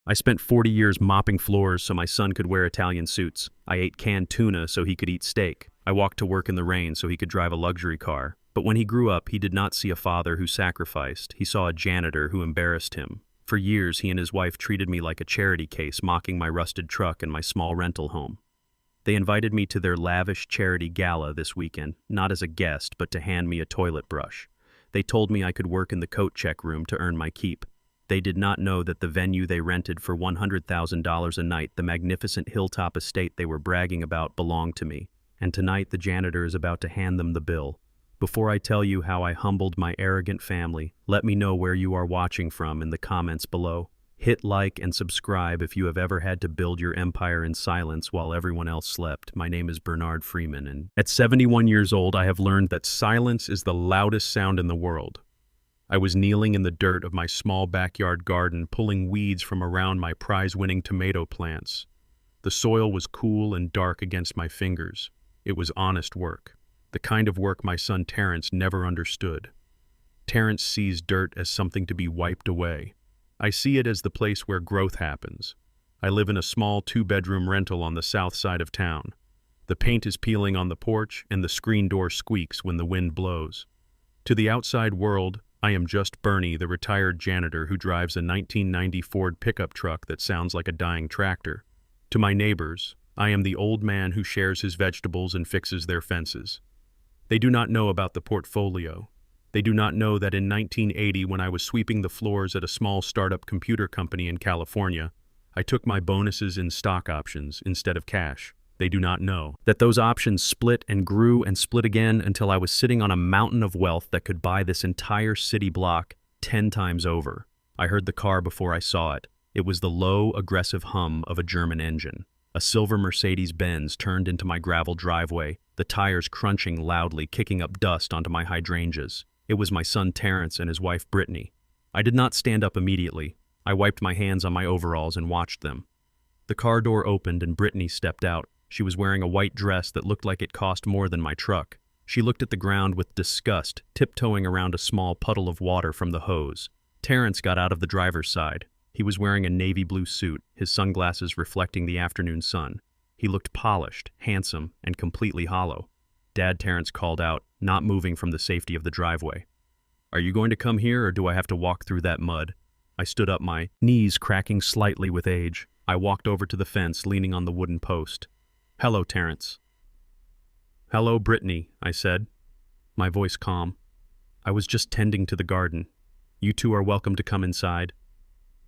I spent 40 years mopping floors so my son could wear Italian suits. I ate canned tuna so he could eat steak. I walked to work in the rain so he could drive a luxury car. But when he grew up, he did not see a father who sacrificed. He saw a janitor who embarrassed him. For years, he and his wife treated me like a charity case, mocking my rusted truck and my small rental home. They invited me to their lavish charity gala this weekend, not as a guest, but to hand me a toilet brush. They told me I could work in the coat check room to earn my keep. They did not know that the venue they rented for $100,000 a night, the magnificent hilltop estate they were bragging about, belonged to me. And tonight the janitor is about to hand them the bill. Before I tell you how I humbled my arrogant family, let me know where you are watching from in the comments below. Hit like and subscribe if you have ever had to build your empire in silence while everyone else slept. My name is Bernard Freeman, and at 71 years old, I have learned that silence is the loudest sound in the world. I was kneeling in the dirt of my small backyard garden, pulling weeds from around my prize-winning tomato plants. The soil was cool and dark against my fingers. It was honest work. The kind of work my son Terrence never understood. Terrence sees dirt as something to be wiped away. I see it as the place where growth happens. I live in a small 2-bedroom rental on the south side of town. The paint is peeling on the porch and the screen door squeaks when the wind blows. To the outside world, I am just Bernie, the retired janitor who drives a 1990 Ford pickup truck that sounds like a dying tractor. To my neighbors, I am the old man who shares his vegetables and fixes their fences. They do not know about the portfolio. They do not know that in 1980, when I was sweeping the floors at a small startup computer company in California, I took my bonuses in stock options instead of cash. They do not know that those options split and grew and split again until I was sitting on a mountain of wealth that could buy this entire city block 10 times over. I heard the car before I saw it. It was the low, aggressive hum of a German engine. A silver Mercedes-Benz turned into my gravel driveway, the tires crunching loudly, kicking up dust onto my hydrangeas. It was my son Terrence and his wife Brittany. I did not stand up immediately. I wiped my hands on my overalls and watched them. The car door opened and Brittany stepped out. She was wearing a white dress that looked like it cost more than my truck. She looked at the ground with disgust, tiptoeing around a small puddle of water from the hose. Terrence got out of the driver's side. He was wearing a navy blue suit, his sunglasses reflecting the afternoon sun. He looked polished, handsome, and completely hollow. Dad, Terrence called out, not moving from the safety of the driveway. "Are you going to come here, or do I have to walk through that mud?" I stood up, my knees cracking slightly with age. I walked over to the fence, leaning on the wooden post. "Hello, Terrence." "Hello, Brittany," I said, my voice calm. "I was just tending to the garden. You two are welcome to come inside."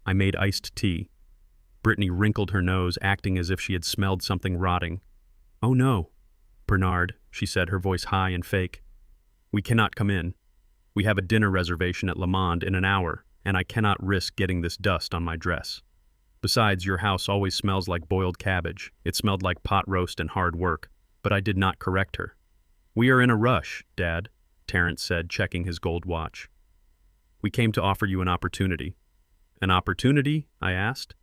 I made iced tea. Brittany wrinkled her nose, acting as if she had smelled something rotting. "Oh no, Bernard," she said, her voice high and fake. "We cannot come in. We have a dinner reservation at Le Monde in an hour, and I cannot risk getting this dust on my dress. Besides, your house always smells like boiled cabbage. It smelled like pot roast and hard work." But I did not correct her. "We are in a rush, Dad," Terrence said, checking his gold watch. "We came to offer you an opportunity." "An opportunity?" I asked.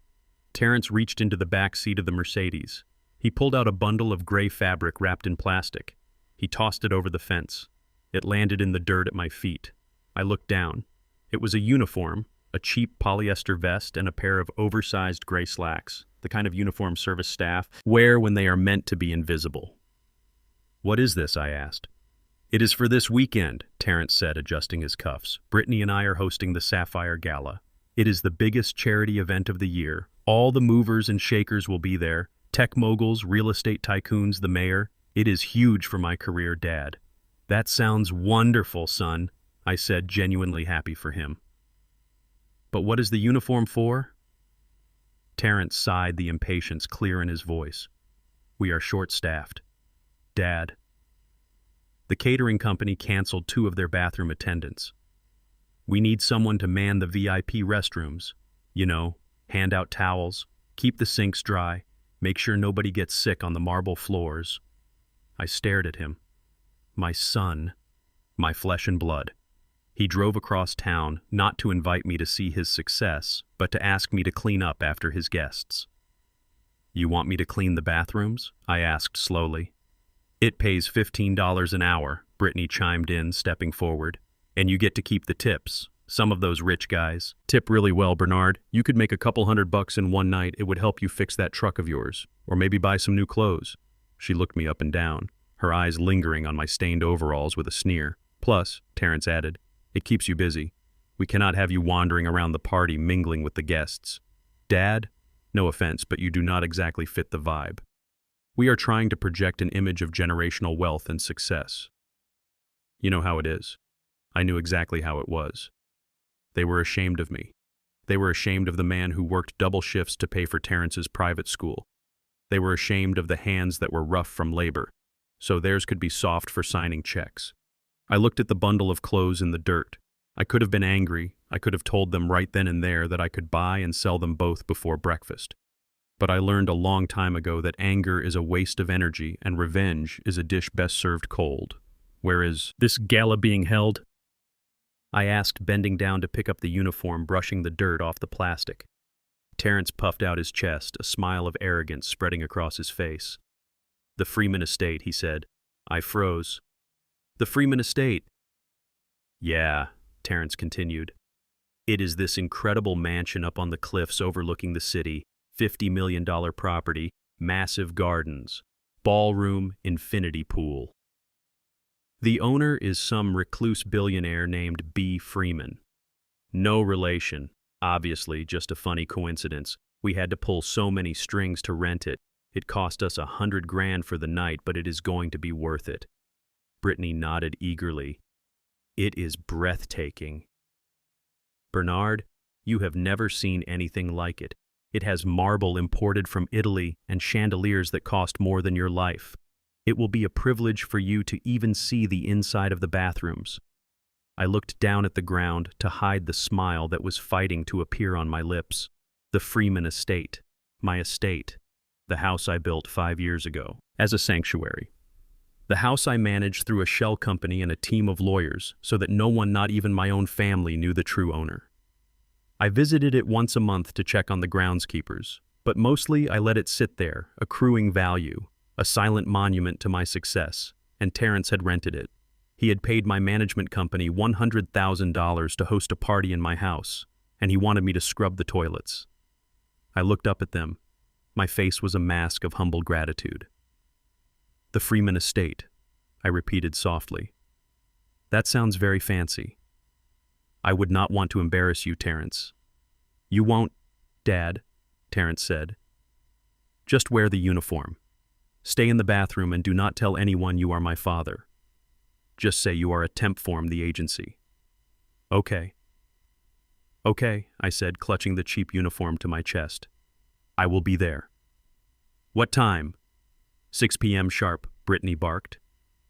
Terrence reached into the back seat of the Mercedes. He pulled out a bundle of gray fabric wrapped in plastic. He tossed it over the fence. It landed in the dirt at my feet. I looked down. It was a uniform, a cheap polyester vest and a pair of oversized gray slacks, the kind of uniform service staff wear when they are meant to be invisible. "What is this?" I asked. "It is for this weekend," Terrence said, adjusting his cuffs. "Brittany and I are hosting the Sapphire Gala. It is the biggest charity event of the year. All the movers and shakers will be there. Tech moguls, real estate tycoons, the mayor. It is huge for my career, Dad." "That sounds wonderful, son," I said, genuinely happy for him. "But what is the uniform for?" Terrence sighed, the impatience clear in his voice. "We are short-staffed. Dad." The catering company canceled 2 of their bathroom attendants. "We need someone to man the VIP restrooms. You know, hand out towels, keep the sinks dry, make sure nobody gets sick on the marble floors." I stared at him. My son, my flesh and blood. He drove across town, not to invite me to see his success, but to ask me to clean up after his guests. "You want me to clean the bathrooms?" I asked slowly. "It pays $15 an hour," Brittany chimed in, stepping forward. "And you get to keep the tips. Some of those rich guys. Tip really well, Bernard. You could make a couple $100 in one night. It would help you fix that truck of yours. Or maybe buy some new clothes. She looked me up and down, her eyes lingering on my stained overalls with a sneer. Plus, Terrence added, it keeps you busy. We cannot have you wandering around the party mingling with the guests. Dad, no offense, but you do not exactly fit the vibe. We are trying to project an image of generational wealth and success. You know how it is. I knew exactly how it was. They were ashamed of me. They were ashamed of the man who worked double shifts to pay for Terrence's private school. They were ashamed of the hands that were rough from labor, so theirs could be soft for signing checks. I looked at the bundle of clothes in the dirt. I could have been angry. I could have told them right then and there that I could buy and sell them both before breakfast. But I learned a long time ago that anger is a waste of energy and revenge is a dish best served cold. Where is this gala being held? I asked, bending down to pick up the uniform, brushing the dirt off the plastic. Terrence puffed out his chest, a smile of arrogance spreading across his face. The Freeman Estate, he said. I froze. The Freeman Estate. Yeah, Terrence continued. It is this incredible mansion up on the cliffs overlooking the city, $50 million property, massive gardens, ballroom, infinity pool. The owner is some recluse billionaire named B. Freeman. No relation, obviously just a funny coincidence. We had to pull so many strings to rent it. It cost us $100,000 for the night, but it is going to be worth it. Brittany nodded eagerly. It is breathtaking. Bernard, you have never seen anything like it. It has marble imported from Italy and chandeliers that cost more than your life. It will be a privilege for you to even see the inside of the bathrooms. I looked down at the ground to hide the smile that was fighting to appear on my lips. The Freeman Estate, my estate, the house I built 5 years ago, as a sanctuary. The house I managed through a shell company and a team of lawyers so that no one, not even my own family, knew the true owner. I visited it once a month to check on the groundskeepers, but mostly I let it sit there, accruing value, a silent monument to my success, and Terrence had rented it. He had paid my management company $100,000 to host a party in my house, and he wanted me to scrub the toilets. I looked up at them. My face was a mask of humble gratitude. The Freeman Estate, I repeated softly. That sounds very fancy. I would not want to embarrass you, Terrence. You won't, Dad, Terrence said. Just wear the uniform. Stay in the bathroom and do not tell anyone you are my father. Just say you are a temp form the agency. Okay. Okay, I said, clutching the cheap uniform to my chest. I will be there. What time? 6 p.m. sharp, Brittany barked.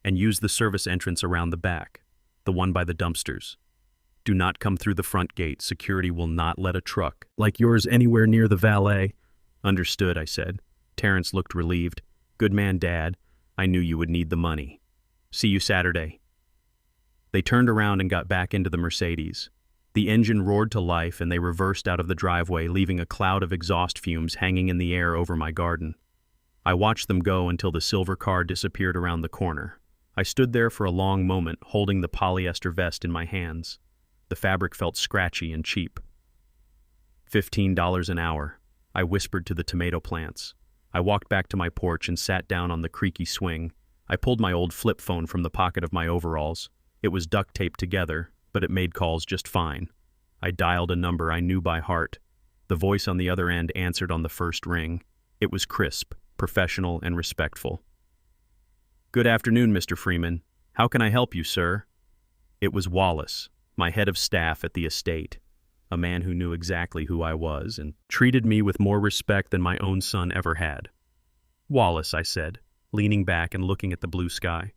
And use the service entrance around the back, the one by the dumpsters. Do not come through the front gate. Security will not let a truck like yours anywhere near the valet. Understood, I said. Terrence looked relieved. Good man, Dad. I knew you would need the money. See you Saturday. They turned around and got back into the Mercedes. The engine roared to life and they reversed out of the driveway, leaving a cloud of exhaust fumes hanging in the air over my garden. I watched them go until the silver car disappeared around the corner. I stood there for a long moment, holding the polyester vest in my hands. The fabric felt scratchy and cheap. $15 an hour, I whispered to the tomato plants. I walked back to my porch and sat down on the creaky swing. I pulled my old flip phone from the pocket of my overalls. It was duct taped together, but it made calls just fine. I dialed a number I knew by heart. The voice on the other end answered on the first ring. It was crisp, professional, and respectful. Good afternoon, Mr. Freeman. How can I help you, sir? It was Wallace, my head of staff at the estate, a man who knew exactly who I was and treated me with more respect than my own son ever had. Wallace, I said, leaning back and looking at the blue sky.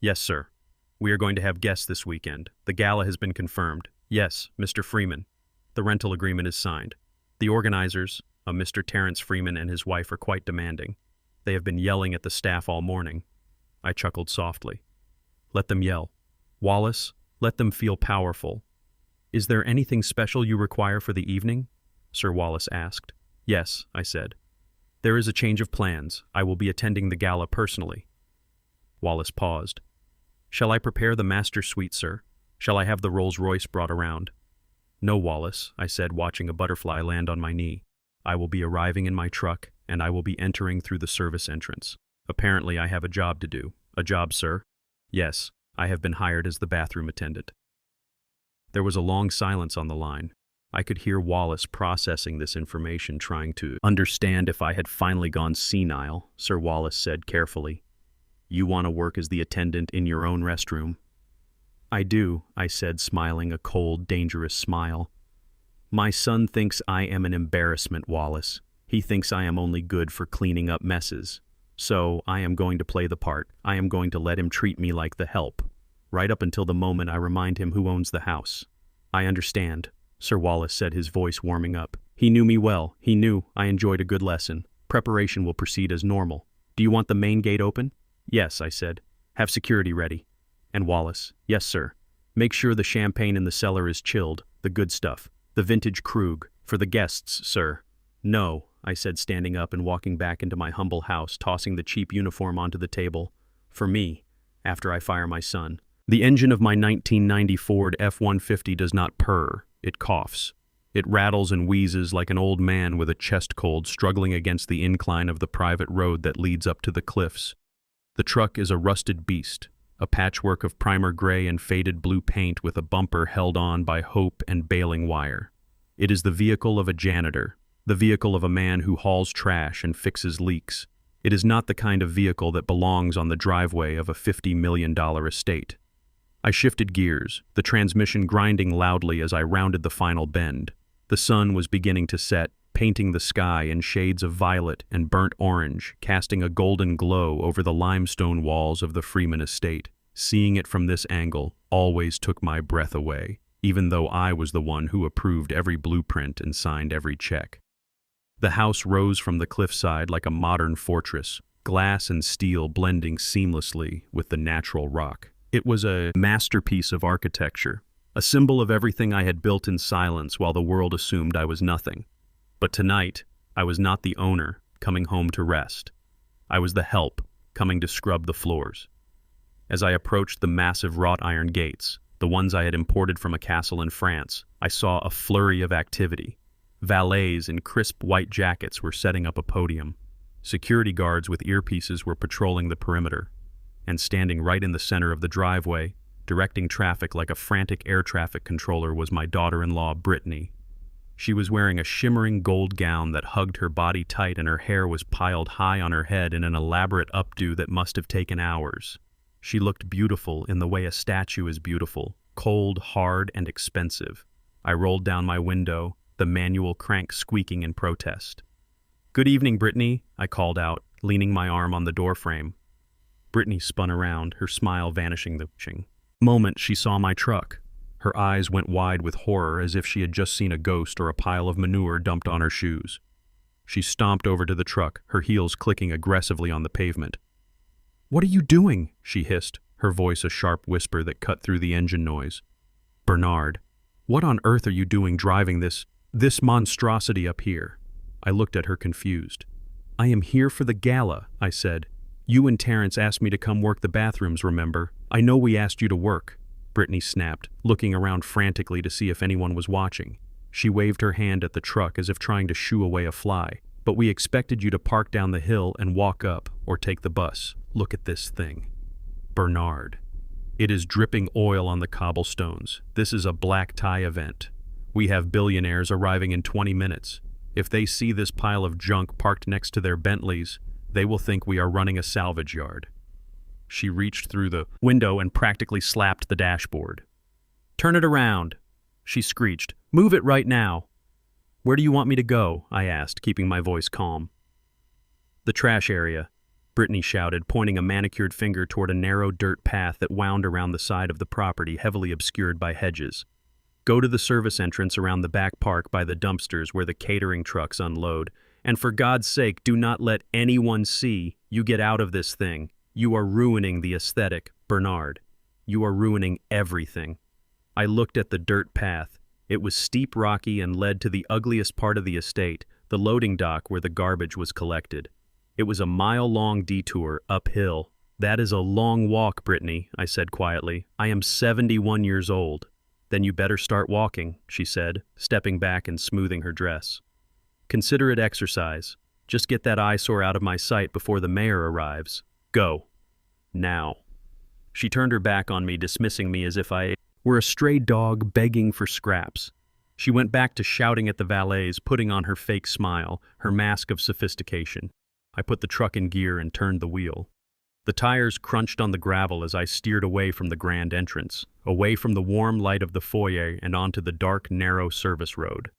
Yes, sir. We are going to have guests this weekend. The gala has been confirmed. Yes, Mr. Freeman. The rental agreement is signed. The organizers, a Mr. Terrence Freeman and his wife, are quite demanding. They have been yelling at the staff all morning. I chuckled softly. Let them yell. Wallace, let them feel powerful. Is there anything special you require for the evening? Sir Wallace asked. Yes, I said. There is a change of plans. I will be attending the gala personally. Wallace paused. Shall I prepare the master suite, sir? Shall I have the Rolls-Royce brought around? No, Wallace, I said, watching a butterfly land on my knee. I will be arriving in my truck, and I will be entering through the service entrance. Apparently, I have a job to do. A job, sir? Yes, I have been hired as the bathroom attendant. There was a long silence on the line. I could hear Wallace processing this information, trying to understand if I had finally gone senile. Sir Wallace said carefully, "You want to work as the attendant in your own restroom?" "I do," I said, smiling a cold, dangerous smile. "My son thinks I am an embarrassment, Wallace. He thinks I am only good for cleaning up messes. So I am going to play the part. I am going to let him treat me like the help, right up until the moment I remind him who owns the house." "I understand," Sir Wallace said, his voice warming up. He knew me well. He knew I enjoyed a good lesson. Preparation will proceed as normal. "Do you want the main gate open?" "Yes," I said. "Have security ready." And Wallace, "Yes, sir. Make sure the champagne in the cellar is chilled, the good stuff. The vintage Krug, for the guests, sir." "No," I said, standing up and walking back into my humble house, tossing the cheap uniform onto the table. "For me, after I fire my son. The engine of my 1990 Ford F-150 does not purr, it coughs. It rattles and wheezes like an old man with a chest cold struggling against the incline of the private road that leads up to the cliffs. The truck is a rusted beast, a patchwork of primer gray and faded blue paint with a bumper held on by hope and baling wire. It is the vehicle of a janitor, the vehicle of a man who hauls trash and fixes leaks. It is not the kind of vehicle that belongs on the driveway of a $50 million estate. I shifted gears, the transmission grinding loudly as I rounded the final bend. The sun was beginning to set, painting the sky in shades of violet and burnt orange, casting a golden glow over the limestone walls of the Freeman estate. Seeing it from this angle always took my breath away, even though I was the one who approved every blueprint and signed every check. The house rose from the cliffside like a modern fortress, glass and steel blending seamlessly with the natural rock. It was a masterpiece of architecture, a symbol of everything I had built in silence while the world assumed I was nothing. But tonight, I was not the owner, coming home to rest. I was the help, coming to scrub the floors. As I approached the massive wrought iron gates, the ones I had imported from a castle in France, I saw a flurry of activity. Valets in crisp white jackets were setting up a podium. Security guards with earpieces were patrolling the perimeter. And standing right in the center of the driveway, directing traffic like a frantic air traffic controller, was my daughter-in-law, Brittany. She was wearing a shimmering gold gown that hugged her body tight, and her hair was piled high on her head in an elaborate updo that must have taken hours. She looked beautiful in the way a statue is beautiful, cold, hard, and expensive. I rolled down my window, the manual crank squeaking in protest. "Good evening, Brittany," I called out, leaning my arm on the doorframe. Brittany spun around, her smile vanishing the moment she saw my truck. Her eyes went wide with horror, as if she had just seen a ghost or a pile of manure dumped on her shoes. She stomped over to the truck, her heels clicking aggressively on the pavement. "What are you doing?" she hissed, her voice a sharp whisper that cut through the engine noise. "Bernard, what on earth are you doing driving this monstrosity up here?" I looked at her confused. "I am here for the gala," I said. "You and Terrence asked me to come work the bathrooms, remember? I know we asked you to work," Brittany snapped, looking around frantically to see if anyone was watching. She waved her hand at the truck as if trying to shoo away a fly. "But we expected you to park down the hill and walk up, or take the bus. Look at this thing. Bernard. It is dripping oil on the cobblestones. This is a black tie event. We have billionaires arriving in 20 minutes. If they see this pile of junk parked next to their Bentleys, they will think we are running a salvage yard." She reached through the window and practically slapped the dashboard. "Turn it around," she screeched. "Move it right now." "Where do you want me to go?" I asked, keeping my voice calm. "The trash area," Brittany shouted, pointing a manicured finger toward a narrow dirt path that wound around the side of the property, heavily obscured by hedges. "Go to the service entrance around the back park by the dumpsters where the catering trucks unload. And for God's sake, do not let anyone see you get out of this thing. You are ruining the aesthetic, Bernard. You are ruining everything." I looked at the dirt path. It was steep, rocky, and led to the ugliest part of the estate, the loading dock where the garbage was collected. It was a mile-long detour uphill, That is a long walk, Brittany, I said quietly. I am 71 years old. Then you better start walking, she said, stepping back and smoothing her dress. Consider it exercise. Just get that eyesore out of my sight before the mayor arrives. Go. Now. She turned her back on me, dismissing me as if I were a stray dog begging for scraps. She went back to shouting at the valets, putting on her fake smile, her mask of sophistication. I put the truck in gear and turned the wheel. The tires crunched on the gravel as I steered away from the grand entrance, away from the warm light of the foyer and onto the dark, narrow service road.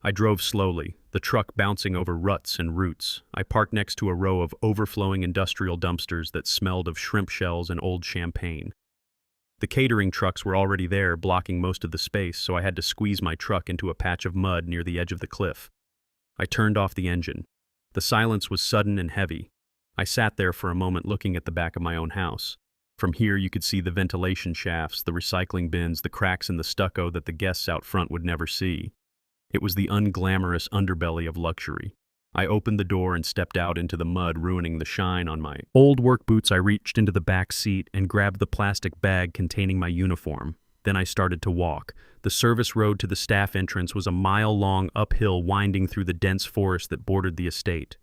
I drove slowly, the truck bouncing over ruts and roots. I parked next to a row of overflowing industrial dumpsters that smelled of shrimp shells and old champagne. The catering trucks were already there, blocking most of the space, so I had to squeeze my truck into a patch of mud near the edge of the cliff. I turned off the engine. The silence was sudden and heavy. I sat there for a moment looking at the back of my own house. From here you could see the ventilation shafts, the recycling bins, the cracks in the stucco that the guests out front would never see. It was the unglamorous underbelly of luxury. I opened the door and stepped out into the mud, ruining the shine on my old work boots. I reached into the back seat and grabbed the plastic bag containing my uniform. Then I started to walk. The service road to the staff entrance was a mile-long uphill winding through the dense forest that bordered the estate.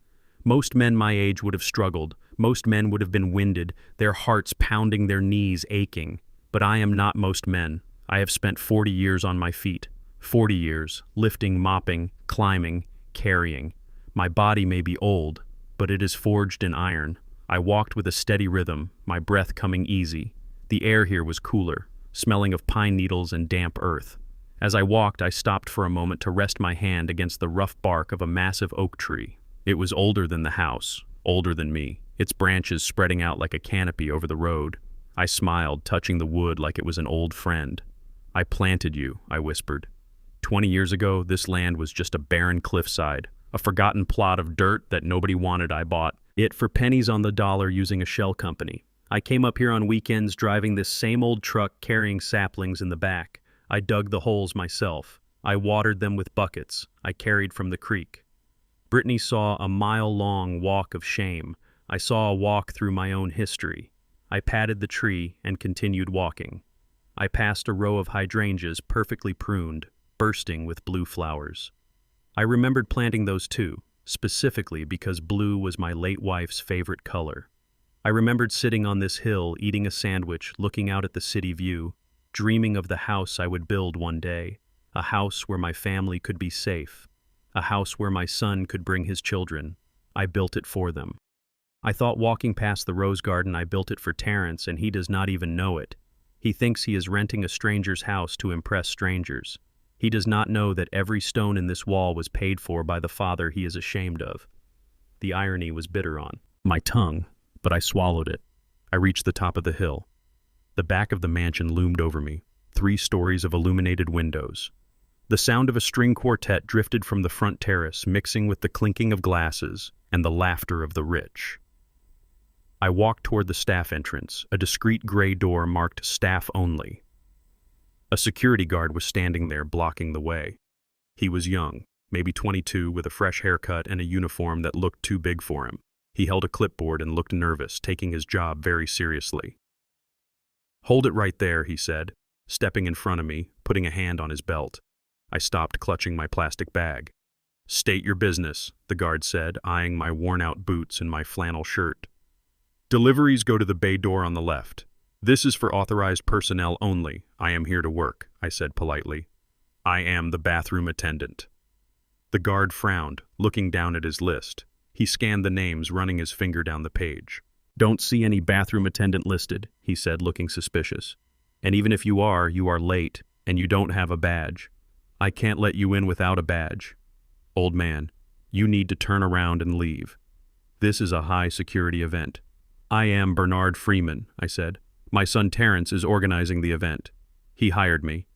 Most men my age would have struggled. Most men would have been winded, their hearts pounding, their knees aching. But I am not most men. I have spent 40 years on my feet. 40 years, lifting, mopping, climbing, carrying. My body may be old, but it is forged in iron. I walked with a steady rhythm, my breath coming easy. The air here was cooler, smelling of pine needles and damp earth. As I walked, I stopped for a moment to rest my hand against the rough bark of a massive oak tree. It was older than the house, older than me, its branches spreading out like a canopy over the road. I smiled, touching the wood like it was an old friend. I planted you, I whispered. 20 years ago, this land was just a barren cliffside, a forgotten plot of dirt that nobody wanted. I bought it for pennies on the dollar using a shell company. I came up here on weekends driving this same old truck carrying saplings in the back. I dug the holes myself. I watered them with buckets I carried from the creek. Brittany saw a mile-long walk of shame. I saw a walk through my own history. I patted the tree and continued walking. I passed a row of hydrangeas perfectly pruned, bursting with blue flowers. I remembered planting those too, specifically because blue was my late wife's favorite color. I remembered sitting on this hill, eating a sandwich, looking out at the city view, dreaming of the house I would build one day, a house where my family could be safe, a house where my son could bring his children. I built it for them. I thought walking past the rose garden I built it for Terrence, and he does not even know it. He thinks he is renting a stranger's house to impress strangers. He does not know that every stone in this wall was paid for by the father he is ashamed of. The irony was bitter on my tongue, but I swallowed it. I reached the top of the hill. The back of the mansion loomed over me, 3 stories of illuminated windows. The sound of a string quartet drifted from the front terrace, mixing with the clinking of glasses and the laughter of the rich. I walked toward the staff entrance, a discreet gray door marked staff only. A security guard was standing there, blocking the way. He was young, maybe 22, with a fresh haircut and a uniform that looked too big for him. He held a clipboard and looked nervous, taking his job very seriously. "Hold it right there," he said, stepping in front of me, putting a hand on his belt. I stopped, clutching my plastic bag. "State your business," the guard said, eyeing my worn-out boots and my flannel shirt. "Deliveries go to the bay door on the left. This is for authorized personnel only. I am here to work," I said politely. "I am the bathroom attendant." The guard frowned, looking down at his list. He scanned the names, running his finger down the page. "Don't see any bathroom attendant listed," he said, looking suspicious. "And even if you are late, and you don't have a badge. I can't let you in without a badge. Old man, you need to turn around and leave. This is a high-security event." "I am Bernard Freeman," I said. "My son Terrence is organizing the event. He hired me."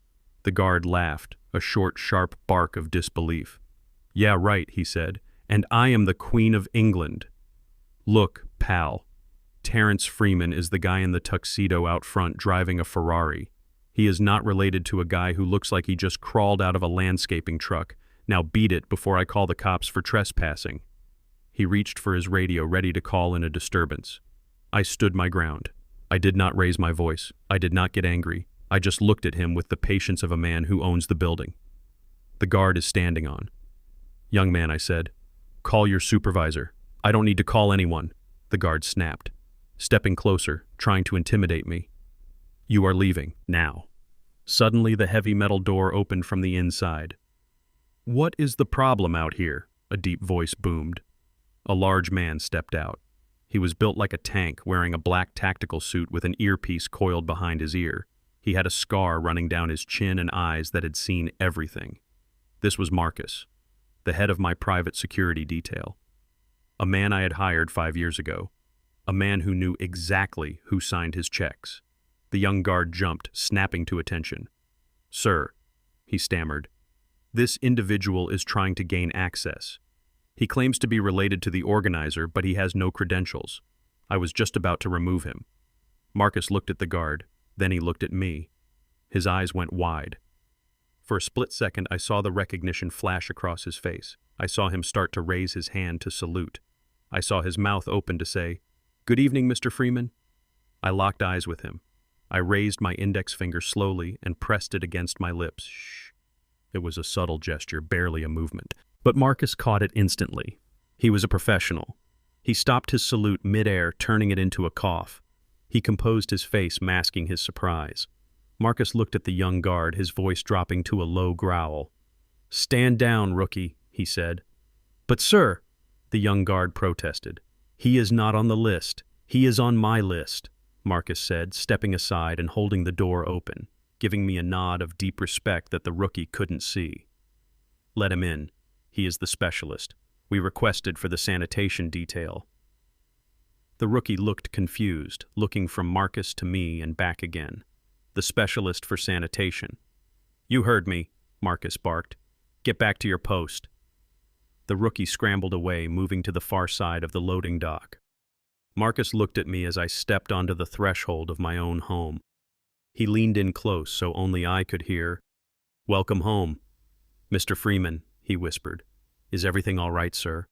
The guard laughed, a short, sharp bark of disbelief. "Yeah, right," he said. "And I am the Queen of England." "Look, pal. Terrence Freeman is the guy in the tuxedo out front driving a Ferrari. He is not related to a guy who looks like he just crawled out of a landscaping truck. Now beat it before I call the cops for trespassing." He reached for his radio, ready to call in a disturbance. I stood my ground. I did not raise my voice. I did not get angry. I just looked at him with the patience of a man who owns the building. The guard is standing on. "Young man," I said, "call your supervisor." "I don't need to call anyone," the guard snapped, stepping closer, trying to intimidate me. "You are leaving, now." Suddenly the heavy metal door opened from the inside. "What is the problem out here?" a deep voice boomed. A large man stepped out. He was built like a tank, wearing a black tactical suit with an earpiece coiled behind his ear. He had a scar running down his chin and eyes that had seen everything. This was Marcus, the head of my private security detail. A man I had hired 5 years ago. A man who knew exactly who signed his checks. The young guard jumped, snapping to attention. "Sir," he stammered, "this individual is trying to gain access. He claims to be related to the organizer, but he has no credentials. I was just about to remove him." Marcus looked at the guard, then he looked at me. His eyes went wide. For a split second, I saw the recognition flash across his face. I saw him start to raise his hand to salute. I saw his mouth open to say, "Good evening, Mr. Freeman." I locked eyes with him. I raised my index finger slowly and pressed it against my lips. Shh. It was a subtle gesture, barely a movement. But Marcus caught it instantly. He was a professional. He stopped his salute mid-air, turning it into a cough. He composed his face, masking his surprise. Marcus looked at the young guard, his voice dropping to a low growl. "Stand down, rookie," he said. "But sir," the young guard protested. "He is not on the list. He is on my list," Marcus said, stepping aside and holding the door open, giving me a nod of deep respect that the rookie couldn't see. "Let him in. He is the specialist. We requested for the sanitation detail." The rookie looked confused, looking from Marcus to me and back again. "The specialist for sanitation." "You heard me," Marcus barked. "Get back to your post." The rookie scrambled away, moving to the far side of the loading dock. Marcus looked at me as I stepped onto the threshold of my own home. He leaned in close so only I could hear. "Welcome home, Mr. Freeman," he whispered. "Is everything all right, sir?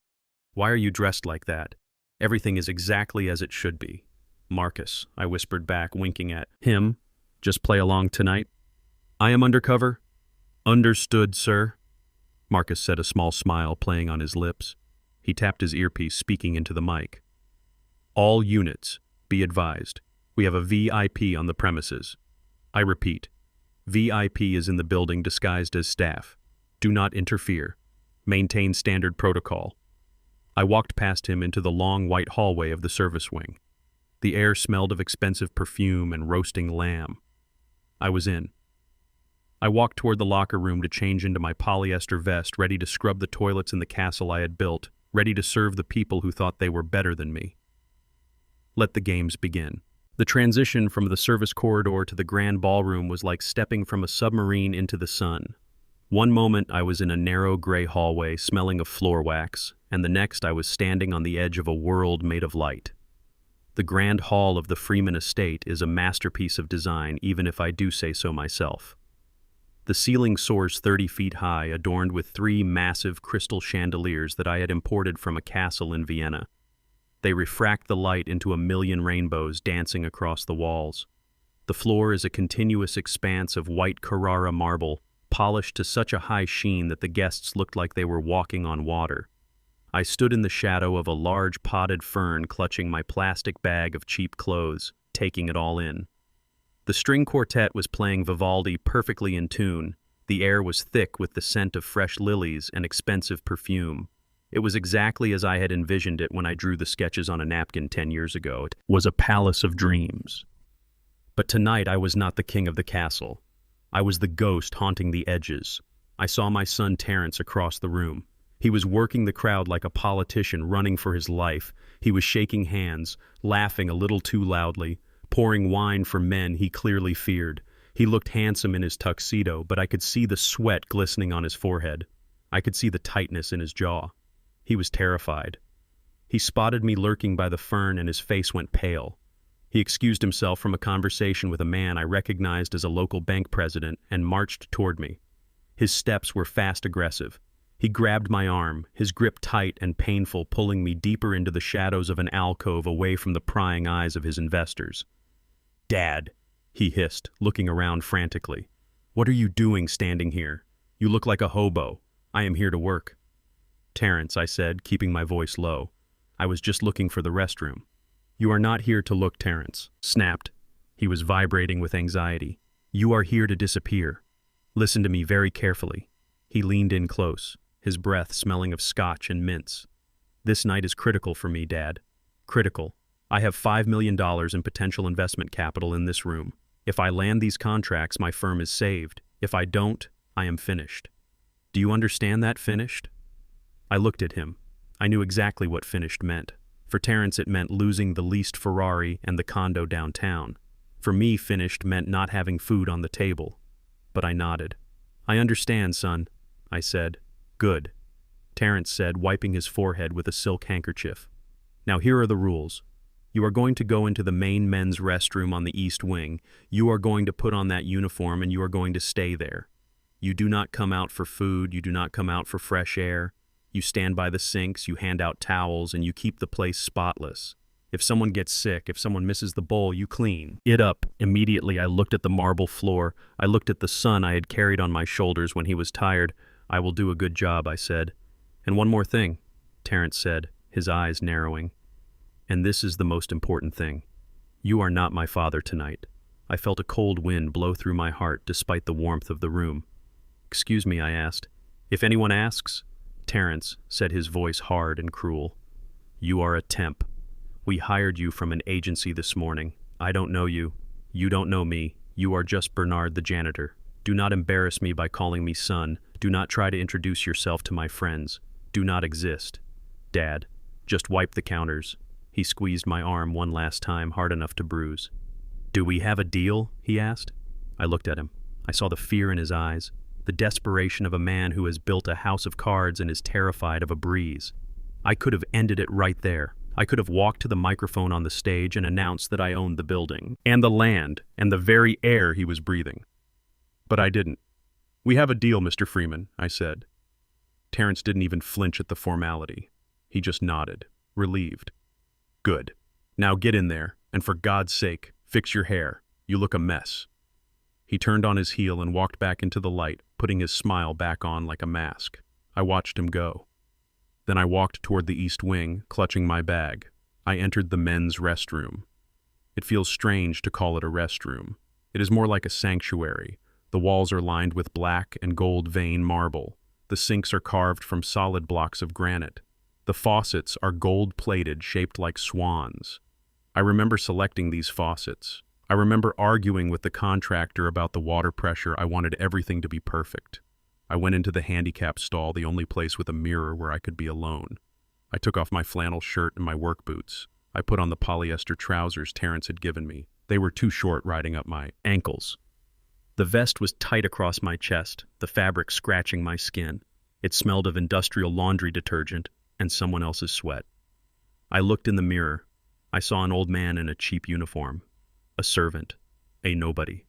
Why are you dressed like that? Everything is exactly as it should be." "Marcus," I whispered back, winking at him. "Just play along tonight?" "I am undercover." "Understood, sir." Marcus said, a small smile playing on his lips. He tapped his earpiece, speaking into the mic. "All units, be advised. We have a VIP on the premises. I repeat, VIP is in the building disguised as staff. Do not interfere. Maintain standard protocol." I walked past him into the long white hallway of the service wing. The air smelled of expensive perfume and roasting lamb. I was in. I walked toward the locker room to change into my polyester vest, ready to scrub the toilets in the castle I had built, ready to serve the people who thought they were better than me. Let the games begin. The transition from the service corridor to the grand ballroom was like stepping from a submarine into the sun. One moment I was in a narrow gray hallway smelling of floor wax, and the next I was standing on the edge of a world made of light. The grand hall of the Freeman estate is a masterpiece of design, even if I do say so myself. The ceiling soars 30 feet high, adorned with 3 massive crystal chandeliers that I had imported from a castle in Vienna. They refract the light into a million rainbows dancing across the walls. The floor is a continuous expanse of white Carrara marble, polished to such a high sheen that the guests looked like they were walking on water. I stood in the shadow of a large potted fern, clutching my plastic bag of cheap clothes, taking it all in. The string quartet was playing Vivaldi perfectly in tune. The air was thick with the scent of fresh lilies and expensive perfume. It was exactly as I had envisioned it when I drew the sketches on a napkin 10 years ago. It was a palace of dreams. But tonight I was not the king of the castle. I was the ghost haunting the edges. I saw my son Terrence across the room. He was working the crowd like a politician running for his life. He was shaking hands, laughing a little too loudly, pouring wine for men he clearly feared. He looked handsome in his tuxedo, but I could see the sweat glistening on his forehead. I could see the tightness in his jaw. He was terrified. He spotted me lurking by the fern and his face went pale. He excused himself from a conversation with a man I recognized as a local bank president and marched toward me. His steps were fast, aggressive. He grabbed my arm, his grip tight and painful, pulling me deeper into the shadows of an alcove away from the prying eyes of his investors. "Dad," he hissed, looking around frantically. "What are you doing standing here? You look like a hobo. I am here to work." "Terrence," I said, keeping my voice low. "I was just looking for the restroom." "You are not here to look," Terrence snapped. He was vibrating with anxiety. "You are here to disappear. Listen to me very carefully." He leaned in close, his breath smelling of scotch and mints. "This night is critical for me, Dad. Critical. I have $5 million in potential investment capital in this room. If I land these contracts, my firm is saved. If I don't, I am finished. Do you understand that, finished?" I looked at him. I knew exactly what finished meant. For Terrence, it meant losing the leased Ferrari and the condo downtown. For me, finished meant not having food on the table. But I nodded. "I understand, son," I said. "Good," Terrence said, wiping his forehead with a silk handkerchief. "Now here are the rules. You are going to go into the main men's restroom on the east wing. You are going to put on that uniform and you are going to stay there. You do not come out for food, you do not come out for fresh air. You stand by the sinks, you hand out towels, and you keep the place spotless. If someone gets sick, if someone misses the bowl, you clean it up." Immediately I looked at the marble floor. I looked at the son I had carried on my shoulders when he was tired. "I will do a good job," I said. "And one more thing," Terrence said, his eyes narrowing. "And this is the most important thing. You are not my father tonight." I felt a cold wind blow through my heart despite the warmth of the room. "Excuse me," I asked. "If anyone asks," Terrence said, his voice hard and cruel. "You are a temp. We hired you from an agency this morning. I don't know you. You don't know me. You are just Bernard the janitor. Do not embarrass me by calling me son. Do not try to introduce yourself to my friends. Do not exist. Dad, just wipe the counters." He squeezed my arm one last time, hard enough to bruise. "Do we have a deal?" he asked. I looked at him. I saw the fear in his eyes, the desperation of a man who has built a house of cards and is terrified of a breeze. I could have ended it right there. I could have walked to the microphone on the stage and announced that I owned the building, and the land, and the very air he was breathing. But I didn't. "We have a deal, Mr. Freeman," I said. Terrence didn't even flinch at the formality. He just nodded, relieved. "Good. Now get in there, and for God's sake, fix your hair. You look a mess." He turned on his heel and walked back into the light, putting his smile back on like a mask. I watched him go. Then I walked toward the east wing, clutching my bag. I entered the men's restroom. It feels strange to call it a restroom. It is more like a sanctuary. The walls are lined with black and gold veined marble. The sinks are carved from solid blocks of granite. The faucets are gold-plated, shaped like swans. I remember selecting these faucets. I remember arguing with the contractor about the water pressure. I wanted everything to be perfect. I went into the handicap stall, the only place with a mirror where I could be alone. I took off my flannel shirt and my work boots. I put on the polyester trousers Terrence had given me. They were too short, riding up my ankles. The vest was tight across my chest, the fabric scratching my skin. It smelled of industrial laundry detergent and someone else's sweat. I looked in the mirror. I saw an old man in a cheap uniform. A servant. A nobody.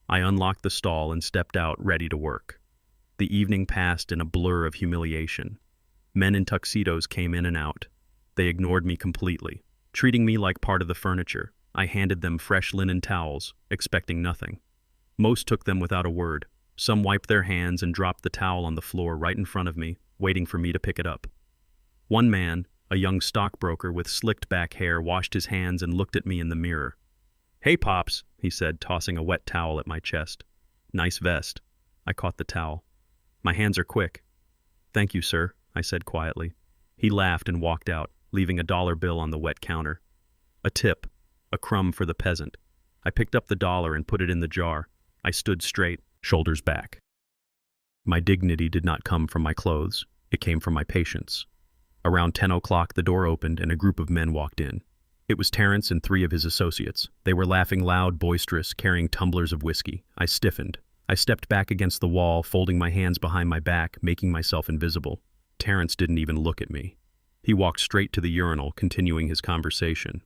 I unlocked the stall and stepped out, ready to work. The evening passed in a blur of humiliation. Men in tuxedos came in and out. They ignored me completely, treating me like part of the furniture. I handed them fresh linen towels, expecting nothing. Most took them without a word. Some wiped their hands and dropped the towel on the floor right in front of me, waiting for me to pick it up. One man, a young stockbroker with slicked back hair, washed his hands and looked at me in the mirror. "Hey, Pops," he said, tossing a wet towel at my chest. "Nice vest." I caught the towel. "My hands are quick." "Thank you, sir," I said quietly. He laughed and walked out, leaving a dollar bill on the wet counter. A tip, a crumb for the peasant. I picked up the dollar and put it in the jar. I stood straight, shoulders back. My dignity did not come from my clothes. It came from my patience. Around 10 o'clock, the door opened and a group of men walked in. It was Terrence and 3 of his associates. They were laughing loud, boisterous, carrying tumblers of whiskey. I stiffened. I stepped back against the wall, folding my hands behind my back, making myself invisible. Terrence didn't even look at me. He walked straight to the urinal, continuing his conversation.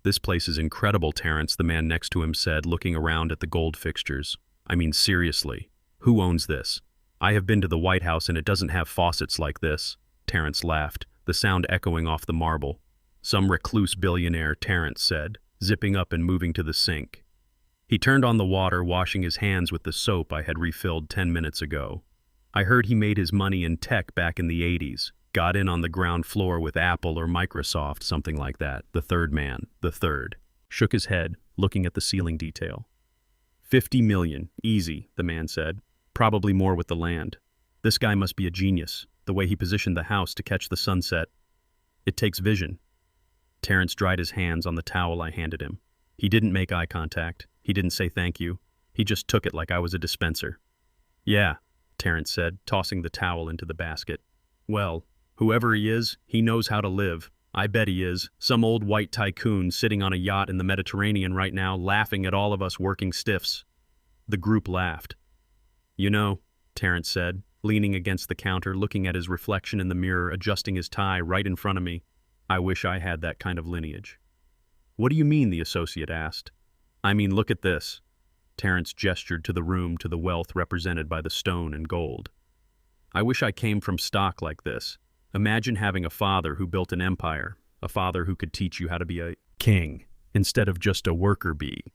"This place is incredible, Terrence," the man next to him said, looking around at the gold fixtures. "I mean, seriously, who owns this? I have been to the White House and it doesn't have faucets like this. Terrence laughed, the sound echoing off the marble. Some recluse billionaire, Terrence said, zipping up and moving to the sink. He turned on the water, washing his hands with the soap I had refilled 10 minutes ago. I heard he made his money in tech back in the 80s, got in on the ground floor with Apple or Microsoft, something like that. The third man, shook his head, looking at the ceiling detail. 50 million, easy, the man said. Probably more with the land. This guy must be a genius, the way he positioned the house to catch the sunset. It takes vision. Terrence dried his hands on the towel I handed him. He didn't make eye contact. He didn't say thank you. He just took it like I was a dispenser. Yeah, Terrence said, tossing the towel into the basket. Well, whoever he is, he knows how to live. I bet he is. Some old white tycoon sitting on a yacht in the Mediterranean right now, laughing at all of us working stiffs. The group laughed. You know, Terrence said, leaning against the counter, looking at his reflection in the mirror, adjusting his tie right in front of me. I wish I had that kind of lineage. What do you mean, the associate asked. I mean, look at this. Terrence gestured to the room, to the wealth represented by the stone and gold. I wish I came from stock like this. Imagine having a father who built an empire, a father who could teach you how to be a king, instead of just a worker bee.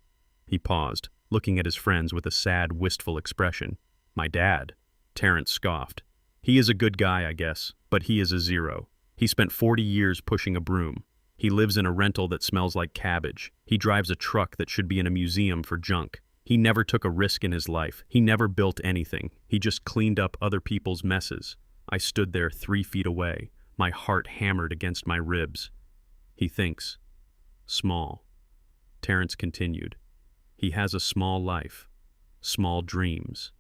He paused, looking at his friends with a sad, wistful expression. My dad. Terrence scoffed. He is a good guy, I guess, but he is a zero. He spent 40 years pushing a broom. He lives in a rental that smells like cabbage. He drives a truck that should be in a museum for junk. He never took a risk in his life. He never built anything. He just cleaned up other people's messes. I stood there 3 feet away, my heart hammered against my ribs. He thinks. Small. Terrence continued. He has a small life. Small dreams.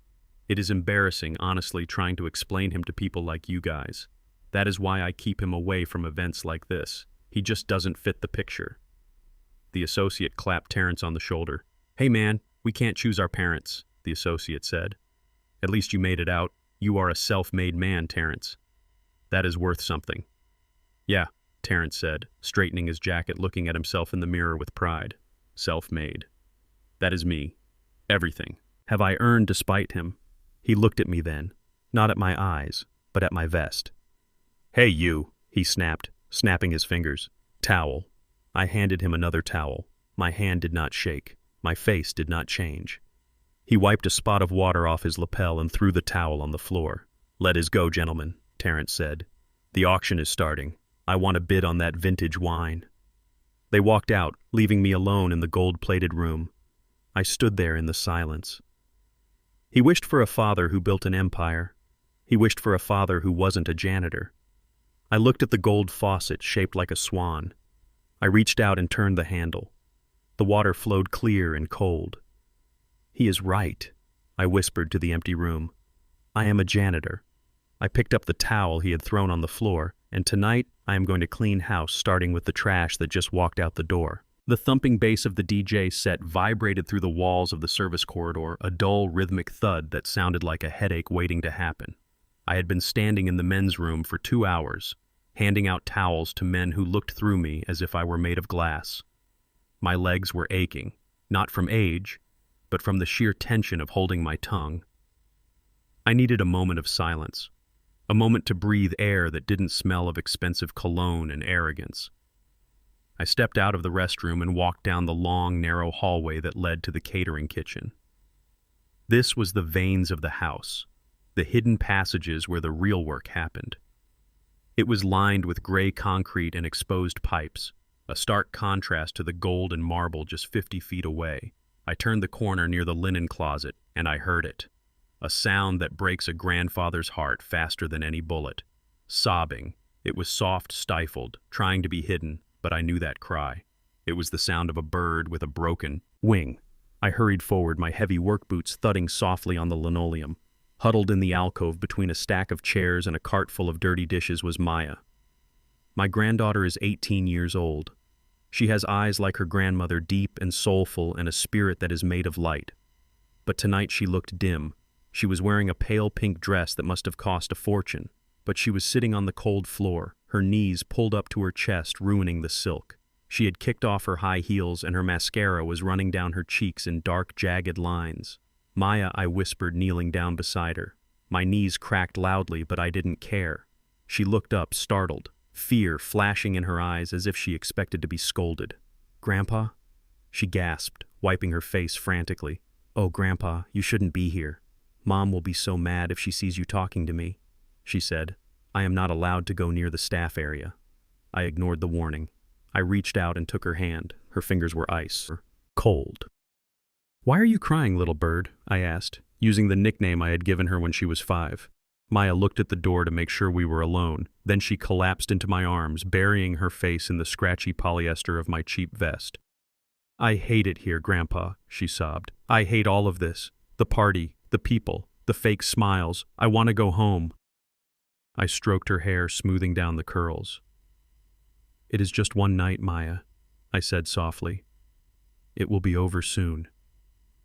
It is embarrassing, honestly, trying to explain him to people like you guys. That is why I keep him away from events like this. He just doesn't fit the picture. The associate clapped Terrence on the shoulder. Hey man, we can't choose our parents, the associate said. At least you made it out. You are a self-made man, Terrence. That is worth something. Yeah, Terrence said, straightening his jacket, looking at himself in the mirror with pride. Self-made. That is me. Everything. Have I earned despite him? He looked at me then, not at my eyes, but at my vest. Hey you, he snapped, snapping his fingers. Towel. I handed him another towel. My hand did not shake. My face did not change. He wiped a spot of water off his lapel and threw the towel on the floor. Let us go, gentlemen, Terrence said. The auction is starting. I want to bid on that vintage wine. They walked out, leaving me alone in the gold-plated room. I stood there in the silence. He wished for a father who built an empire. He wished for a father who wasn't a janitor. I looked at the gold faucet shaped like a swan. I reached out and turned the handle. The water flowed clear and cold. He is right, I whispered to the empty room. I am a janitor. I picked up the towel he had thrown on the floor, and tonight I am going to clean house, starting with the trash that just walked out the door. The thumping bass of the DJ set vibrated through the walls of the service corridor, a dull, rhythmic thud that sounded like a headache waiting to happen. I had been standing in the men's room for 2 hours, handing out towels to men who looked through me as if I were made of glass. My legs were aching, not from age, but from the sheer tension of holding my tongue. I needed a moment of silence, a moment to breathe air that didn't smell of expensive cologne and arrogance. I stepped out of the restroom and walked down the long, narrow hallway that led to the catering kitchen. This was the veins of the house, the hidden passages where the real work happened. It was lined with gray concrete and exposed pipes, a stark contrast to the gold and marble just 50 feet away. I turned the corner near the linen closet, and I heard it. A sound that breaks a grandfather's heart faster than any bullet. Sobbing. It was soft, stifled, trying to be hidden, but I knew that cry. It was the sound of a bird with a broken wing. I hurried forward, my heavy work boots thudding softly on the linoleum. Huddled in the alcove between a stack of chairs and a cart full of dirty dishes was Maya. My granddaughter is 18 years old. She has eyes like her grandmother, deep and soulful, and a spirit that is made of light. But tonight she looked dim. She was wearing a pale pink dress that must have cost a fortune, but she was sitting on the cold floor, her knees pulled up to her chest, ruining the silk. She had kicked off her high heels and her mascara was running down her cheeks in dark, jagged lines. Maya, I whispered, kneeling down beside her. My knees cracked loudly, but I didn't care. She looked up, startled, fear flashing in her eyes as if she expected to be scolded. "Grandpa?" She gasped, wiping her face frantically. "Oh, Grandpa, you shouldn't be here. Mom will be so mad if she sees you talking to me," she said. "I am not allowed to go near the staff area." I ignored the warning. I reached out and took her hand. Her fingers were ice, cold. "Why are you crying, little bird?" I asked, using the nickname I had given her when she was 5. Maya looked at the door to make sure we were alone. Then she collapsed into my arms, burying her face in the scratchy polyester of my cheap vest. "I hate it here, Grandpa," she sobbed. "I hate all of this. The party, the people, the fake smiles. I want to go home." I stroked her hair, smoothing down the curls. "It is just one night, Maya," I said softly. "It will be over soon."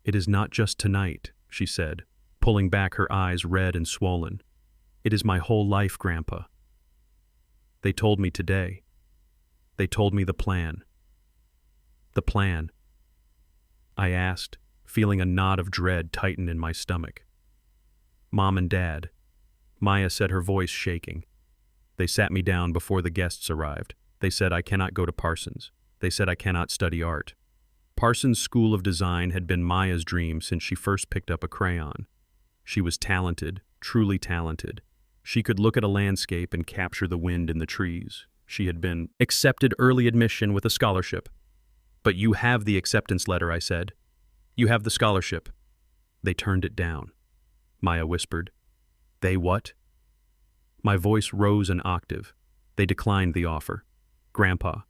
"It is not just tonight," she said, pulling back, her eyes red and swollen. "It is my whole life, Grandpa. They told me today. They told me the plan." "The plan?" I asked, feeling a knot of dread tighten in my stomach. "Mom and Dad," Maya said, her voice shaking. "They sat me down before the guests arrived. They said I cannot go to Parsons. They said I cannot study art. Parsons School of Design had been Maya's dream since she first picked up a crayon. She was talented, truly talented. She could look at a landscape and capture the wind in the trees. She had been accepted early admission with a scholarship. "But you have the acceptance letter," I said. "You have the scholarship." "They turned it down," Maya whispered. "They what?" My voice rose an octave. "They declined the offer. Grandpa.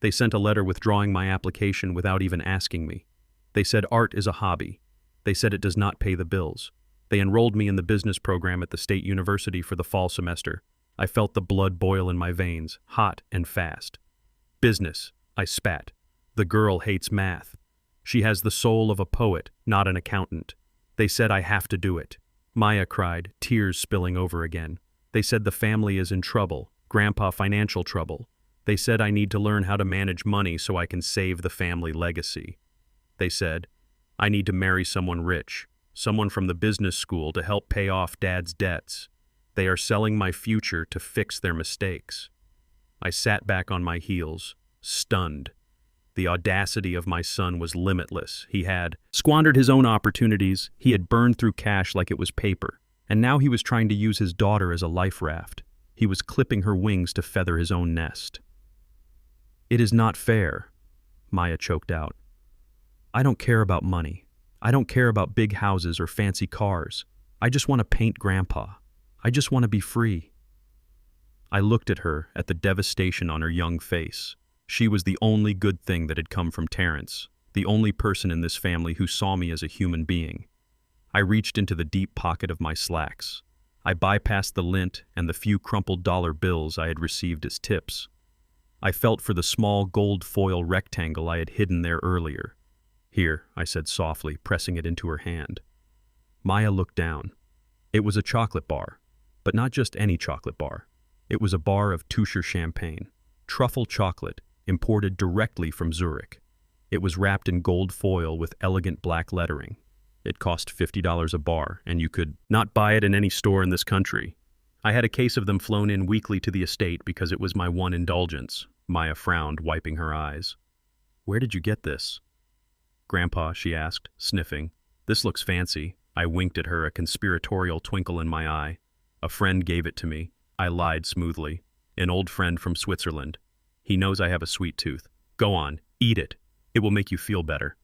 They sent a letter withdrawing my application without even asking me. They said art is a hobby. They said it does not pay the bills. They enrolled me in the business program at the State University for the fall semester. I felt the blood boil in my veins, hot and fast. "Business," I spat. "The girl hates math. She has the soul of a poet, not an accountant. They said I have to do it." Maya cried, tears spilling over again. "They said the family is in trouble, Grandpa financial trouble. They said I need to learn how to manage money so I can save the family legacy. They said I need to marry someone rich, someone from the business school to help pay off Dad's debts. They are selling my future to fix their mistakes." I sat back on my heels, stunned. The audacity of my son was limitless. He had squandered his own opportunities, he had burned through cash like it was paper, and now he was trying to use his daughter as a life raft. He was clipping her wings to feather his own nest. "It is not fair," Maya choked out. "I don't care about money. I don't care about big houses or fancy cars. I just want to paint Grandpa. I just want to be free." I looked at her, at the devastation on her young face. She was the only good thing that had come from Terrence, the only person in this family who saw me as a human being. I reached into the deep pocket of my slacks. I bypassed the lint and the few crumpled dollar bills I had received as tips. I felt for the small gold foil rectangle I had hidden there earlier. "Here," I said softly, pressing it into her hand. Maya looked down. It was a chocolate bar, but not just any chocolate bar. It was a bar of Tuscher champagne, truffle chocolate, imported directly from Zurich. It was wrapped in gold foil with elegant black lettering. It cost $50 a bar, and you could not buy it in any store in this country. I had a case of them flown in weekly to the estate because it was my one indulgence. Maya frowned, wiping her eyes. "Where did you get this?" "Grandpa," she asked, sniffing. "This looks fancy." I winked at her, a conspiratorial twinkle in my eye. "A friend gave it to me." I lied smoothly. "An old friend from Switzerland. He knows I have a sweet tooth. Go on, eat it. It will make you feel better."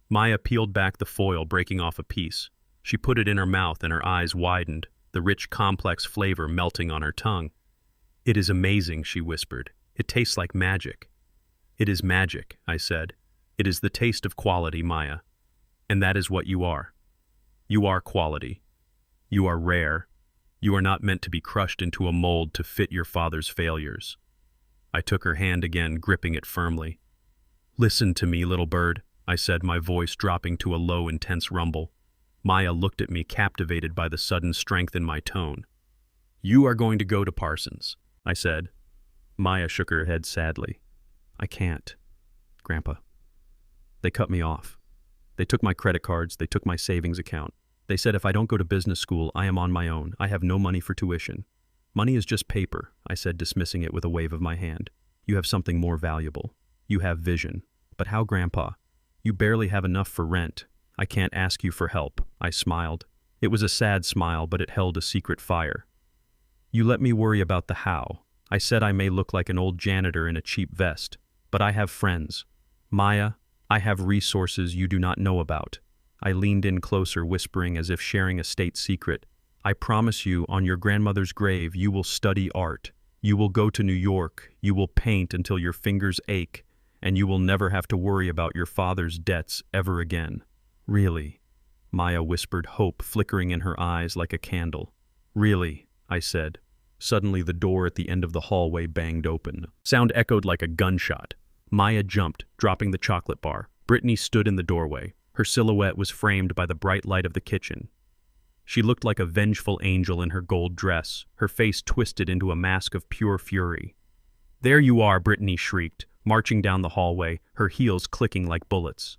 Maya peeled back the foil, breaking off a piece. She put it in her mouth and her eyes widened, the rich, complex flavor melting on her tongue. "It is amazing," she whispered. "It tastes like magic." "It is magic," I said. "It is the taste of quality, Maya. And that is what you are. You are quality. You are rare. You are not meant to be crushed into a mold to fit your father's failures." I took her hand again, gripping it firmly. "Listen to me, little bird," I said, my voice dropping to a low, intense rumble. Maya looked at me, captivated by the sudden strength in my tone. "You are going to go to Parsons," I said. Maya shook her head sadly. "I can't, Grandpa. They cut me off. They took my credit cards, they took my savings account. They said if I don't go to business school, I am on my own. I have no money for tuition. Money is just paper, I said, dismissing it with a wave of my hand. You have something more valuable. You have vision. But how, Grandpa? You barely have enough for rent. I can't ask you for help, I smiled. It was a sad smile, but it held a secret fire. You let me worry about the how. I said I may look like an old janitor in a cheap vest, but I have friends. Maya, I have resources you do not know about. I leaned in closer, whispering as if sharing a state secret. I promise you, on your grandmother's grave, you will study art. You will go to New York. You will paint until your fingers ache, and you will never have to worry about your father's debts ever again. Really? Maya whispered, hope flickering in her eyes like a candle. Really, I said. Suddenly the door at the end of the hallway banged open. Sound echoed like a gunshot. Maya jumped, dropping the chocolate bar. Brittany stood in the doorway. Her silhouette was framed by the bright light of the kitchen. She looked like a vengeful angel in her gold dress, her face twisted into a mask of pure fury. There you are, Brittany shrieked, marching down the hallway, her heels clicking like bullets.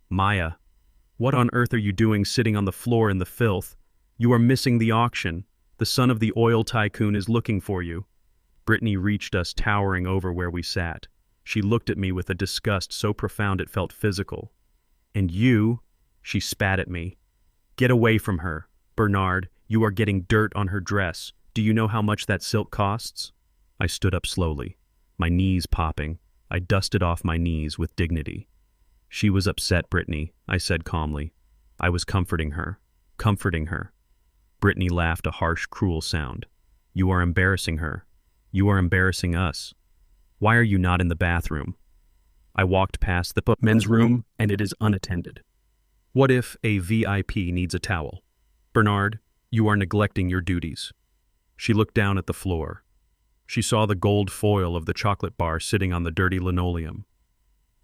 Maya, what on earth are you doing sitting on the floor in the filth? You are missing the auction. The son of the oil tycoon is looking for you. Brittany reached us, towering over where we sat. She looked at me with a disgust so profound it felt physical. And you, she spat at me. Get away from her. Bernard, you are getting dirt on her dress. Do you know how much that silk costs? I stood up slowly, my knees popping. I dusted off my knees with dignity. She was upset, Brittany, I said calmly. I was comforting her. Comforting her. Brittany laughed a harsh, cruel sound. You are embarrassing her. You are embarrassing us. Why are you not in the bathroom? I walked past the men's room, and it is unattended. What if a VIP needs a towel? Bernard, you are neglecting your duties. She looked down at the floor. She saw the gold foil of the chocolate bar sitting on the dirty linoleum.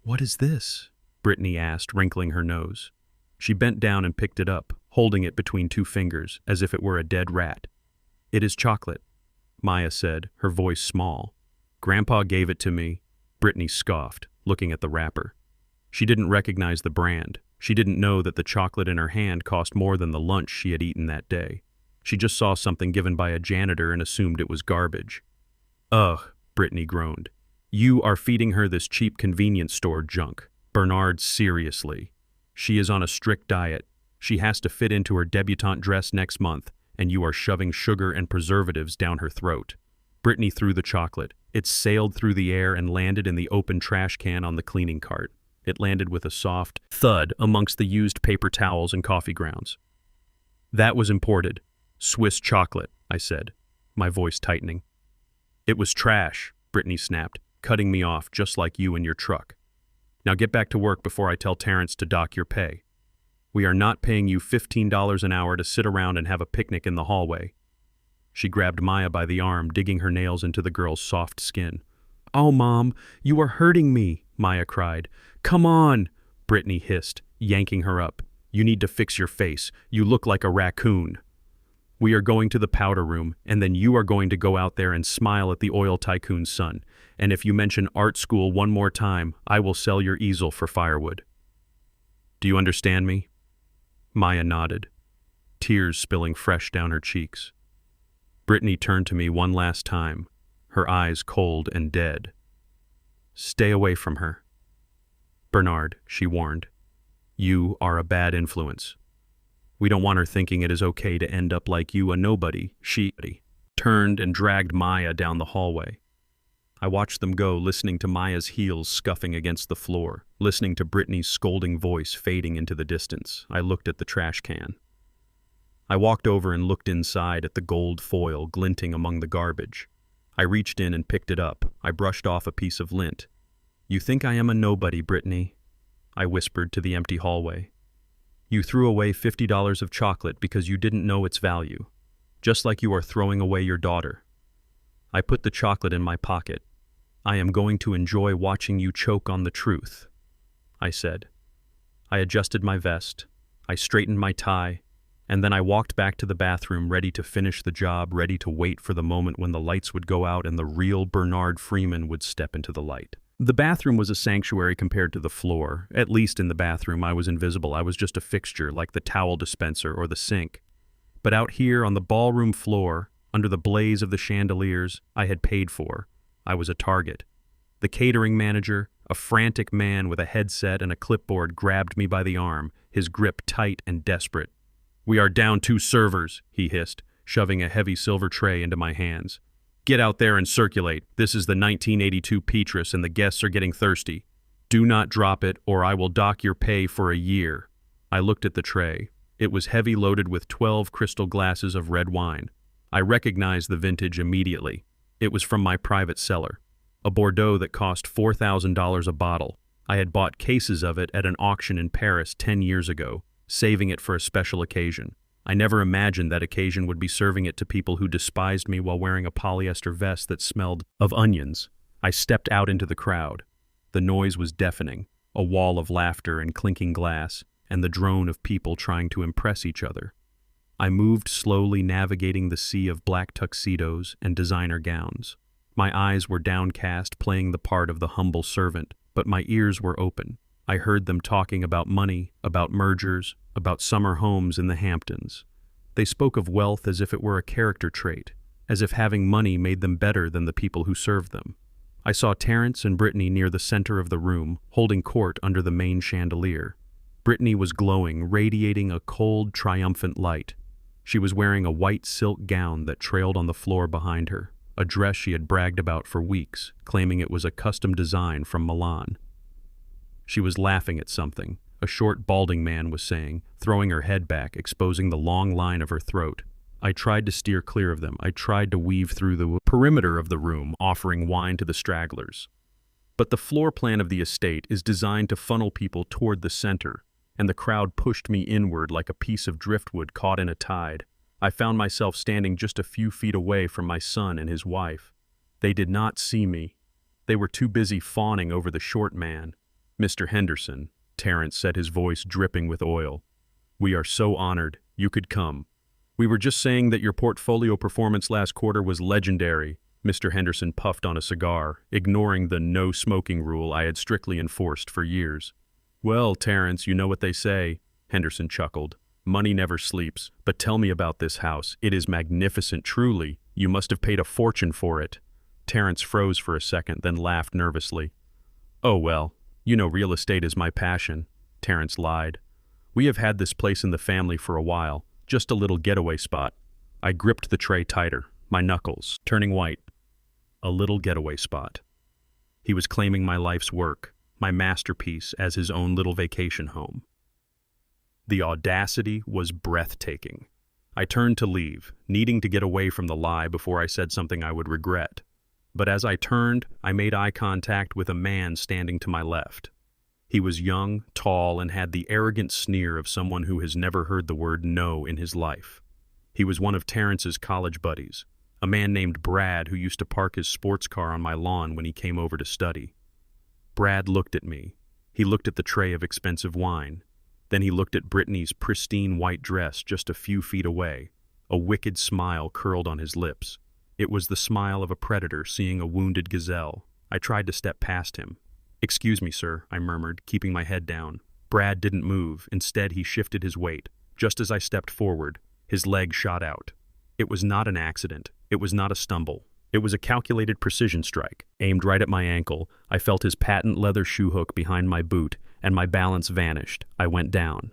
What is this? Brittany asked, wrinkling her nose. She bent down and picked it up, holding it between two fingers, as if it were a dead rat. It is chocolate, Maya said, her voice small. Grandpa gave it to me. Brittany scoffed, looking at the wrapper. She didn't recognize the brand. She didn't know that the chocolate in her hand cost more than the lunch she had eaten that day. She just saw something given by a janitor and assumed it was garbage. Ugh, Brittany groaned. You are feeding her this cheap convenience store junk. Bernard, seriously. She is on a strict diet. She has to fit into her debutante dress next month, and you are shoving sugar and preservatives down her throat. Brittany threw the chocolate. It sailed through the air and landed in the open trash can on the cleaning cart. It landed with a soft thud amongst the used paper towels and coffee grounds. That was imported. Swiss chocolate, I said, my voice tightening. It was trash, Brittany snapped, cutting me off just like you and your truck. Now get back to work before I tell Terrence to dock your pay. We are not paying you $15 an hour to sit around and have a picnic in the hallway. She grabbed Maya by the arm, digging her nails into the girl's soft skin. Oh, Mom, you are hurting me, Maya cried. Come on, Brittany hissed, yanking her up. You need to fix your face. You look like a raccoon. We are going to the powder room, and then you are going to go out there and smile at the oil tycoon's son. And if you mention art school one more time, I will sell your easel for firewood. Do you understand me? Maya nodded, tears spilling fresh down her cheeks. Brittany turned to me one last time, her eyes cold and dead. Stay away from her. Bernard, she warned, you are a bad influence. We don't want her thinking it is okay to end up like you, a nobody. She turned and dragged Maya down the hallway. I watched them go, listening to Maya's heels scuffing against the floor, listening to Brittany's scolding voice fading into the distance. I looked at the trash can. I walked over and looked inside at the gold foil glinting among the garbage. I reached in and picked it up. I brushed off a piece of lint. You think I am a nobody, Brittany? I whispered to the empty hallway. You threw away $50 of chocolate because you didn't know its value, just like you are throwing away your daughter. I put the chocolate in my pocket. I am going to enjoy watching you choke on the truth, I said. I adjusted my vest. I straightened my tie. And then I walked back to the bathroom, ready to finish the job, ready to wait for the moment when the lights would go out and the real Bernard Freeman would step into the light. The bathroom was a sanctuary compared to the floor. At least in the bathroom, I was invisible. I was just a fixture, like the towel dispenser or the sink. But out here on the ballroom floor, under the blaze of the chandeliers I had paid for, I was a target. The catering manager, a frantic man with a headset and a clipboard, grabbed me by the arm, his grip tight and desperate. "We are down 2 servers," he hissed, shoving a heavy silver tray into my hands. "Get out there and circulate. This is the 1982 Petrus and the guests are getting thirsty. Do not drop it or I will dock your pay for a year." I looked at the tray. It was heavy loaded with 12 crystal glasses of red wine. I recognized the vintage immediately. It was from my private cellar. A Bordeaux that cost $4,000 a bottle. I had bought cases of it at an auction in Paris 10 years ago, saving it for a special occasion. I never imagined that occasion would be serving it to people who despised me while wearing a polyester vest that smelled of onions. I stepped out into the crowd. The noise was deafening, a wall of laughter and clinking glass, and the drone of people trying to impress each other. I moved slowly, navigating the sea of black tuxedos and designer gowns. My eyes were downcast, playing the part of the humble servant, but my ears were open. I heard them talking about money, about mergers, about summer homes in the Hamptons. They spoke of wealth as if it were a character trait, as if having money made them better than the people who served them. I saw Terence and Brittany near the center of the room, holding court under the main chandelier. Brittany was glowing, radiating a cold, triumphant light. She was wearing a white silk gown that trailed on the floor behind her, a dress she had bragged about for weeks, claiming it was a custom design from Milan. She was laughing at something, a short, balding man was saying, throwing her head back, exposing the long line of her throat. I tried to steer clear of them. I tried to weave through the perimeter of the room, offering wine to the stragglers. But the floor plan of the estate is designed to funnel people toward the center, and the crowd pushed me inward like a piece of driftwood caught in a tide. I found myself standing just a few feet away from my son and his wife. They did not see me. They were too busy fawning over the short man. "Mr. Henderson," Terence said, his voice dripping with oil. "We are so honored you could come. We were just saying that your portfolio performance last quarter was legendary." Mr. Henderson puffed on a cigar, ignoring the no-smoking rule I had strictly enforced for years. "Well, Terence, you know what they say," Henderson chuckled. "Money never sleeps. But tell me about this house. It is magnificent, truly. You must have paid a fortune for it." Terence froze for a second, then laughed nervously. "Oh, well. You know real estate is my passion," Terence lied. "We have had this place in the family for a while, just a little getaway spot." I gripped the tray tighter, my knuckles turning white. A little getaway spot. He was claiming my life's work, my masterpiece, as his own little vacation home. The audacity was breathtaking. I turned to leave, needing to get away from the lie before I said something I would regret. But as I turned, I made eye contact with a man standing to my left. He was young, tall, and had the arrogant sneer of someone who has never heard the word no in his life. He was one of Terrence's college buddies, a man named Brad who used to park his sports car on my lawn when he came over to study. Brad looked at me. He looked at the tray of expensive wine. Then he looked at Brittany's pristine white dress just a few feet away. A wicked smile curled on his lips. It was the smile of a predator seeing a wounded gazelle. I tried to step past him. "Excuse me, sir," I murmured, keeping my head down. Brad didn't move. Instead, he shifted his weight. Just as I stepped forward, his leg shot out. It was not an accident. It was not a stumble. It was a calculated precision strike, aimed right at my ankle. I felt his patent leather shoe hook behind my boot, and my balance vanished. I went down.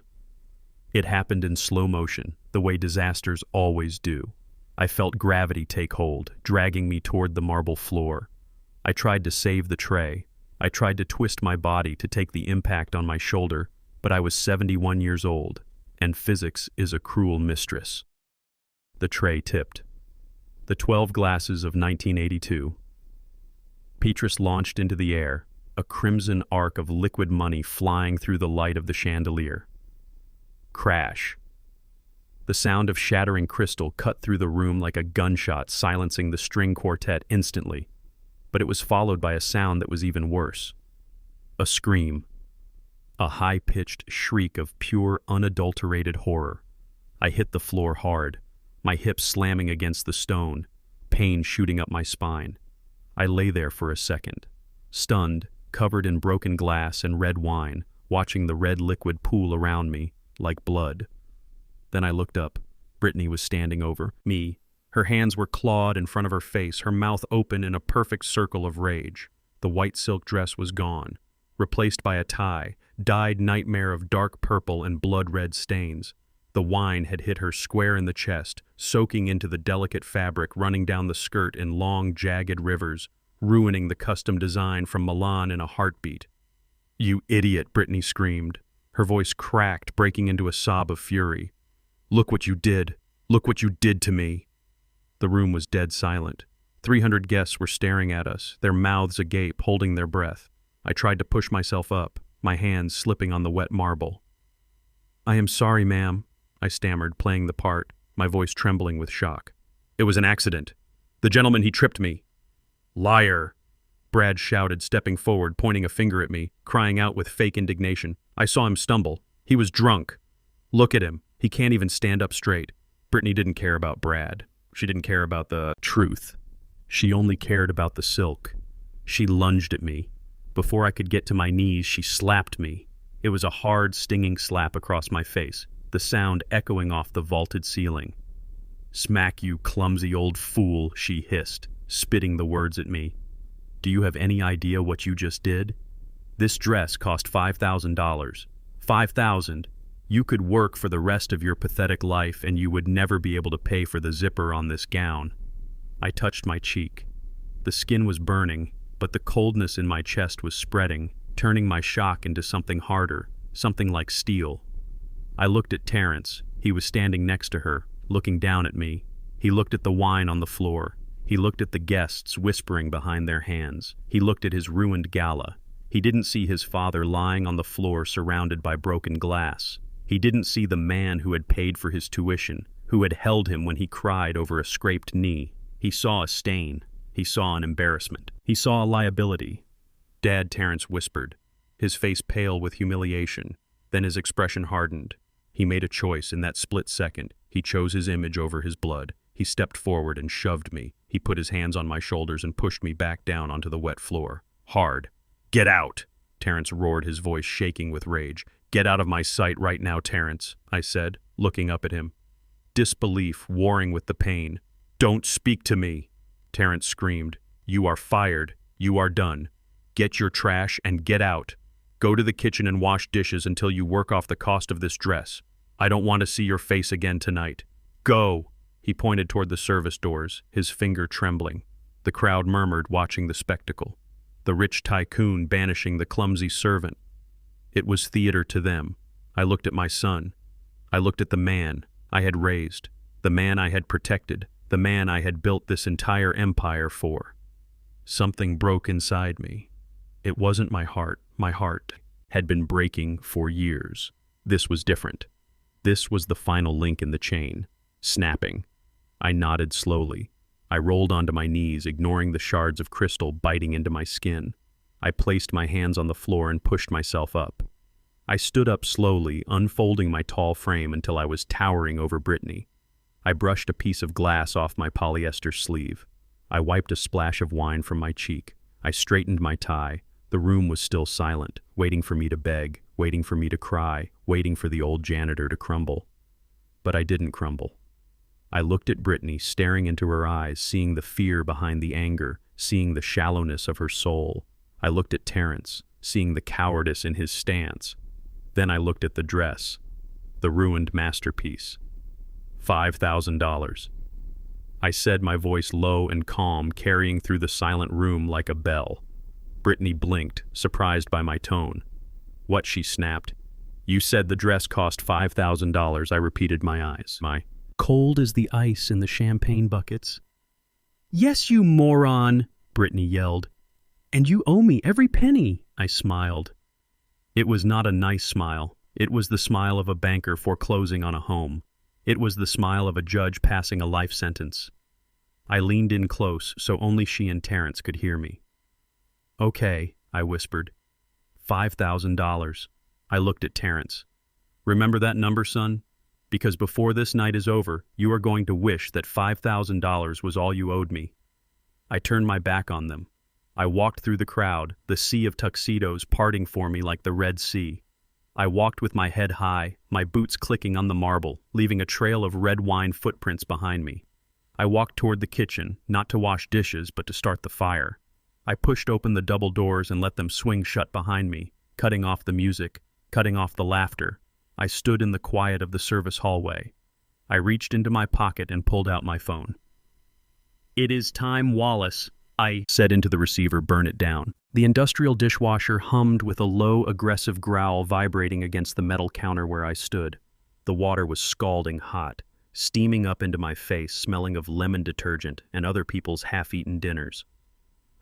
It happened in slow motion, the way disasters always do. I felt gravity take hold, dragging me toward the marble floor. I tried to save the tray. I tried to twist my body to take the impact on my shoulder, but I was 71 years old, and physics is a cruel mistress. The tray tipped. The 12 glasses of 1982. Petrus launched into the air, a crimson arc of liquid money flying through the light of the chandelier. Crash. The sound of shattering crystal cut through the room like a gunshot, silencing the string quartet instantly. But it was followed by a sound that was even worse. A scream. A high-pitched shriek of pure, unadulterated horror. I hit the floor hard, my hips slamming against the stone, pain shooting up my spine. I lay there for a second, stunned, covered in broken glass and red wine, watching the red liquid pool around me like blood. Then I looked up. Brittany was standing over me. Her hands were clawed in front of her face, her mouth open in a perfect circle of rage. The white silk dress was gone, replaced by a tie, dyed nightmare of dark purple and blood-red stains. The wine had hit her square in the chest, soaking into the delicate fabric, running down the skirt in long, jagged rivers, ruining the custom design from Milan in a heartbeat. "You idiot," Brittany screamed. Her voice cracked, breaking into a sob of fury. "Look what you did. Look what you did to me." The room was dead silent. 300 guests were staring at us, their mouths agape, holding their breath. I tried to push myself up, my hands slipping on the wet marble. "I am sorry, ma'am," I stammered, playing the part, my voice trembling with shock. "It was an accident. The gentleman, he tripped me." "Liar!" Brad shouted, stepping forward, pointing a finger at me, crying out with fake indignation. "I saw him stumble. He was drunk. Look at him. He can't even stand up straight." Brittany didn't care about Brad. She didn't care about the truth. She only cared about the silk. She lunged at me. Before I could get to my knees, she slapped me. It was a hard, stinging slap across my face, the sound echoing off the vaulted ceiling. "Smack, you clumsy old fool," she hissed, spitting the words at me. "Do you have any idea what you just did? This dress cost $5,000. $5,000. You could work for the rest of your pathetic life and you would never be able to pay for the zipper on this gown." I touched my cheek. The skin was burning, but the coldness in my chest was spreading, turning my shock into something harder, something like steel. I looked at Terrence. He was standing next to her, looking down at me. He looked at the wine on the floor. He looked at the guests whispering behind their hands. He looked at his ruined gala. He didn't see his father lying on the floor surrounded by broken glass. He didn't see the man who had paid for his tuition, who had held him when he cried over a scraped knee. He saw a stain. He saw an embarrassment. He saw a liability. "Dad," Terrence whispered, his face pale with humiliation. Then his expression hardened. He made a choice in that split second. He chose his image over his blood. He stepped forward and shoved me. He put his hands on my shoulders and pushed me back down onto the wet floor. Hard. "Get out!" Terrence roared, his voice shaking with rage. "Get out of my sight right now, Terrence," I said, looking up at him. Disbelief warring with the pain. "Don't speak to me!" Terrence screamed. "You are fired. You are done. Get your trash and get out. Go to the kitchen and wash dishes until you work off the cost of this dress. I don't want to see your face again tonight. Go!" He pointed toward the service doors, his finger trembling. The crowd murmured, watching the spectacle. The rich tycoon banishing the clumsy servant. It was theater to them. I looked at my son. I looked at the man I had raised, the man I had protected, the man I had built this entire empire for. Something broke inside me. It wasn't my heart. My heart had been breaking for years. This was different. This was the final link in the chain, snapping. I nodded slowly. I rolled onto my knees, ignoring the shards of crystal biting into my skin. I placed my hands on the floor and pushed myself up. I stood up slowly, unfolding my tall frame until I was towering over Brittany. I brushed a piece of glass off my polyester sleeve. I wiped a splash of wine from my cheek. I straightened my tie. The room was still silent, waiting for me to beg, waiting for me to cry, waiting for the old janitor to crumble. But I didn't crumble. I looked at Brittany, staring into her eyes, seeing the fear behind the anger, seeing the shallowness of her soul. I looked at Terrence, seeing the cowardice in his stance. Then I looked at the dress, the ruined masterpiece. $5,000. I said, my voice low and calm, carrying through the silent room like a bell. Brittany blinked, surprised by my tone. "What?" she snapped. "You said the dress cost $5,000, I repeated, my eyes cold as the ice in the champagne buckets. "Yes, you moron," Brittany yelled. "And you owe me every penny," I smiled. It was not a nice smile. It was the smile of a banker foreclosing on a home. It was the smile of a judge passing a life sentence. I leaned in close so only she and Terrence could hear me. "Okay," I whispered. $5,000. I looked at Terrence. "Remember that number, son? Because before this night is over, you are going to wish that $5,000 was all you owed me." I turned my back on them. I walked through the crowd, the sea of tuxedos parting for me like the Red Sea. I walked with my head high, my boots clicking on the marble, leaving a trail of red wine footprints behind me. I walked toward the kitchen, not to wash dishes, but to start the fire. I pushed open the double doors and let them swing shut behind me, cutting off the music, cutting off the laughter. I stood in the quiet of the service hallway. I reached into my pocket and pulled out my phone. "It is time, Wallace," I said into the receiver. "Burn it down." The industrial dishwasher hummed with a low, aggressive growl vibrating against the metal counter where I stood. The water was scalding hot, steaming up into my face, smelling of lemon detergent and other people's half-eaten dinners.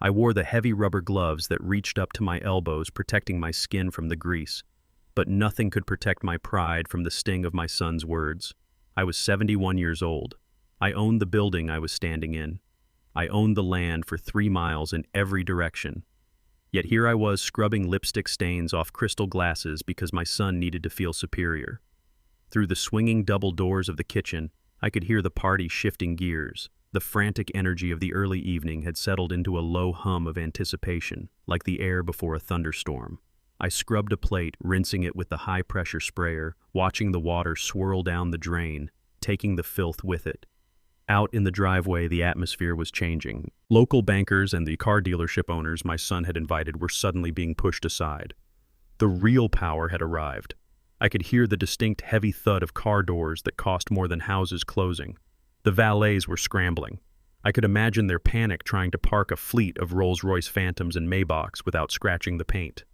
I wore the heavy rubber gloves that reached up to my elbows, protecting my skin from the grease. But nothing could protect my pride from the sting of my son's words. I was 71 years old. I owned the building I was standing in. I owned the land for 3 miles in every direction. Yet here I was scrubbing lipstick stains off crystal glasses because my son needed to feel superior. Through the swinging double doors of the kitchen, I could hear the party shifting gears. The frantic energy of the early evening had settled into a low hum of anticipation, like the air before a thunderstorm. I scrubbed a plate, rinsing it with the high-pressure sprayer, watching the water swirl down the drain, taking the filth with it. Out in the driveway, the atmosphere was changing. Local bankers and the car dealership owners my son had invited were suddenly being pushed aside. The real power had arrived. I could hear the distinct heavy thud of car doors that cost more than houses closing. The valets were scrambling. I could imagine their panic trying to park a fleet of Rolls-Royce Phantoms and Maybachs without scratching the paint.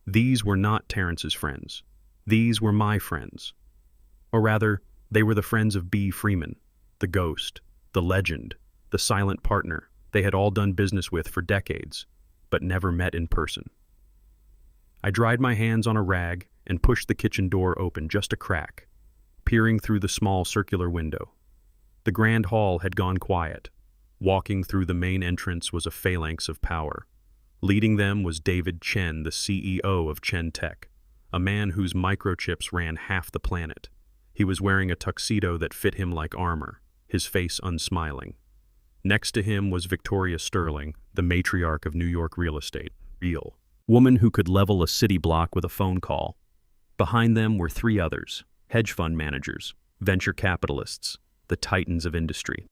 These were not Terrence's friends. These were my friends. Or rather, they were the friends of B. Freeman, the ghost, the legend, the silent partner they had all done business with for decades, but never met in person. I dried my hands on a rag and pushed the kitchen door open just a crack, peering through the small circular window. The grand hall had gone quiet. Walking through the main entrance was a phalanx of power. Leading them was David Chen, the CEO of Chen Tech, a man whose microchips ran half the planet. He was wearing a tuxedo that fit him like armor, his face unsmiling. Next to him was Victoria Sterling, the matriarch of New York real estate, real, woman who could level a city block with a phone call. Behind them were 3 others, hedge fund managers, venture capitalists, the titans of industry.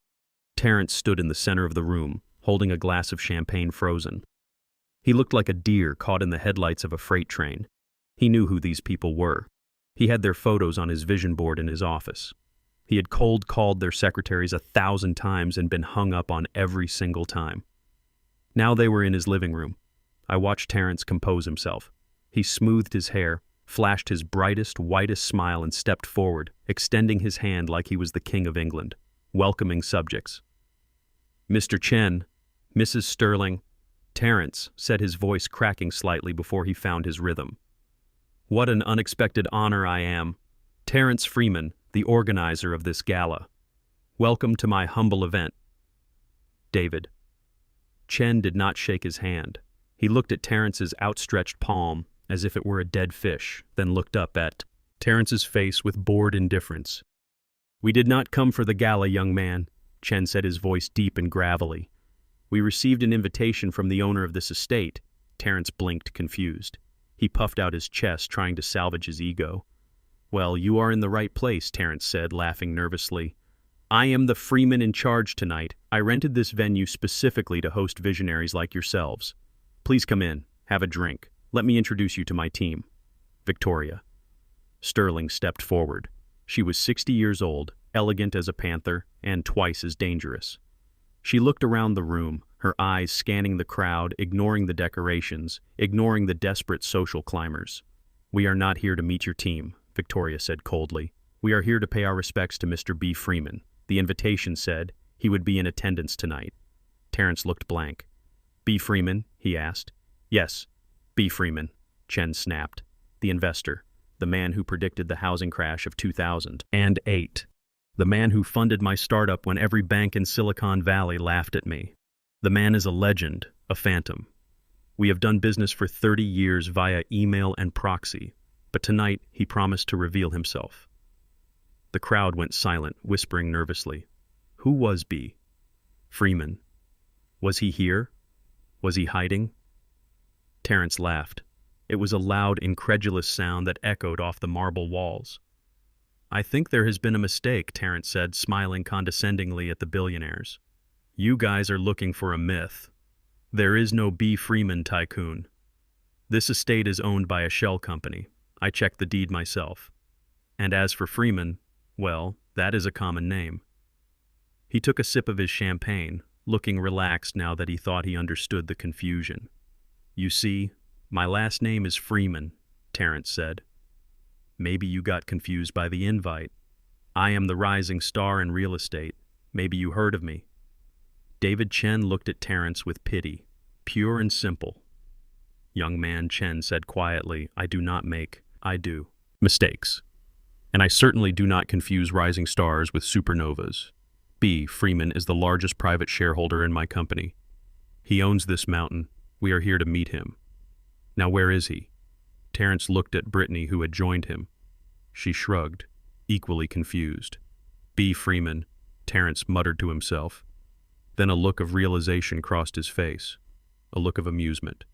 Terrence stood in the center of the room, holding a glass of champagne frozen. He looked like a deer caught in the headlights of a freight train. He knew who these people were. He had their photos on his vision board in his office. He had cold called their secretaries 1,000 times and been hung up on every single time. Now they were in his living room. I watched Terrence compose himself. He smoothed his hair, flashed his brightest, whitest smile and stepped forward, extending his hand like he was the King of England, welcoming subjects. "Mr. Chen, Mrs. Sterling," Terrence said, his voice cracking slightly before he found his rhythm. "What an unexpected honor I am. Terrence Freeman, the organizer of this gala. Welcome to my humble event. David." Chen did not shake his hand. He looked at Terrence's outstretched palm as if it were a dead fish, then looked up at Terrence's face with bored indifference. "We did not come for the gala, young man," Chen said, his voice deep and gravelly. "We received an invitation from the owner of this estate." Terrence blinked, confused. He puffed out his chest, trying to salvage his ego. "Well, you are in the right place," Terrence said, laughing nervously. "I am the Freeman in charge tonight. I rented this venue specifically to host visionaries like yourselves. Please come in, have a drink. Let me introduce you to my team. Victoria." Sterling stepped forward. She was 60 years old, elegant as a panther, and twice as dangerous. She looked around the room, her eyes scanning the crowd, ignoring the decorations, ignoring the desperate social climbers. "We are not here to meet your team," Victoria said coldly. "We are here to pay our respects to Mr. B. Freeman. The invitation said he would be in attendance tonight." Terrence looked blank. "B. Freeman?" he asked. "Yes, B. Freeman," Chen snapped. "The investor, the man who predicted the housing crash of 2008. The man who funded my startup when every bank in Silicon Valley laughed at me. The man is a legend, a phantom. We have done business for 30 years via email and proxy, but tonight he promised to reveal himself." The crowd went silent, whispering nervously. Who was B. Freeman? Was he here? Was he hiding? Terrence laughed. It was a loud, incredulous sound that echoed off the marble walls. I think there has been a mistake, Terrence said, smiling condescendingly at the billionaires. You guys are looking for a myth. There is no B. Freeman tycoon. This estate is owned by a shell company. I checked the deed myself. And as for Freeman, well, that is a common name. He took a sip of his champagne, looking relaxed now that he thought he understood the confusion. You see, my last name is Freeman, Terrence said. Maybe you got confused by the invite. I am the rising star in real estate. Maybe you heard of me. David Chen looked at Terrence with pity, pure and simple. Young man, Chen said quietly, I do mistakes. And I certainly do not confuse rising stars with supernovas. B. Freeman is the largest private shareholder in my company. He owns this mountain. We are here to meet him. Now where is he? Terrence looked at Brittany, who had joined him. She shrugged, equally confused. B. Freeman, Terrence muttered to himself. Then a look of realization crossed his face, a look of amusement.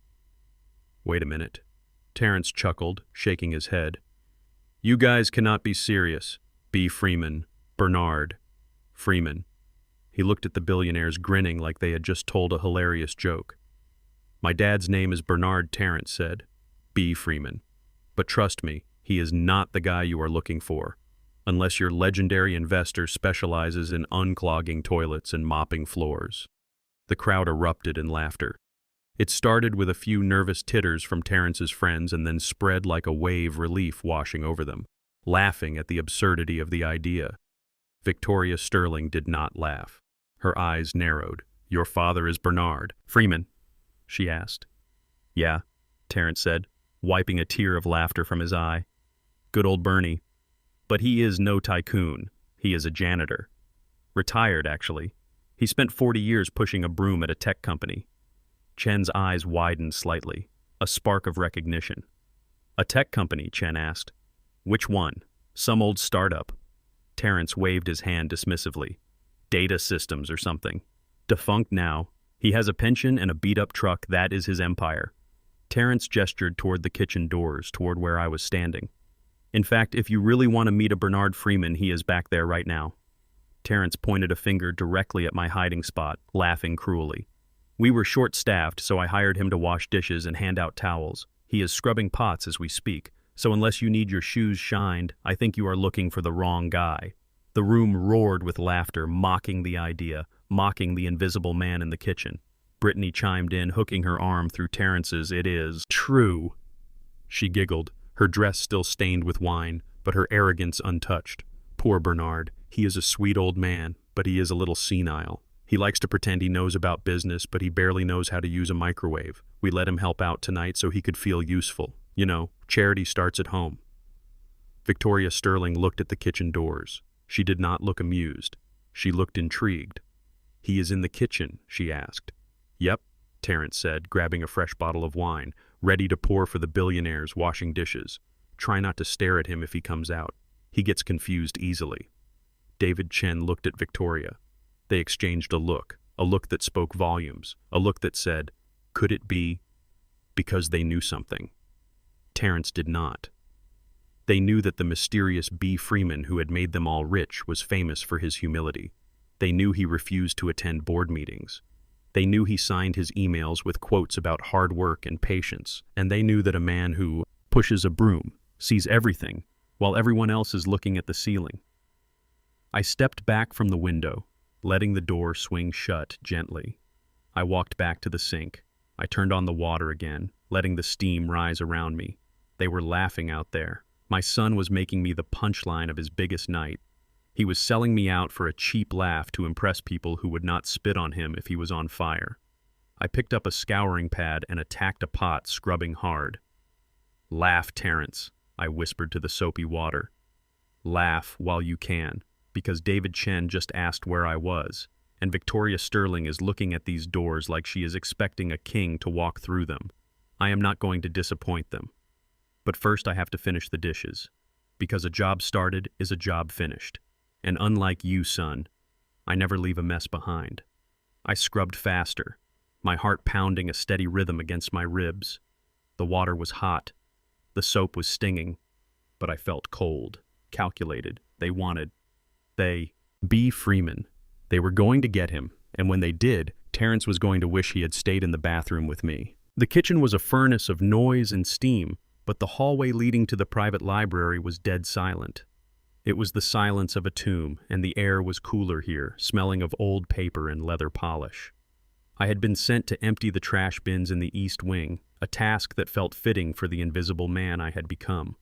Wait a minute. Terrence chuckled, shaking his head. You guys cannot be serious. B. Freeman, Bernard. Freeman. He looked at the billionaires, grinning like they had just told a hilarious joke. My dad's name is Bernard, Terrence said. B. Freeman. But trust me, he is not the guy you are looking for, unless your legendary investor specializes in unclogging toilets and mopping floors. The crowd erupted in laughter. It started with a few nervous titters from Terrence's friends and then spread like a wave relief washing over them, laughing at the absurdity of the idea. Victoria Sterling did not laugh. Her eyes narrowed. Your father is Bernard Freeman? She asked. Yeah, Terrence said, wiping a tear of laughter from his eye. Good old Bernie. But he is no tycoon. He is a janitor. Retired, actually. He spent 40 years pushing a broom at a tech company. Chen's eyes widened slightly, a spark of recognition. A tech company, Chen asked. Which one? Some old startup. Terrence waved his hand dismissively. Data systems or something. Defunct now. He has a pension and a beat-up truck. That is his empire. Terrence gestured toward the kitchen doors, toward where I was standing. In fact, if you really want to meet a Bernard Freeman, he is back there right now. Terrence pointed a finger directly at my hiding spot, laughing cruelly. We were short-staffed, so I hired him to wash dishes and hand out towels. He is scrubbing pots as we speak, so unless you need your shoes shined, I think you are looking for the wrong guy. The room roared with laughter, mocking the idea, mocking the invisible man in the kitchen. Brittany chimed in, hooking her arm through Terrence's. It is true. She giggled, her dress still stained with wine, but her arrogance untouched. Poor Bernard. He is a sweet old man, but he is a little senile. He likes to pretend he knows about business, but he barely knows how to use a microwave. We let him help out tonight so he could feel useful. You know, charity starts at home. Victoria Sterling looked at the kitchen doors. She did not look amused. She looked intrigued. He is in the kitchen, she asked. Yep, Terrence said, grabbing a fresh bottle of wine, ready to pour for the billionaires washing dishes. Try not to stare at him if he comes out. He gets confused easily. David Chen looked at Victoria. They exchanged a look that spoke volumes, a look that said, could it be? Because they knew something. Terrence did not. They knew that the mysterious B. Freeman who had made them all rich was famous for his humility. They knew he refused to attend board meetings. They knew he signed his emails with quotes about hard work and patience, and they knew that a man who pushes a broom sees everything while everyone else is looking at the ceiling. I stepped back from the window, letting the door swing shut gently. I walked back to the sink. I turned on the water again, letting the steam rise around me. They were laughing out there. My son was making me the punchline of his biggest night. He was selling me out for a cheap laugh to impress people who would not spit on him if he was on fire. I picked up a scouring pad and attacked a pot, scrubbing hard. Laugh, Terrence, I whispered to the soapy water. Laugh while you can, because David Chen just asked where I was, and Victoria Sterling is looking at these doors like she is expecting a king to walk through them. I am not going to disappoint them. But first I have to finish the dishes, because a job started is a job finished. And unlike you, son, I never leave a mess behind. I scrubbed faster. my heart pounding a steady rhythm against my ribs. The water was hot. The soap was stinging. But I felt cold, calculated. B. Freeman. They were going to get him, and when they did, Terrence was going to wish he had stayed in the bathroom with me. The kitchen was a furnace of noise and steam, but the hallway leading to the private library was dead silent. It was the silence of a tomb, and the air was cooler here, smelling of old paper and leather polish. I had been sent to empty the trash bins in the east wing, a task that felt fitting for the invisible man I had become.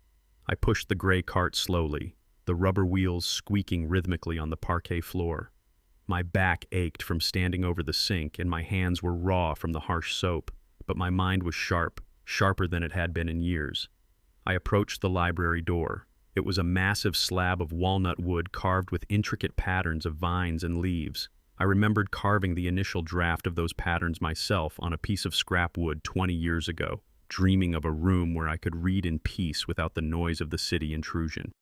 I pushed the gray cart slowly, the rubber wheels squeaking rhythmically on the parquet floor. My back ached from standing over the sink, and my hands were raw from the harsh soap, but my mind was sharp, sharper than it had been in years. I approached the library door. It was a massive slab of walnut wood carved with intricate patterns of vines and leaves. I remembered carving the initial draft of those patterns myself on a piece of scrap wood 20 years ago, dreaming of a room where I could read in peace without the noise of the city intrusion.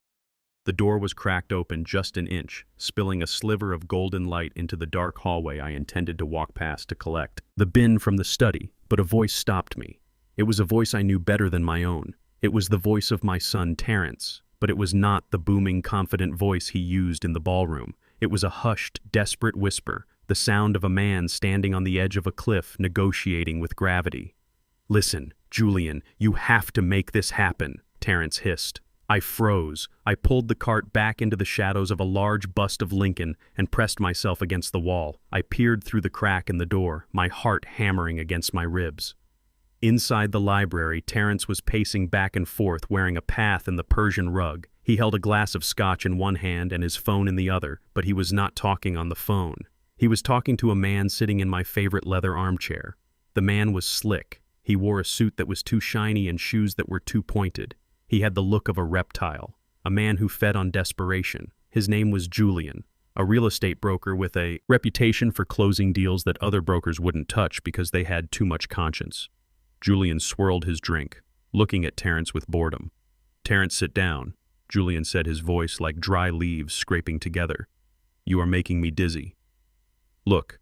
The door was cracked open just an inch, spilling a sliver of golden light into the dark hallway I intended to walk past to collect the bin from the study, but a voice stopped me. It was a voice I knew better than my own. It was the voice of my son Terrence, but it was not the booming, confident voice he used in the ballroom. It was a hushed, desperate whisper, the sound of a man standing on the edge of a cliff negotiating with gravity. "Listen, Julian, you have to make this happen," Terrence hissed. I froze. I pulled the cart back into the shadows of a large bust of Lincoln and pressed myself against the wall. I peered through the crack in the door, my heart hammering against my ribs. Inside the library, Terrence was pacing back and forth, wearing a path in the Persian rug. He held a glass of scotch in one hand and his phone in the other, but he was not talking on the phone. He was talking to a man sitting in my favorite leather armchair. The man was slick. He wore a suit that was too shiny and shoes that were too pointed. He had the look of a reptile, a man who fed on desperation. His name was Julian, a real estate broker with a reputation for closing deals that other brokers wouldn't touch because they had too much conscience. Julian swirled his drink, looking at Terrence with boredom. "Terrence, sit down," Julian said, his voice like dry leaves scraping together. "You are making me dizzy. Look,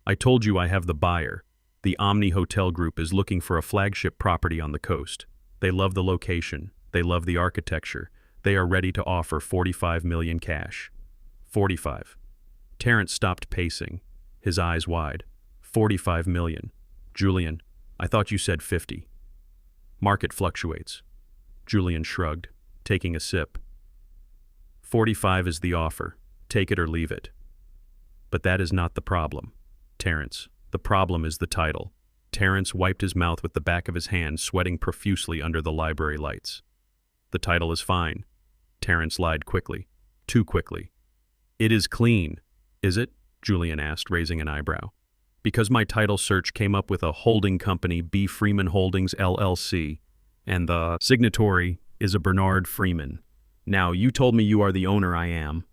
I told you I have the buyer. The Omni Hotel Group is looking for a flagship property on the coast. They love the location. They love the architecture. They are ready to offer $45 million cash." 45. Terrence stopped pacing, his eyes wide. $45 million. "Julian, I thought you said 50. "Market fluctuates." Julian shrugged, taking a sip. 45 is the offer. Take it or leave it. "But that is not the problem, Terrence. The problem is the title." Terrence wiped his mouth with the back of his hand, sweating profusely under the library lights. "The title is fine," Terrence lied quickly. Too quickly. "It is clean, is it?" Julian asked, raising an eyebrow. "Because my title search came up with a holding company, B. Freeman Holdings, LLC, and the signatory is a Bernard Freeman. Now, you told me you are the owner. I am,"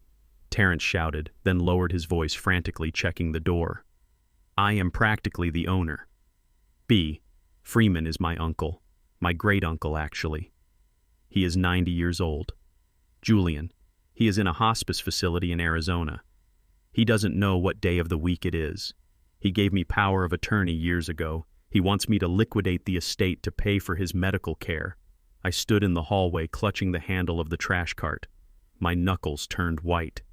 Terrence shouted, then lowered his voice, frantically checking the door. "I am practically the owner. B. Freeman is my uncle, my great-uncle, actually. He is 90 years old. Julian, he is in a hospice facility in Arizona. He doesn't know what day of the week it is. He gave me power of attorney years ago. He wants me to liquidate the estate to pay for his medical care." I stood in the hallway, clutching the handle of the trash cart. My knuckles turned white.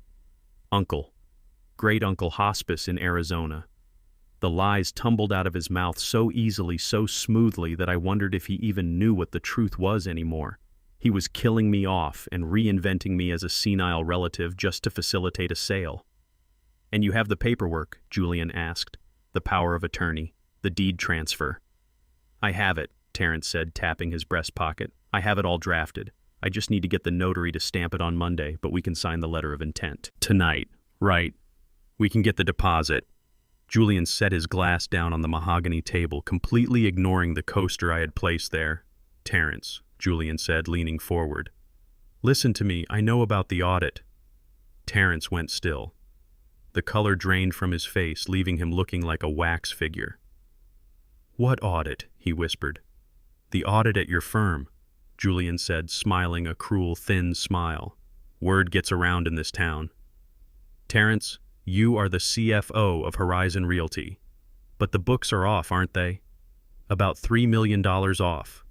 "Uncle. Great-uncle hospice in Arizona." The lies tumbled out of his mouth so easily, so smoothly, that I wondered if he even knew what the truth was anymore. He was killing me off and reinventing me as a senile relative just to facilitate a sale. "And you have the paperwork?" Julian asked. "The power of attorney, the deed transfer." "I have it," Terrence said, tapping his breast pocket. "I have it all drafted. I just need to get the notary to stamp it on Monday, but we can sign the letter of intent tonight, right? We can get the deposit." Julian set his glass down on the mahogany table, completely ignoring the coaster I had placed there. "Terrence," Julian said, leaning forward. "Listen to me, I know about the audit." Terrence went still. The color drained from his face, leaving him looking like a wax figure. "What audit?" he whispered. "The audit at your firm," Julian said, smiling a cruel, thin smile. "Word gets around in this town. Terrence, you are the CFO of Horizon Realty. But the books are off, aren't they? About $3 million off.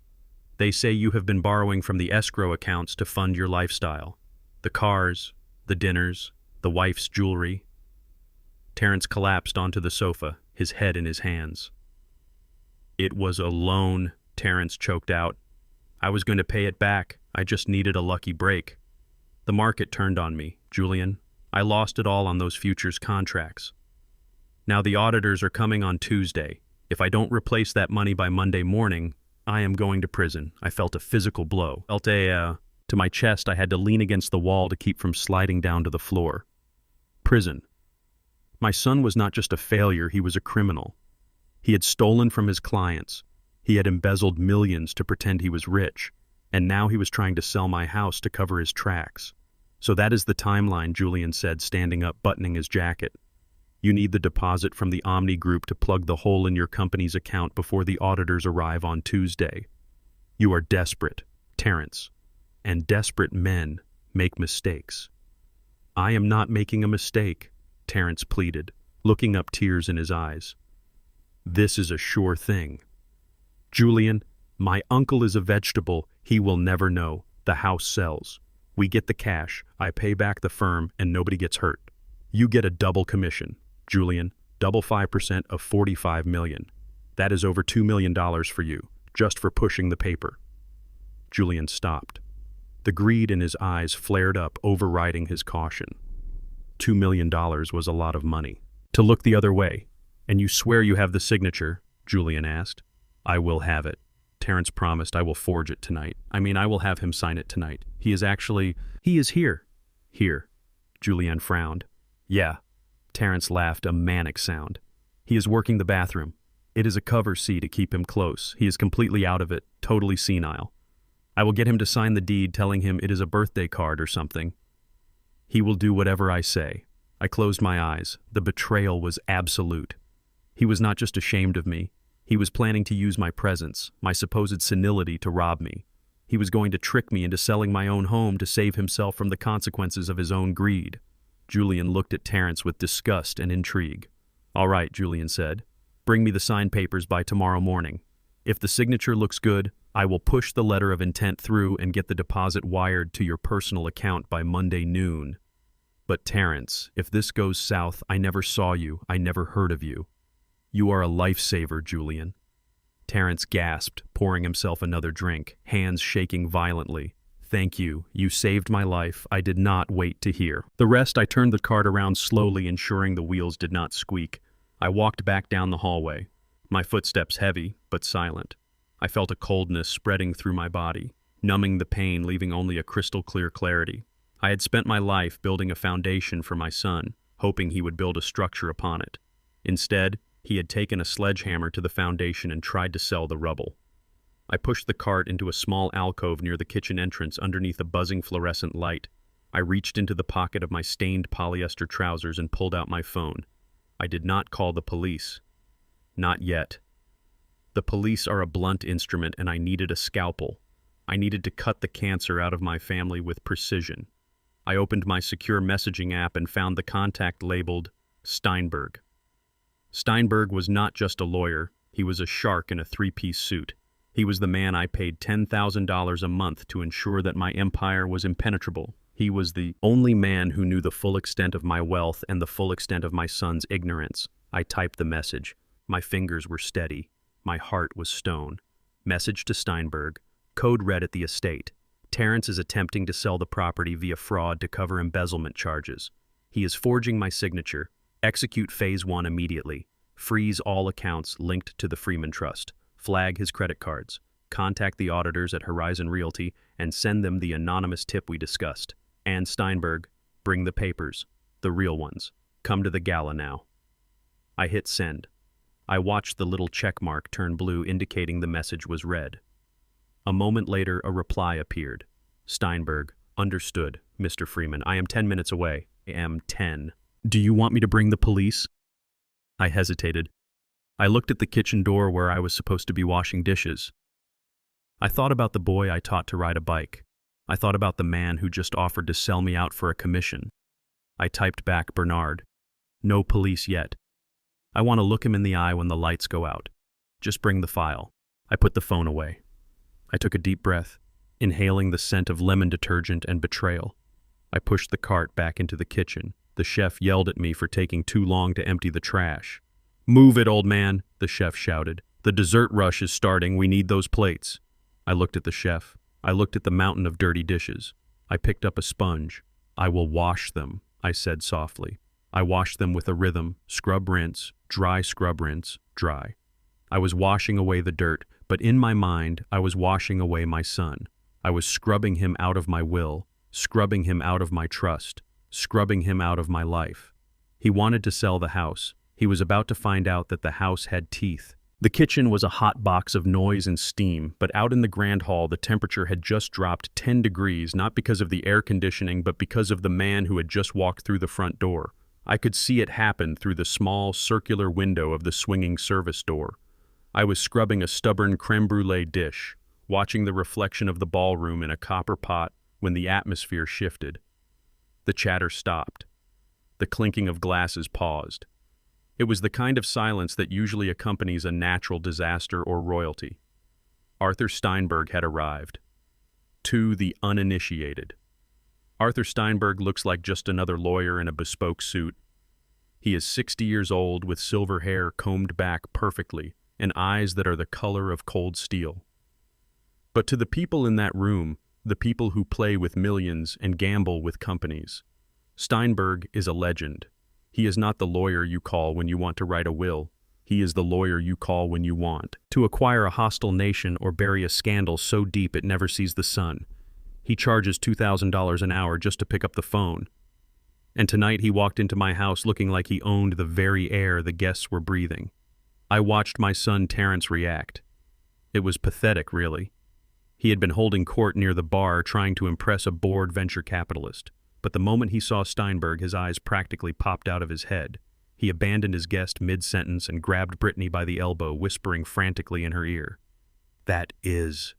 They say you have been borrowing from the escrow accounts to fund your lifestyle. The cars, the dinners, the wife's jewelry. Terrence collapsed onto the sofa, his head in his hands. It was a loan, Terrence choked out. I was going to pay it back. I just needed a lucky break. The market turned on me, Julian. I lost it all on those futures contracts. Now the auditors are coming on Tuesday. If I don't replace that money by Monday morning, I am going to prison. I felt a physical blow. To my chest, I had to lean against the wall to keep from sliding down to the floor. Prison. My son was not just a failure, he was a criminal. He had stolen from his clients. He had embezzled millions to pretend he was rich. And now he was trying to sell my house to cover his tracks. So that is the timeline, Julian said, standing up, buttoning his jacket. You need the deposit from the Omni Group to plug the hole in your company's account before the auditors arrive on Tuesday. You are desperate, Terrence, and desperate men make mistakes. I am not making a mistake, Terrence pleaded, looking up, tears in his eyes. This is a sure thing. Julian, my uncle is a vegetable. He will never know. The house sells. We get the cash, I pay back the firm, and nobody gets hurt. You get a double commission. Julian, double 5% of $45 million. That is over $2 million for you, just for pushing the paper. Julian stopped. The greed in his eyes flared up, overriding his caution. $2 million was a lot of money. To look the other way. And you swear you have the signature? Julian asked. I will have it. Terrence promised. I will forge it tonight. I will have him sign it tonight. He is here. Here. Julian frowned. Yeah. Terrence laughed, a manic sound. He is working the bathroom. It is a cover C to keep him close. He is completely out of it, totally senile. I will get him to sign the deed, telling him it is a birthday card or something. He will do whatever I say. I closed my eyes. The betrayal was absolute. He was not just ashamed of me. He was planning to use my presence, my supposed senility, to rob me. He was going to trick me into selling my own home to save himself from the consequences of his own greed. Julian looked at Terrence with disgust and intrigue. All right, Julian said. Bring me the signed papers by tomorrow morning. If the signature looks good, I will push the letter of intent through and get the deposit wired to your personal account by Monday noon. But Terrence, if this goes south, I never saw you, I never heard of you. You are a lifesaver, Julian. Terrence gasped, pouring himself another drink, hands shaking violently. Thank you. You saved my life. I did not wait to hear. The rest, I turned the cart around slowly, ensuring the wheels did not squeak. I walked back down the hallway, my footsteps heavy but silent. I felt a coldness spreading through my body, numbing the pain, leaving only a crystal-clear clarity. I had spent my life building a foundation for my son, hoping he would build a structure upon it. Instead, he had taken a sledgehammer to the foundation and tried to sell the rubble. I pushed the cart into a small alcove near the kitchen entrance underneath a buzzing fluorescent light. I reached into the pocket of my stained polyester trousers and pulled out my phone. I did not call the police. Not yet. The police are a blunt instrument, and I needed a scalpel. I needed to cut the cancer out of my family with precision. I opened my secure messaging app and found the contact labeled Steinberg. Steinberg was not just a lawyer. He was a shark in a three-piece suit. He was the man I paid $10,000 a month to ensure that my empire was impenetrable. He was the only man who knew the full extent of my wealth and the full extent of my son's ignorance. I typed the message. My fingers were steady. My heart was stone. Message to Steinberg. Code red at the estate. Terrence is attempting to sell the property via fraud to cover embezzlement charges. He is forging my signature. Execute Phase 1 immediately. Freeze all accounts linked to the Freeman Trust. Flag his credit cards. Contact the auditors at Horizon Realty and send them the anonymous tip we discussed. And Steinberg, bring the papers. The real ones. Come to the gala now. I hit send. I watched the little check mark turn blue, indicating the message was read. A moment later, a reply appeared. Steinberg, understood, Mr. Freeman. I am 10 minutes away. I am 10. Do you want me to bring the police? I hesitated. I looked at the kitchen door where I was supposed to be washing dishes. I thought about the boy I taught to ride a bike. I thought about the man who just offered to sell me out for a commission. I typed back Bernard. No police yet. I want to look him in the eye when the lights go out. Just bring the file. I put the phone away. I took a deep breath, inhaling the scent of lemon detergent and betrayal. I pushed the cart back into the kitchen. The chef yelled at me for taking too long to empty the trash. "Move it, old man," the chef shouted. "The dessert rush is starting. We need those plates." I looked at the chef. I looked at the mountain of dirty dishes. I picked up a sponge. "I will wash them," I said softly. I washed them with a rhythm, scrub rinse, dry scrub rinse, dry. I was washing away the dirt, but in my mind I was washing away my son. I was scrubbing him out of my will, scrubbing him out of my trust, scrubbing him out of my life. He wanted to sell the house. He was about to find out that the house had teeth. The kitchen was a hot box of noise and steam, but out in the grand hall the temperature had just dropped 10 degrees, not because of the air conditioning, but because of the man who had just walked through the front door. I could see it happen through the small, circular window of the swinging service door. I was scrubbing a stubborn creme brulee dish, watching the reflection of the ballroom in a copper pot when the atmosphere shifted. The chatter stopped. The clinking of glasses paused. It was the kind of silence that usually accompanies a natural disaster or royalty. Arthur Steinberg had arrived. To the uninitiated. Arthur Steinberg looks like just another lawyer in a bespoke suit. He is 60 years old with silver hair combed back perfectly and eyes that are the color of cold steel. But to the people in that room, the people who play with millions and gamble with companies, Steinberg is a legend. He is not the lawyer you call when you want to write a will. He is the lawyer you call when you want to acquire a hostile nation or bury a scandal so deep it never sees the sun. He charges $2,000 an hour just to pick up the phone. And tonight he walked into my house looking like he owned the very air the guests were breathing. I watched my son Terrence react. It was pathetic, really. He had been holding court near the bar trying to impress a bored venture capitalist. But the moment he saw Steinberg, his eyes practically popped out of his head. He abandoned his guest mid-sentence and grabbed Brittany by the elbow, whispering frantically in her ear. "That is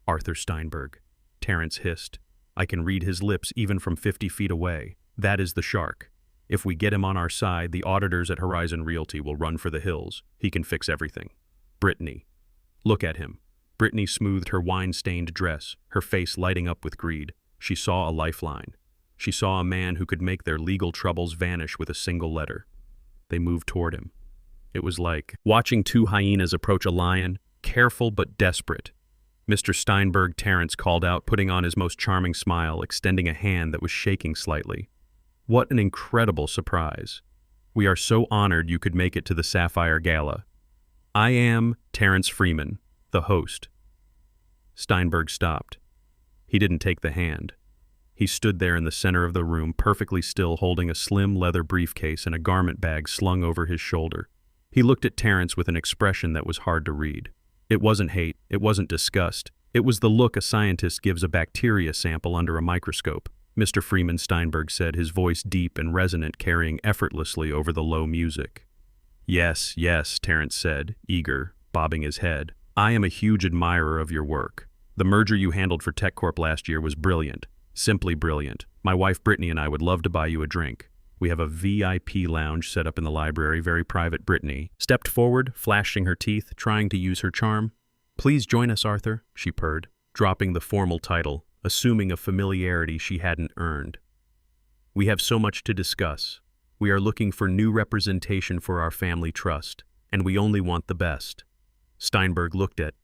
Arthur Steinberg," Terrence hissed. "I can read his lips even from 50 feet away. That is the shark. If we get him on our side, the auditors at Horizon Realty will run for the hills. He can fix everything." Brittany. Look at him. Brittany smoothed her wine-stained dress, her face lighting up with greed. She saw a lifeline. She saw a man who could make their legal troubles vanish with a single letter. They moved toward him. It was like watching two hyenas approach a lion, careful but desperate. "Mr. Steinberg," Terrence called out, putting on his most charming smile, extending a hand that was shaking slightly. "What an incredible surprise. We are so honored you could make it to the Sapphire Gala. I am Terrence Freeman, the host." Steinberg stopped. He didn't take the hand. He stood there in the center of the room, perfectly still, holding a slim leather briefcase and a garment bag slung over his shoulder. He looked at Terrence with an expression that was hard to read. It wasn't hate, it wasn't disgust. It was the look a scientist gives a bacteria sample under a microscope. "Mr. Freeman," Steinberg said, his voice deep and resonant, carrying effortlessly over the low music. "Yes, yes," Terrence said, eager, bobbing his head. "I am a huge admirer of your work. The merger you handled for TechCorp last year was brilliant. Simply brilliant. My wife Brittany and I would love to buy you a drink. We have a VIP lounge set up in the library, very private." Brittany stepped forward, flashing her teeth, trying to use her charm. "Please join us, Arthur," she purred, dropping the formal title, assuming a familiarity she hadn't earned. "We have so much to discuss. We are looking for new representation for our family trust, and we only want the best." Steinberg looked at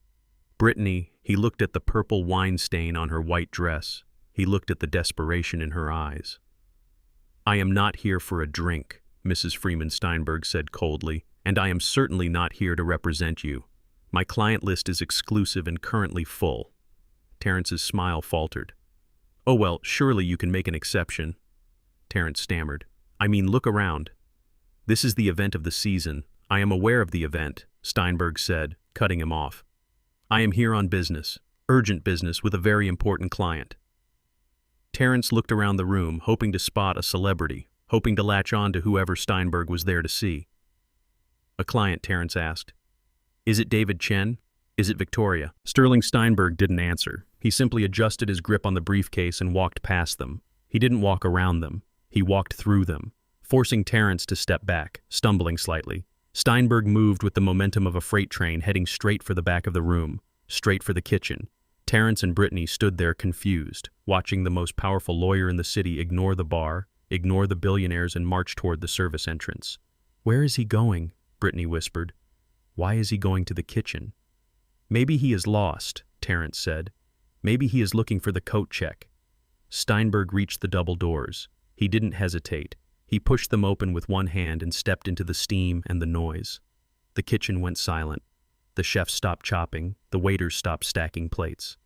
Brittany. He looked at the purple wine stain on her white dress. He looked at the desperation in her eyes. "I am not here for a drink," Mrs. Freeman Steinberg said coldly, "and I am certainly not here to represent you. My client list is exclusive and currently full." Terrence's smile faltered. "Oh well, surely you can make an exception." Terrence stammered. "I mean, look around. This is the event of the season. I am aware of the event," Steinberg said, cutting him off. "I am here on business, urgent business with a very important client." Terrence looked around the room, hoping to spot a celebrity, hoping to latch on to whoever Steinberg was there to see. "A client," Terrence asked. "Is it David Chen? Is it Victoria?" Sterling Steinberg didn't answer. He simply adjusted his grip on the briefcase and walked past them. He didn't walk around them. He walked through them, forcing Terrence to step back, stumbling slightly, Steinberg moved with the momentum of a freight train heading straight for the back of the room, straight for the kitchen. Terrence and Brittany stood there confused, watching the most powerful lawyer in the city ignore the bar, ignore the billionaires, and march toward the service entrance. "Where is he going?" Brittany whispered. "Why is he going to the kitchen?" "Maybe he is lost," Terrence said. "Maybe he is looking for the coat check." Steinberg reached the double doors. He didn't hesitate. He pushed them open with one hand and stepped into the steam and the noise. The kitchen went silent. The chef stopped chopping. The waiters stopped stacking plates.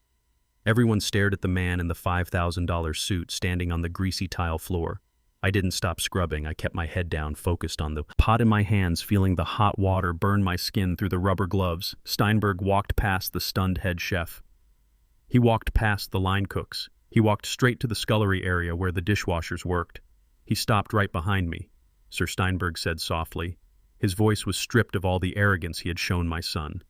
Everyone stared at the man in the $5,000 suit standing on the greasy tile floor. I didn't stop scrubbing. I kept my head down, focused on the pot in my hands, feeling the hot water burn my skin through the rubber gloves. Steinberg walked past the stunned head chef. He walked past the line cooks. He walked straight to the scullery area where the dishwashers worked. He stopped right behind me, Sir Steinberg said softly. His voice was stripped of all the arrogance he had shown my son.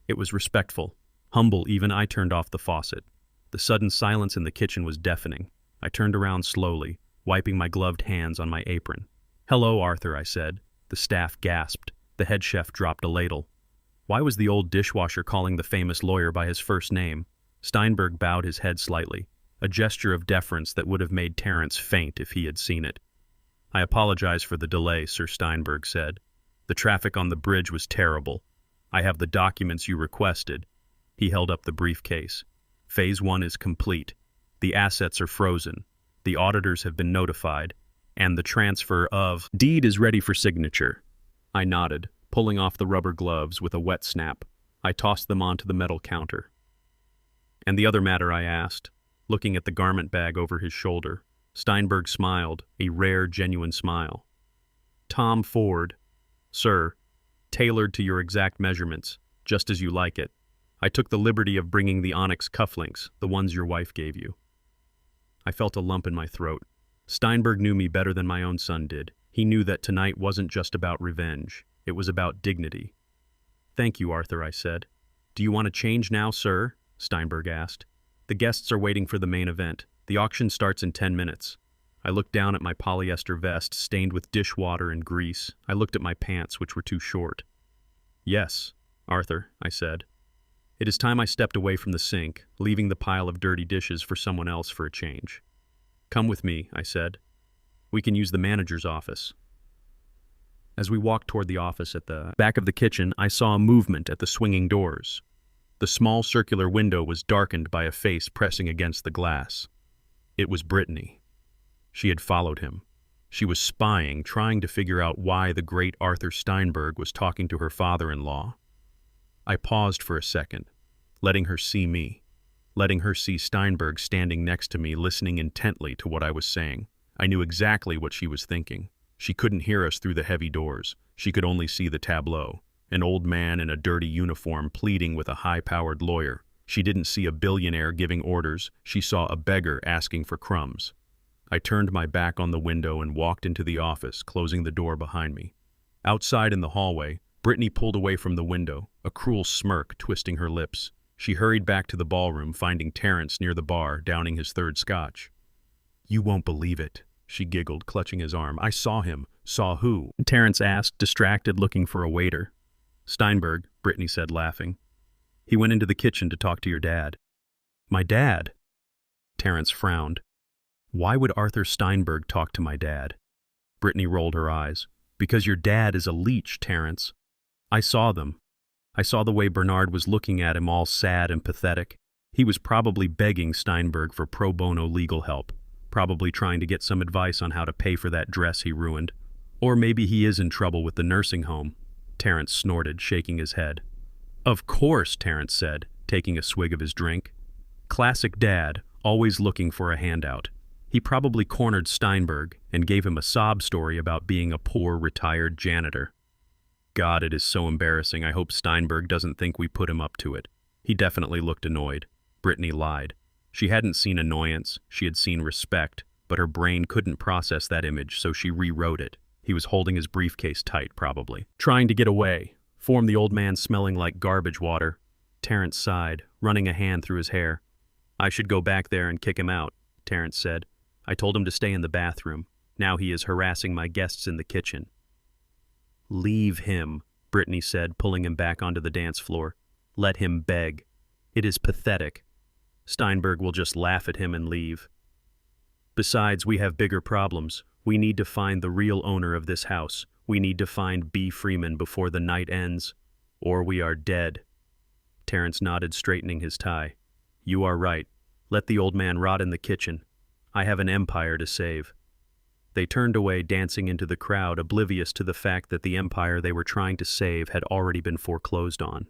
It was respectful, humble. Even I turned off the faucet. The sudden silence in the kitchen was deafening. I turned around slowly, wiping my gloved hands on my apron. "Hello, Arthur," I said. The staff gasped. The head chef dropped a ladle. Why was the old dishwasher calling the famous lawyer by his first name? Steinberg bowed his head slightly, a gesture of deference that would have made Terrence faint if he had seen it. "I apologize for the delay," Sir Steinberg said. "The traffic on the bridge was terrible. I have the documents you requested." He held up the briefcase. "Phase 1 is complete. The assets are frozen. The auditors have been notified, and the transfer of deed is ready for signature." I nodded, pulling off the rubber gloves with a wet snap. I tossed them onto the metal counter. "And the other matter?" I asked, looking at the garment bag over his shoulder. Steinberg smiled, a rare, genuine smile. "Tom Ford, sir, tailored to your exact measurements, just as you like it. I took the liberty of bringing the onyx cufflinks, the ones your wife gave you." I felt a lump in my throat. Steinberg knew me better than my own son did. He knew that tonight wasn't just about revenge. It was about dignity. "Thank you, Arthur," I said. "Do you want to change now, sir?" Steinberg asked. "The guests are waiting for the main event. The auction starts in 10 minutes. I looked down at my polyester vest, stained with dishwater and grease. I looked at my pants, which were too short. "Yes, Arthur," I said. It is time I stepped away from the sink, leaving the pile of dirty dishes for someone else for a change. "Come with me," I said. "We can use the manager's office." As we walked toward the office at the back of the kitchen, I saw a movement at the swinging doors. The small circular window was darkened by a face pressing against the glass. It was Brittany. She had followed him. She was spying, trying to figure out why the great Arthur Steinberg was talking to her father-in-law. I paused for a second, letting her see me, letting her see Steinberg standing next to me, listening intently to what I was saying. I knew exactly what she was thinking. She couldn't hear us through the heavy doors. She could only see the tableau, an old man in a dirty uniform pleading with a high-powered lawyer. She didn't see a billionaire giving orders. She saw a beggar asking for crumbs. I turned my back on the window and walked into the office, closing the door behind me. Outside in the hallway, Brittany pulled away from the window, a cruel smirk twisting her lips. She hurried back to the ballroom, finding Terrence near the bar, downing his third scotch. "You won't believe it," she giggled, clutching his arm. "I saw him." "Saw who?" Terrence asked, distracted, looking for a waiter. "Steinberg," Brittany said, laughing. "He went into the kitchen to talk to your dad." "My dad?" Terrence frowned. "Why would Arthur Steinberg talk to my dad?" Brittany rolled her eyes. "Because your dad is a leech, Terrence. I saw them. I saw the way Bernard was looking at him, all sad and pathetic. He was probably begging Steinberg for pro bono legal help, probably trying to get some advice on how to pay for that dress he ruined. Or maybe he is in trouble with the nursing home." Terrence snorted, shaking his head. "Of course," Terrence said, taking a swig of his drink. "Classic dad, always looking for a handout. He probably cornered Steinberg and gave him a sob story about being a poor, retired janitor. God, it is so embarrassing. I hope Steinberg doesn't think we put him up to it." He definitely looked annoyed. Brittany lied. She hadn't seen annoyance, she had seen respect, but her brain couldn't process that image, so she rewrote it. He was holding his briefcase tight, probably. "Trying to get away," formed the old man, smelling like garbage water. Terrence sighed, running a hand through his hair. "I should go back there and kick him out," Terrence said. "I told him to stay in the bathroom. Now he is harassing my guests in the kitchen." "Leave him," Brittany said, pulling him back onto the dance floor. Let him beg. It is pathetic. Steinberg will just laugh at him and leave. Besides, we have bigger problems. We need to find the real owner of this house. We need to find B. Freeman before the night ends, or we are dead. Terrence nodded, straightening his tie. You are right. Let the old man rot in the kitchen. I have an empire to save. They turned away, dancing into the crowd, oblivious to the fact that the empire they were trying to save had already been foreclosed on.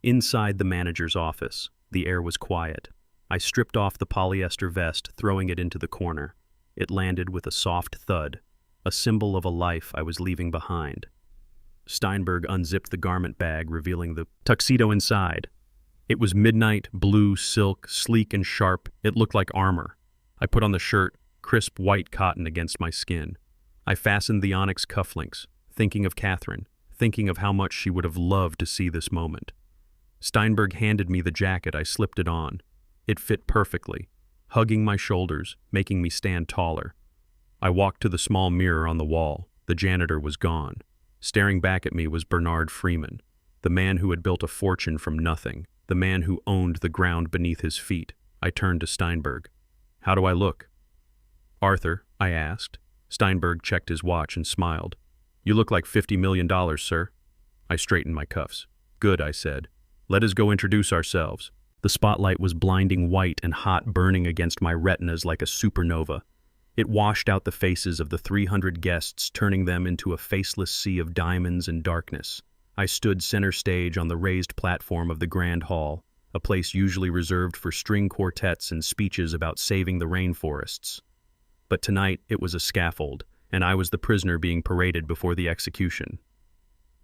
Inside the manager's office, the air was quiet. I stripped off the polyester vest, throwing it into the corner. It landed with a soft thud, a symbol of a life I was leaving behind. Steinberg unzipped the garment bag, revealing the tuxedo inside. It was midnight, blue silk, sleek and sharp. It looked like armor. I put on the shirt, crisp white cotton against my skin. I fastened the onyx cufflinks, thinking of Catherine, thinking of how much she would have loved to see this moment. Steinberg handed me the jacket. I slipped it on. It fit perfectly, hugging my shoulders, making me stand taller. I walked to the small mirror on the wall. The janitor was gone. Staring back at me was Bernard Freeman, the man who had built a fortune from nothing, the man who owned the ground beneath his feet. I turned to Steinberg. How do I look? Arthur, I asked. Steinberg checked his watch and smiled. You look like $50 million, sir. I straightened my cuffs. Good, I said. Let us go introduce ourselves. The spotlight was blinding white and hot, burning against my retinas like a supernova. It washed out the faces of the 300 guests, turning them into a faceless sea of diamonds and darkness. I stood center stage on the raised platform of the Grand Hall, a place usually reserved for string quartets and speeches about saving the rainforests. But tonight it was a scaffold, and I was the prisoner being paraded before the execution.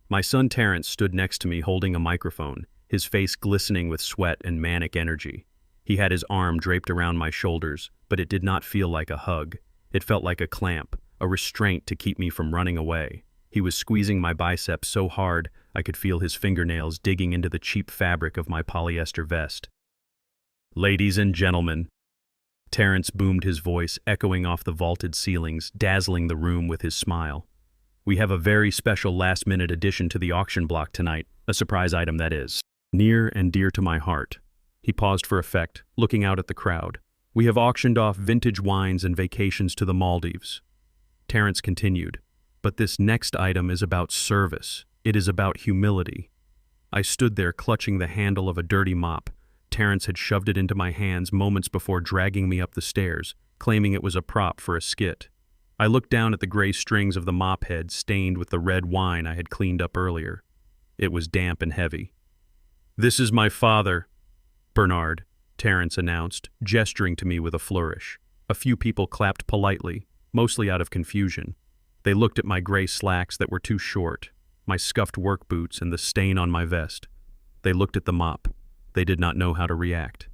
My son Terrence stood next to me holding a microphone, his face glistening with sweat and manic energy. He had his arm draped around my shoulders, but it did not feel like a hug. It felt like a clamp, a restraint to keep me from running away. He was squeezing my biceps so hard I could feel his fingernails digging into the cheap fabric of my polyester vest. Ladies and gentlemen, Terrence boomed his voice, echoing off the vaulted ceilings, dazzling the room with his smile. We have a very special last-minute addition to the auction block tonight, a surprise item that is. Near and dear to my heart. He paused for effect, looking out at the crowd. We have auctioned off vintage wines and vacations to the Maldives. Terrence continued, but this next item is about service. It is about humility. I stood there clutching the handle of a dirty mop. Terrence had shoved it into my hands moments before dragging me up the stairs, claiming it was a prop for a skit. I looked down at the gray strings of the mop head stained with the red wine I had cleaned up earlier. It was damp and heavy. This is my father, Bernard, Terrence announced, gesturing to me with a flourish. A few people clapped politely, mostly out of confusion. They looked at my gray slacks that were too short, my scuffed work boots and the stain on my vest. They looked at the mop. They did not know how to react.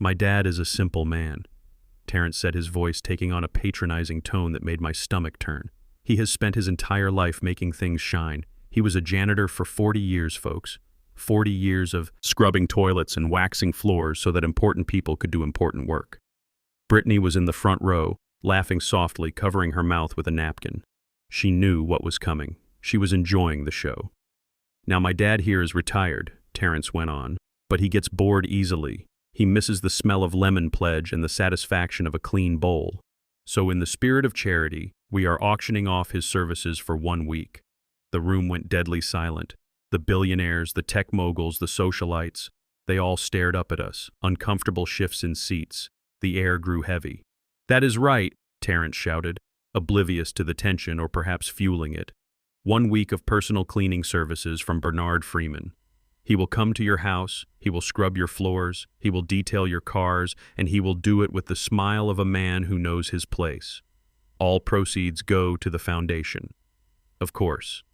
My dad is a simple man, Terrence said, his voice taking on a patronizing tone that made my stomach turn. He has spent his entire life making things shine. He was a janitor for 40 years, folks. 40 years of scrubbing toilets and waxing floors so that important people could do important work. Brittany was in the front row, laughing softly, covering her mouth with a napkin. She knew what was coming. She was enjoying the show. Now my dad here is retired, Terrence went on, but he gets bored easily. He misses the smell of lemon pledge and the satisfaction of a clean bowl. So in the spirit of charity, we are auctioning off his services for 1 week. The room went deadly silent. The billionaires, the tech moguls, the socialites, they all stared up at us, uncomfortable shifts in seats. The air grew heavy. That is right, Terrence shouted, oblivious to the tension or perhaps fueling it. 1 week of personal cleaning services from Bernard Freeman. He will come to your house, he will scrub your floors, he will detail your cars, and he will do it with the smile of a man who knows his place. All proceeds go to the foundation. Of course.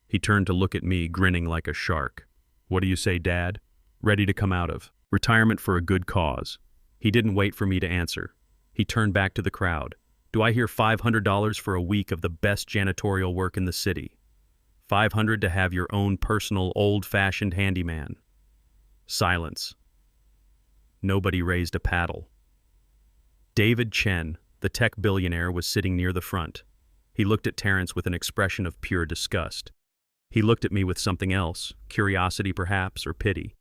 He turned to look at me, grinning like a shark. What do you say, Dad? Ready to come out of. Retirement for a good cause. He didn't wait for me to answer. He turned back to the crowd. Do I hear $500 for a week of the best janitorial work in the city? $500 to have your own personal, old-fashioned handyman. Silence. Nobody raised a paddle. David Chen, the tech billionaire, was sitting near the front. He looked at Terrence with an expression of pure disgust. He looked at me with something else, curiosity perhaps, or pity.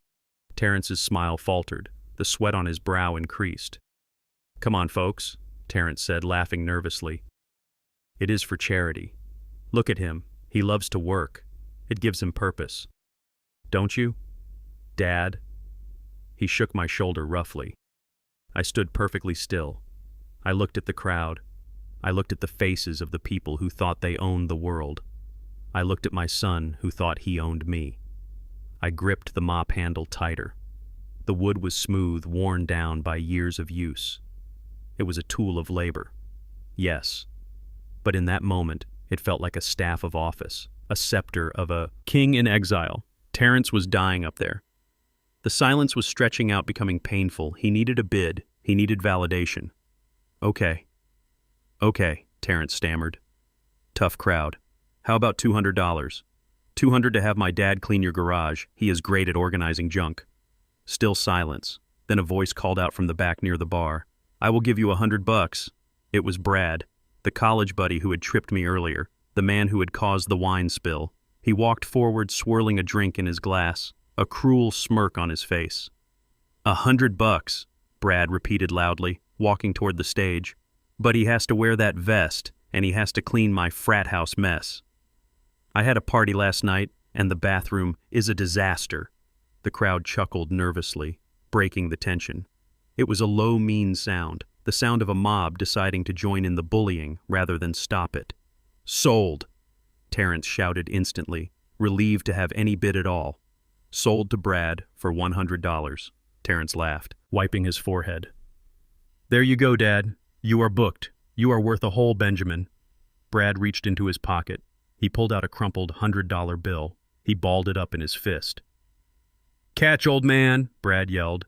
Terrence's smile faltered. The sweat on his brow increased. "Come on, folks," Terrence said, laughing nervously. "It is for charity. Look at him. He loves to work. It gives him purpose. Don't you, Dad?" He shook my shoulder roughly. I stood perfectly still. I looked at the crowd. I looked at the faces of the people who thought they owned the world. I looked at my son who thought he owned me. I gripped the mop handle tighter. The wood was smooth, worn down by years of use. It was a tool of labor. Yes. But in that moment, it felt like a staff of office, a scepter of a king in exile. Terrence was dying up there. The silence was stretching out, becoming painful. He needed a bid. He needed validation. Okay, Terrence stammered. Tough crowd. How about $200? $200 to have my dad clean your garage. He is great at organizing junk. Still silence. Then a voice called out from the back near the bar. I will give you $100. It was Brad, the college buddy who had tripped me earlier, the man who had caused the wine spill. He walked forward, swirling a drink in his glass, a cruel smirk on his face. $100, Brad repeated loudly, walking toward the stage. But he has to wear that vest, and he has to clean my frat house mess. I had a party last night, and the bathroom is a disaster. The crowd chuckled nervously, breaking the tension. It was a low, mean sound, the sound of a mob deciding to join in the bullying rather than stop it. Sold, Terrence shouted instantly, relieved to have any bid at all. Sold to Brad for $100, Terrence laughed, wiping his forehead. There you go, Dad. You are booked. You are worth a whole Benjamin. Brad reached into his pocket. He pulled out a crumpled $100 bill. He balled it up in his fist. Catch, old man, Brad yelled.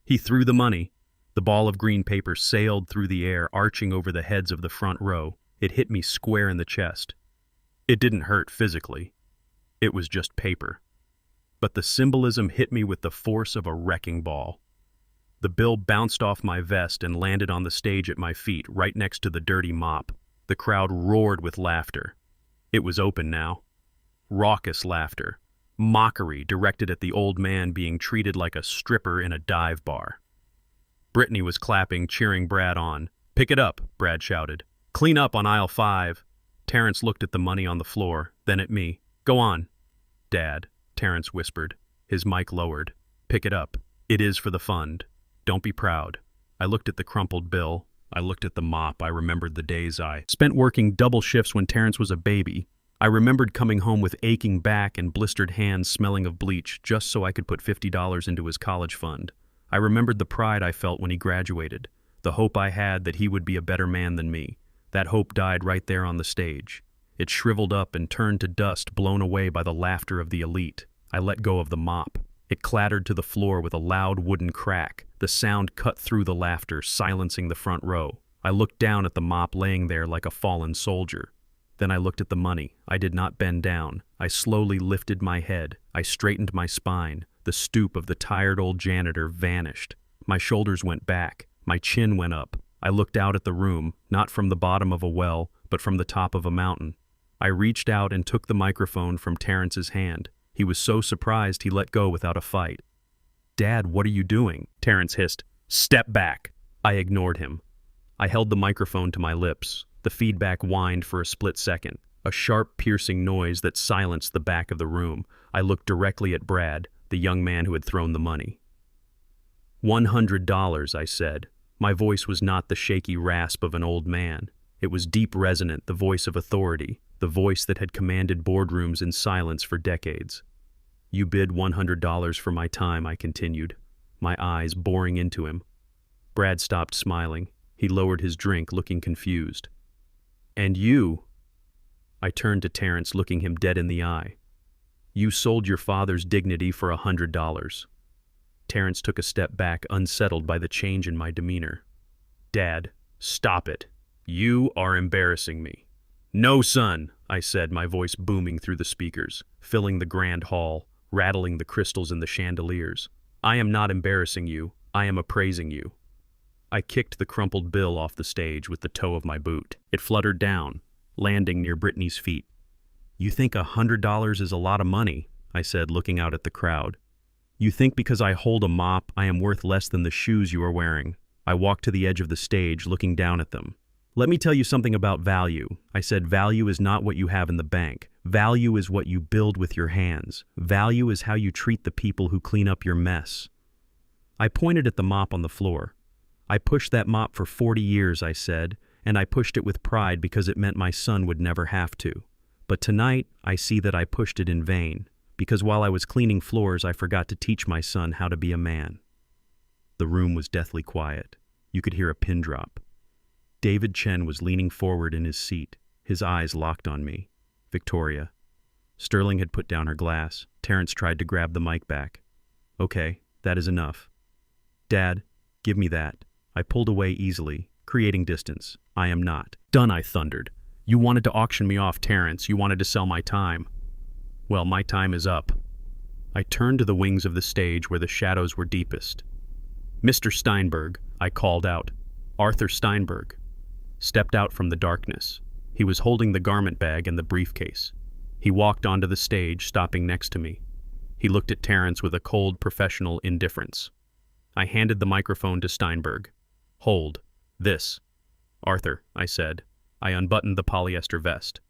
He threw the money. The ball of green paper sailed through the air, arching over the heads of the front row. It hit me square in the chest. It didn't hurt physically. It was just paper. But the symbolism hit me with the force of a wrecking ball. The bill bounced off my vest and landed on the stage at my feet, right next to the dirty mop. The crowd roared with laughter. It was open now. Raucous laughter. Mockery directed at the old man being treated like a stripper in a dive bar. Brittany was clapping, cheering Brad on. Pick it up, Brad shouted. Clean up on aisle 5. Terrence looked at the money on the floor, then at me. Go on. Dad, Terrence whispered, his mic lowered. Pick it up. It is for the fund. Don't be proud. I looked at the crumpled bill. I looked at the mop. I remembered the days I spent working double shifts when Terrence was a baby. I remembered coming home with aching back and blistered hands smelling of bleach just so I could put $50 into his college fund. I remembered the pride I felt when he graduated, the hope I had that he would be a better man than me. That hope died right there on the stage. It shriveled up and turned to dust, blown away by the laughter of the elite. I let go of the mop. It clattered to the floor with a loud wooden crack. The sound cut through the laughter, silencing the front row. I looked down at the mop laying there like a fallen soldier. Then I looked at the money. I did not bend down. I slowly lifted my head. I straightened my spine. The stoop of the tired old janitor vanished. My shoulders went back. My chin went up. I looked out at the room, not from the bottom of a well, but from the top of a mountain. I reached out and took the microphone from Terrence's hand. He was so surprised he let go without a fight. Dad, what are you doing? Terrence hissed. Step back. I ignored him. I held the microphone to my lips. The feedback whined for a split second, a sharp, piercing noise that silenced the back of the room. I looked directly at Brad, the young man who had thrown the money. $100, I said. My voice was not the shaky rasp of an old man. It was deep resonant, the voice of authority, the voice that had commanded boardrooms in silence for decades. You bid $100 for my time, I continued, my eyes boring into him. Brad stopped smiling. He lowered his drink, looking confused. And you? I turned to Terrence, looking him dead in the eye. You sold your father's dignity for $100. Terrence took a step back, unsettled by the change in my demeanor. Dad, stop it. You are embarrassing me. No, son, I said, my voice booming through the speakers, filling the grand hall, rattling the crystals in the chandeliers. I am not embarrassing you. I am appraising you. I kicked the crumpled bill off the stage with the toe of my boot. It fluttered down, landing near Brittany's feet. You think $100 is a lot of money, I said, looking out at the crowd. You think because I hold a mop, I am worth less than the shoes you are wearing. I walked to the edge of the stage, looking down at them. Let me tell you something about value. I said, value is not what you have in the bank. Value is what you build with your hands. Value is how you treat the people who clean up your mess. I pointed at the mop on the floor. I pushed that mop for 40 years, I said, and I pushed it with pride because it meant my son would never have to. But tonight, I see that I pushed it in vain, because while I was cleaning floors, I forgot to teach my son how to be a man. The room was deathly quiet. You could hear a pin drop. David Chen was leaning forward in his seat, his eyes locked on me. Victoria. Sterling had put down her glass. Terrence tried to grab the mic back. Okay, that is enough. Dad, give me that. I pulled away easily, creating distance. I am not. Done, I thundered. You wanted to auction me off, Terrence. You wanted to sell my time. Well, my time is up. I turned to the wings of the stage where the shadows were deepest. Mr. Steinberg, I called out. Arthur Steinberg. Stepped out from the darkness. He was holding the garment bag and the briefcase. He walked onto the stage, stopping next to me. He looked at Terrence with a cold, professional indifference. I handed the microphone to Steinberg. Hold. This. Arthur, I said. I unbuttoned the polyester vest.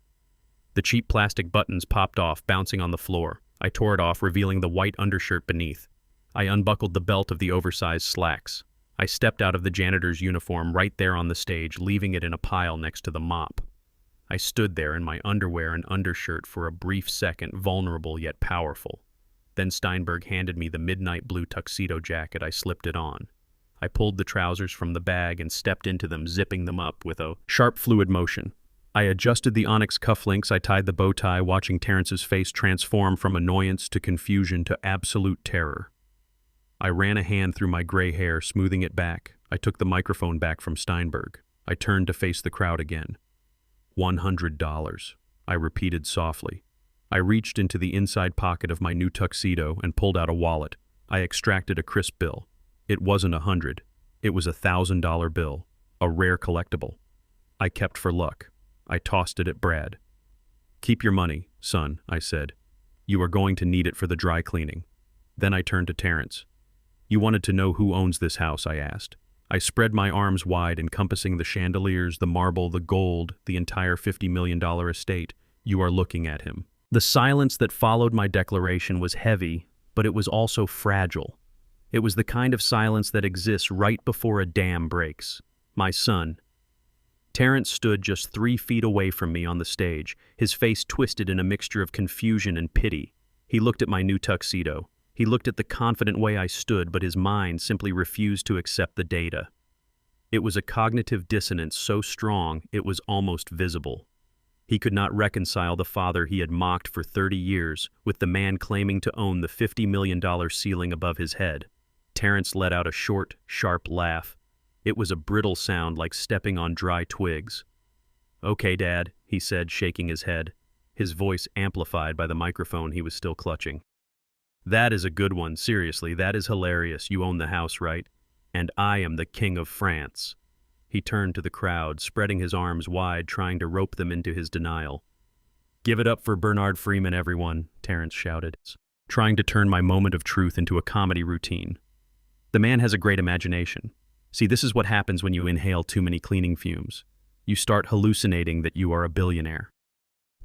The cheap plastic buttons popped off, bouncing on the floor. I tore it off, revealing the white undershirt beneath. I unbuckled the belt of the oversized slacks. I stepped out of the janitor's uniform right there on the stage, leaving it in a pile next to the mop. I stood there in my underwear and undershirt for a brief second, vulnerable yet powerful. Then Steinberg handed me the midnight blue tuxedo jacket. I slipped it on. I pulled the trousers from the bag and stepped into them, zipping them up with a sharp, fluid motion. I adjusted the onyx cufflinks. I tied the bow tie, watching Terrence's face transform from annoyance to confusion to absolute terror. I ran a hand through my gray hair, smoothing it back. I took the microphone back from Steinberg. I turned to face the crowd again. $100, I repeated softly. I reached into the inside pocket of my new tuxedo and pulled out a wallet. I extracted a crisp bill. It wasn't $100. It was a $1,000 bill, a rare collectible. I kept for luck. I tossed it at Brad. Keep your money, son, I said. You are going to need it for the dry cleaning. Then I turned to Terrence. You wanted to know who owns this house, I asked. I spread my arms wide, encompassing the chandeliers, the marble, the gold, the entire $50 million estate. You are looking at him. The silence that followed my declaration was heavy, but it was also fragile. It was the kind of silence that exists right before a dam breaks. My son. Terrence stood just 3 feet away from me on the stage, his face twisted in a mixture of confusion and pity. He looked at my new tuxedo. He looked at the confident way I stood, but his mind simply refused to accept the data. It was a cognitive dissonance so strong it was almost visible. He could not reconcile the father he had mocked for 30 years with the man claiming to own the $50 million ceiling above his head. Terrence let out a short, sharp laugh. It was a brittle sound like stepping on dry twigs. Okay, Dad, he said, shaking his head, his voice amplified by the microphone he was still clutching. That is a good one, seriously, that is hilarious. You own the house, right? And I am the King of France. He turned to the crowd, spreading his arms wide, trying to rope them into his denial. Give it up for Bernard Freeman, everyone, Terrence shouted, trying to turn my moment of truth into a comedy routine. The man has a great imagination. See, this is what happens when you inhale too many cleaning fumes. You start hallucinating that you are a billionaire.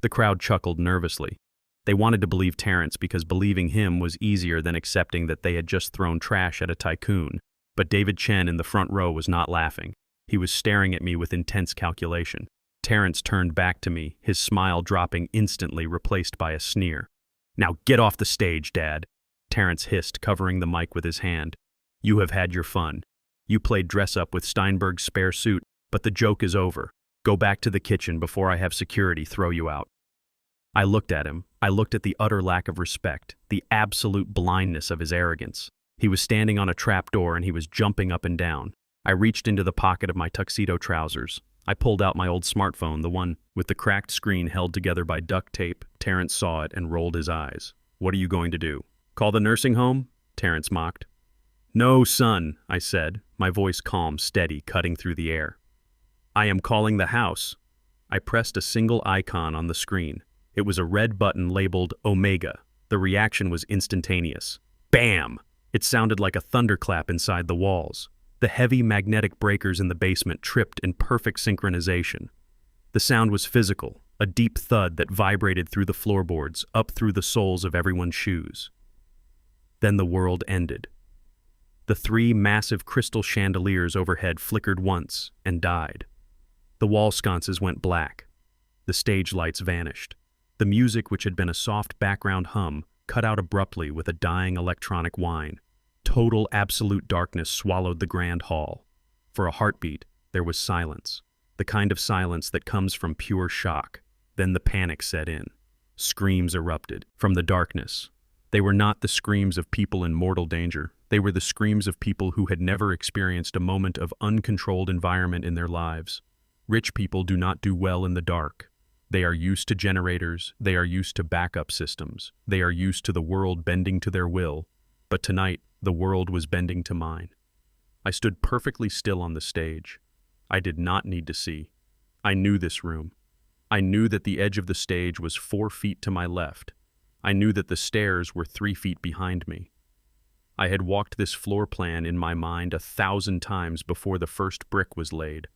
The crowd chuckled nervously. They wanted to believe Terrence because believing him was easier than accepting that they had just thrown trash at a tycoon. But David Chen in the front row was not laughing. He was staring at me with intense calculation. Terrence turned back to me, his smile dropping instantly, replaced by a sneer. Now get off the stage, Dad, Terrence hissed, covering the mic with his hand. You have had your fun. You played dress-up with Steinberg's spare suit, but the joke is over. Go back to the kitchen before I have security throw you out. I looked at him. I looked at the utter lack of respect, the absolute blindness of his arrogance. He was standing on a trapdoor and he was jumping up and down. I reached into the pocket of my tuxedo trousers. I pulled out my old smartphone, the one with the cracked screen held together by duct tape. Terrence saw it and rolled his eyes. What are you going to do? Call the nursing home? Terrence mocked. No, son, I said, my voice calm, steady, cutting through the air. I am calling the house. I pressed a single icon on the screen. It was a red button labeled Omega. The reaction was instantaneous. Bam! It sounded like a thunderclap inside the walls. The heavy magnetic breakers in the basement tripped in perfect synchronization. The sound was physical, a deep thud that vibrated through the floorboards, up through the soles of everyone's shoes. Then the world ended. The 3 massive crystal chandeliers overhead flickered once and died. The wall sconces went black. The stage lights vanished. The music, which had been a soft background hum, cut out abruptly with a dying electronic whine. Total, absolute darkness swallowed the grand hall. For a heartbeat, there was silence. The kind of silence that comes from pure shock. Then the panic set in. Screams erupted from the darkness. They were not the screams of people in mortal danger. They were the screams of people who had never experienced a moment of uncontrolled environment in their lives. Rich people do not do well in the dark. They are used to generators. They are used to backup systems. They are used to the world bending to their will. But tonight, the world was bending to mine. I stood perfectly still on the stage. I did not need to see. I knew this room. I knew that the edge of the stage was 4 feet to my left. I knew that the stairs were 3 feet behind me. I had walked this floor plan in my mind 1,000 times before the first brick was laid.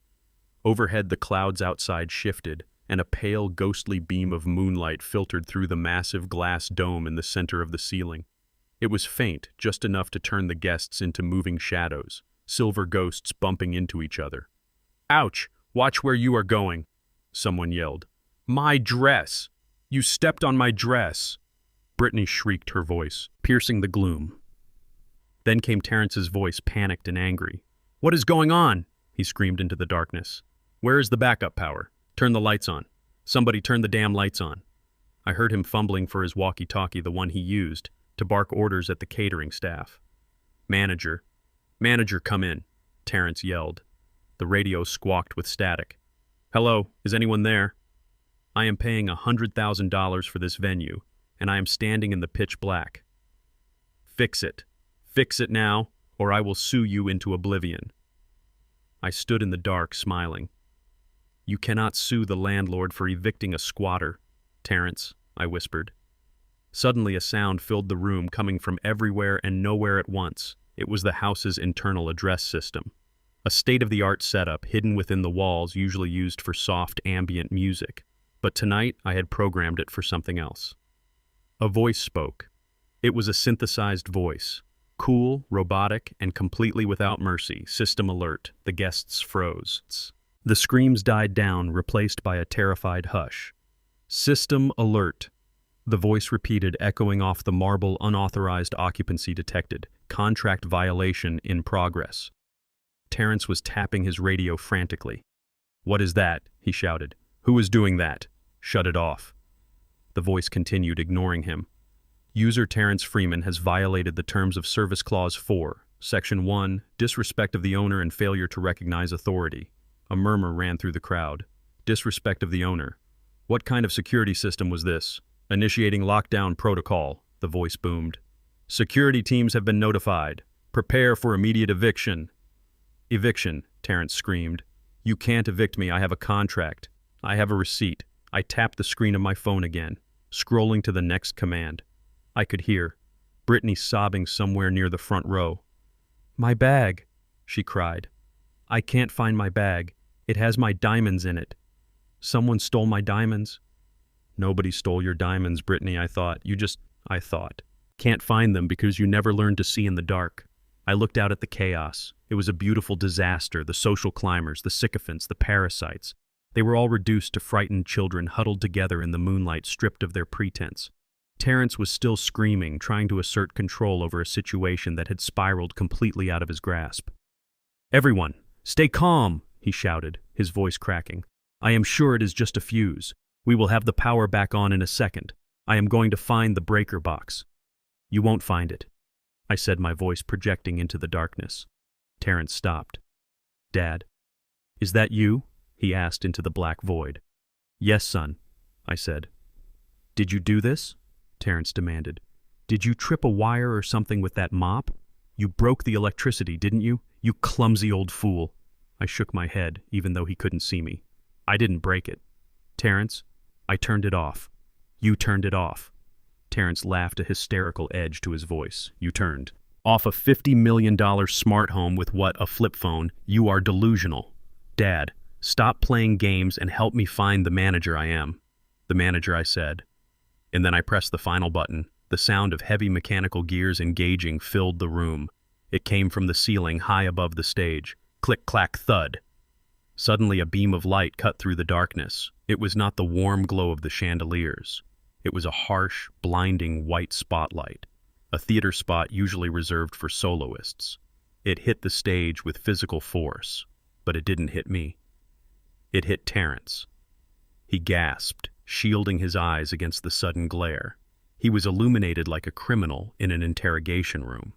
Overhead, the clouds outside shifted, and a pale, ghostly beam of moonlight filtered through the massive glass dome in the center of the ceiling. It was faint, just enough to turn the guests into moving shadows, silver ghosts bumping into each other. "Ouch! Watch where you are going!" someone yelled. "My dress! You stepped on my dress!" Brittany shrieked, her voice piercing the gloom. Then came Terrence's voice, panicked and angry. "What is going on?" he screamed into the darkness. "Where is the backup power? Turn the lights on. Somebody turn the damn lights on." I heard him fumbling for his walkie-talkie, the one he used, to bark orders at the catering staff. Manager, come in," Terrence yelled. The radio squawked with static. "Hello, is anyone there? I am paying $100,000 for this venue, and I am standing in the pitch black. Fix it. Fix it now, or I will sue you into oblivion." I stood in the dark, smiling. "You cannot sue the landlord for evicting a squatter, Terrence," I whispered. Suddenly a sound filled the room, coming from everywhere and nowhere at once. It was the house's internal address system. A state-of-the-art setup hidden within the walls, usually used for soft ambient music. But tonight I had programmed it for something else. A voice spoke. It was a synthesized voice. Cool, robotic, and completely without mercy. System alert. The guests froze. The screams died down, replaced by a terrified hush. "System alert," the voice repeated, echoing off the marble. "Unauthorized occupancy detected. Contract violation in progress." Terrence was tapping his radio frantically. "What is that?" he shouted. "Who is doing that? Shut it off." The voice continued, ignoring him. "User Terrence Freeman has violated the Terms of Service Clause 4, Section 1, disrespect of the owner and failure to recognize authority." A murmur ran through the crowd. "Disrespect of the owner. What kind of security system was this? Initiating lockdown protocol," the voice boomed. "Security teams have been notified. Prepare for immediate eviction." "Eviction," Terrence screamed. "You can't evict me. I have a contract. I have a receipt." I tapped the screen of my phone again, scrolling to the next command. I could hear Brittany sobbing somewhere near the front row. "My bag," she cried. "I can't find my bag. It has my diamonds in it. Someone stole my diamonds." "Nobody stole your diamonds, Brittany," I thought. I thought. "Can't find them because you never learned to see in the dark." I looked out at the chaos. It was a beautiful disaster. The social climbers, the sycophants, the parasites. They were all reduced to frightened children huddled together in the moonlight, stripped of their pretense. Terrence was still screaming, trying to assert control over a situation that had spiraled completely out of his grasp. "Everyone, stay calm," he shouted, his voice cracking. "I am sure it is just a fuse. We will have the power back on in a second. I am going to find the breaker box." "You won't find it," I said, my voice projecting into the darkness. Terrence stopped. "Dad, is that you?" he asked into the black void. "Yes, son," I said. "Did you do this?" Terrence demanded. "Did you trip a wire or something with that mop? You broke the electricity, didn't you? You clumsy old fool." I shook my head, even though he couldn't see me. "I didn't break it. Terrence, I turned it off." You turned it off. Terrence laughed, a hysterical edge to his voice. You turned off a $50 million smart home with what, a flip phone? You are delusional. Dad, stop playing games and help me find the manager I am. The manager, I said. And then I pressed the final button. The sound of heavy mechanical gears engaging filled the room. It came from the ceiling high above the stage. Click, clack, thud. Suddenly a beam of light cut through the darkness. It was not the warm glow of the chandeliers. It was a harsh, blinding white spotlight, a theater spot usually reserved for soloists. It hit the stage with physical force, but it didn't hit me. It hit Terrence. He gasped, shielding his eyes against the sudden glare. He was illuminated like a criminal in an interrogation room.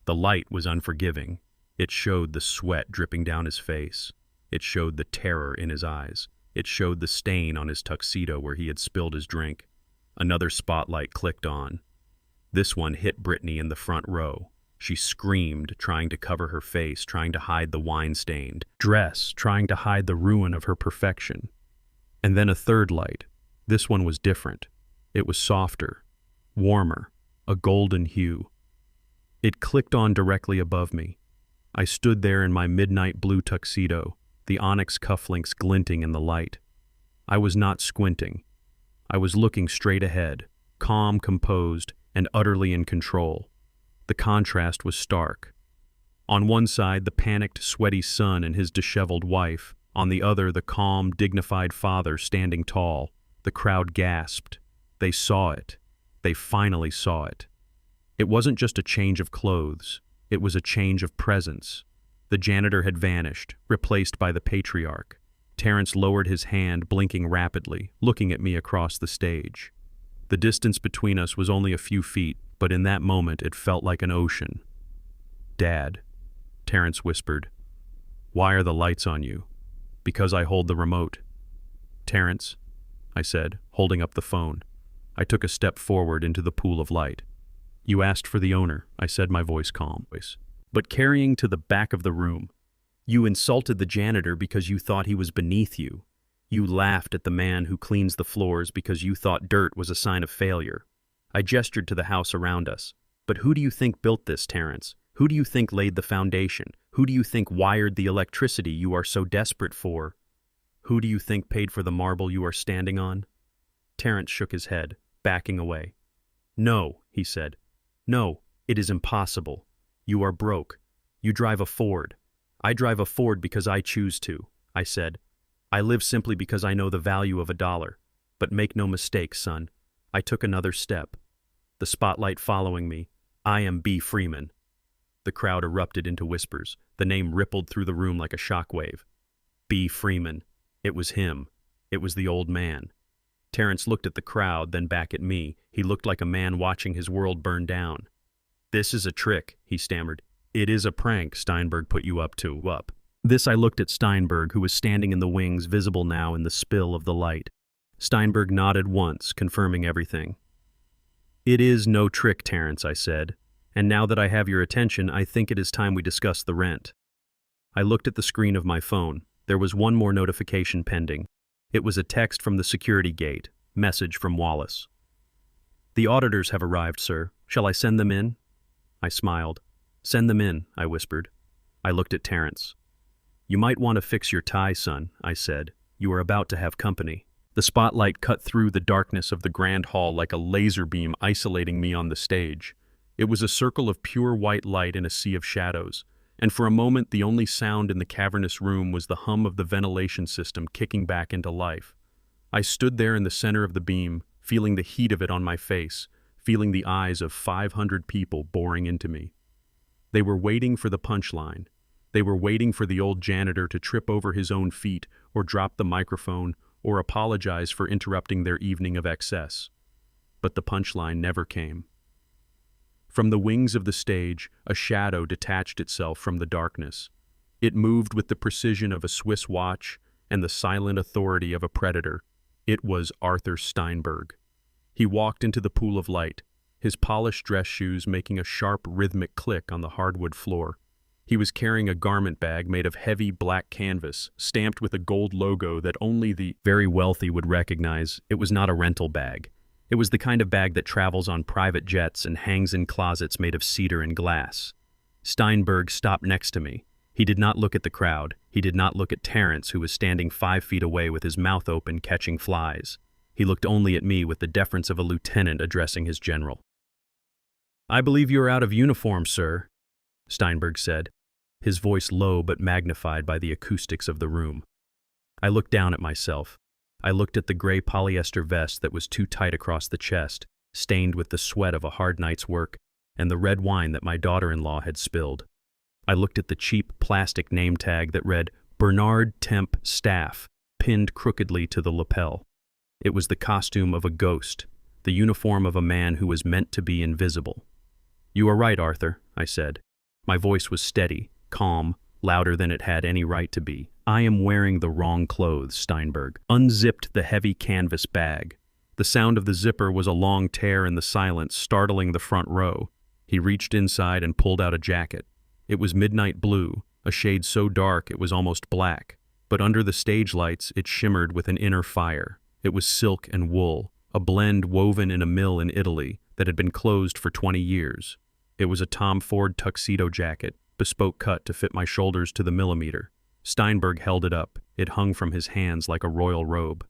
The light was unforgiving. It showed the sweat dripping down his face. It showed the terror in his eyes. It showed the stain on his tuxedo where he had spilled his drink. Another spotlight clicked on. This one hit Brittany in the front row. She screamed, trying to cover her face, trying to hide the wine-stained dress, trying to hide the ruin of her perfection. And then a third light. This one was different. It was softer, warmer, a golden hue. It clicked on directly above me. I stood there in my midnight blue tuxedo, the onyx cufflinks glinting in the light. I was not squinting. I was looking straight ahead, calm, composed, and utterly in control. The contrast was stark. On one side, the panicked, sweaty son and his disheveled wife. On the other, the calm, dignified father standing tall. The crowd gasped. They saw it. They finally saw it. It wasn't just a change of clothes. It was a change of presence. The janitor had vanished, replaced by the patriarch. Terrence lowered his hand, blinking rapidly, looking at me across the stage. The distance between us was only a few feet, but in that moment it felt like an ocean. "Dad," Terrence whispered, "why are the lights on you?" "Because I hold the remote." "Terrence," I said, holding up the phone. I took a step forward into the pool of light. "You asked for the owner," I said, my voice calm. "But carrying to the back of the room. You insulted the janitor because you thought he was beneath you. You laughed at the man who cleans the floors because you thought dirt was a sign of failure. I gestured to the house around us. But who do you think built this, Terrence? Who do you think laid the foundation? Who do you think wired the electricity you are so desperate for? Who do you think paid for the marble you are standing on?" Terrence shook his head, backing away. "No," he said. "No, it is impossible. You are broke. You drive a Ford. I drive a Ford because I choose to," I said. "I live simply because I know the value of $1. But make no mistake, son." I took another step. The spotlight following me. "I am B. Freeman." The crowd erupted into whispers. The name rippled through the room like a shockwave. B. Freeman. It was him. It was the old man. Terrence looked at the crowd, then back at me. He looked like a man watching his world burn down. "This is a trick," he stammered. "It is a prank Steinberg put you up to." This I looked at Steinberg, who was standing in the wings, visible now in the spill of the light. Steinberg nodded once, confirming everything. "It is no trick, Terrence," I said. "And now that I have your attention, I think it is time we discuss the rent." I looked at the screen of my phone. There was one more notification pending. It was a text from the security gate. Message from Wallace. "The auditors have arrived, sir. Shall I send them in?" I smiled. "Send them in," I whispered. I looked at Terrence. "You might want to fix your tie, son," I said. "You are about to have company." The spotlight cut through the darkness of the grand hall like a laser beam, isolating me on the stage. It was a circle of pure white light in a sea of shadows, and for a moment the only sound in the cavernous room was the hum of the ventilation system kicking back into life. I stood there in the center of the beam, feeling the heat of it on my face, feeling the eyes of 500 people boring into me. They were waiting for the punchline. They were waiting for the old janitor to trip over his own feet or drop the microphone or apologize for interrupting their evening of excess. But the punchline never came. From the wings of the stage, a shadow detached itself from the darkness. It moved with the precision of a Swiss watch and the silent authority of a predator. It was Arthur Steinberg. He walked into the pool of light, his polished dress shoes making a sharp rhythmic click on the hardwood floor. He was carrying a garment bag made of heavy black canvas, stamped with a gold logo that only the very wealthy would recognize. It was not a rental bag. It was the kind of bag that travels on private jets and hangs in closets made of cedar and glass. Steinberg stopped next to me. He did not look at the crowd. He did not look at Terrence, who was standing 5 feet away with his mouth open, catching flies. He looked only at me with the deference of a lieutenant addressing his general. "I believe you are out of uniform, sir," Steinberg said, his voice low but magnified by the acoustics of the room. I looked down at myself. I looked at the gray polyester vest that was too tight across the chest, stained with the sweat of a hard night's work, and the red wine that my daughter-in-law had spilled. I looked at the cheap plastic name tag that read Bernard Temp Staff, pinned crookedly to the lapel. It was the costume of a ghost, the uniform of a man who was meant to be invisible. "You are right, Arthur," I said. My voice was steady, calm, louder than it had any right to be. "I am wearing the wrong clothes." Steinberg unzipped the heavy canvas bag. The sound of the zipper was a long tear in the silence, startling the front row. He reached inside and pulled out a jacket. It was midnight blue, a shade so dark it was almost black, but under the stage lights it shimmered with an inner fire. It was silk and wool, a blend woven in a mill in Italy that had been closed for 20 years. It was a Tom Ford tuxedo jacket, bespoke cut to fit my shoulders to the millimeter. Steinberg held it up. It hung from his hands like a royal robe.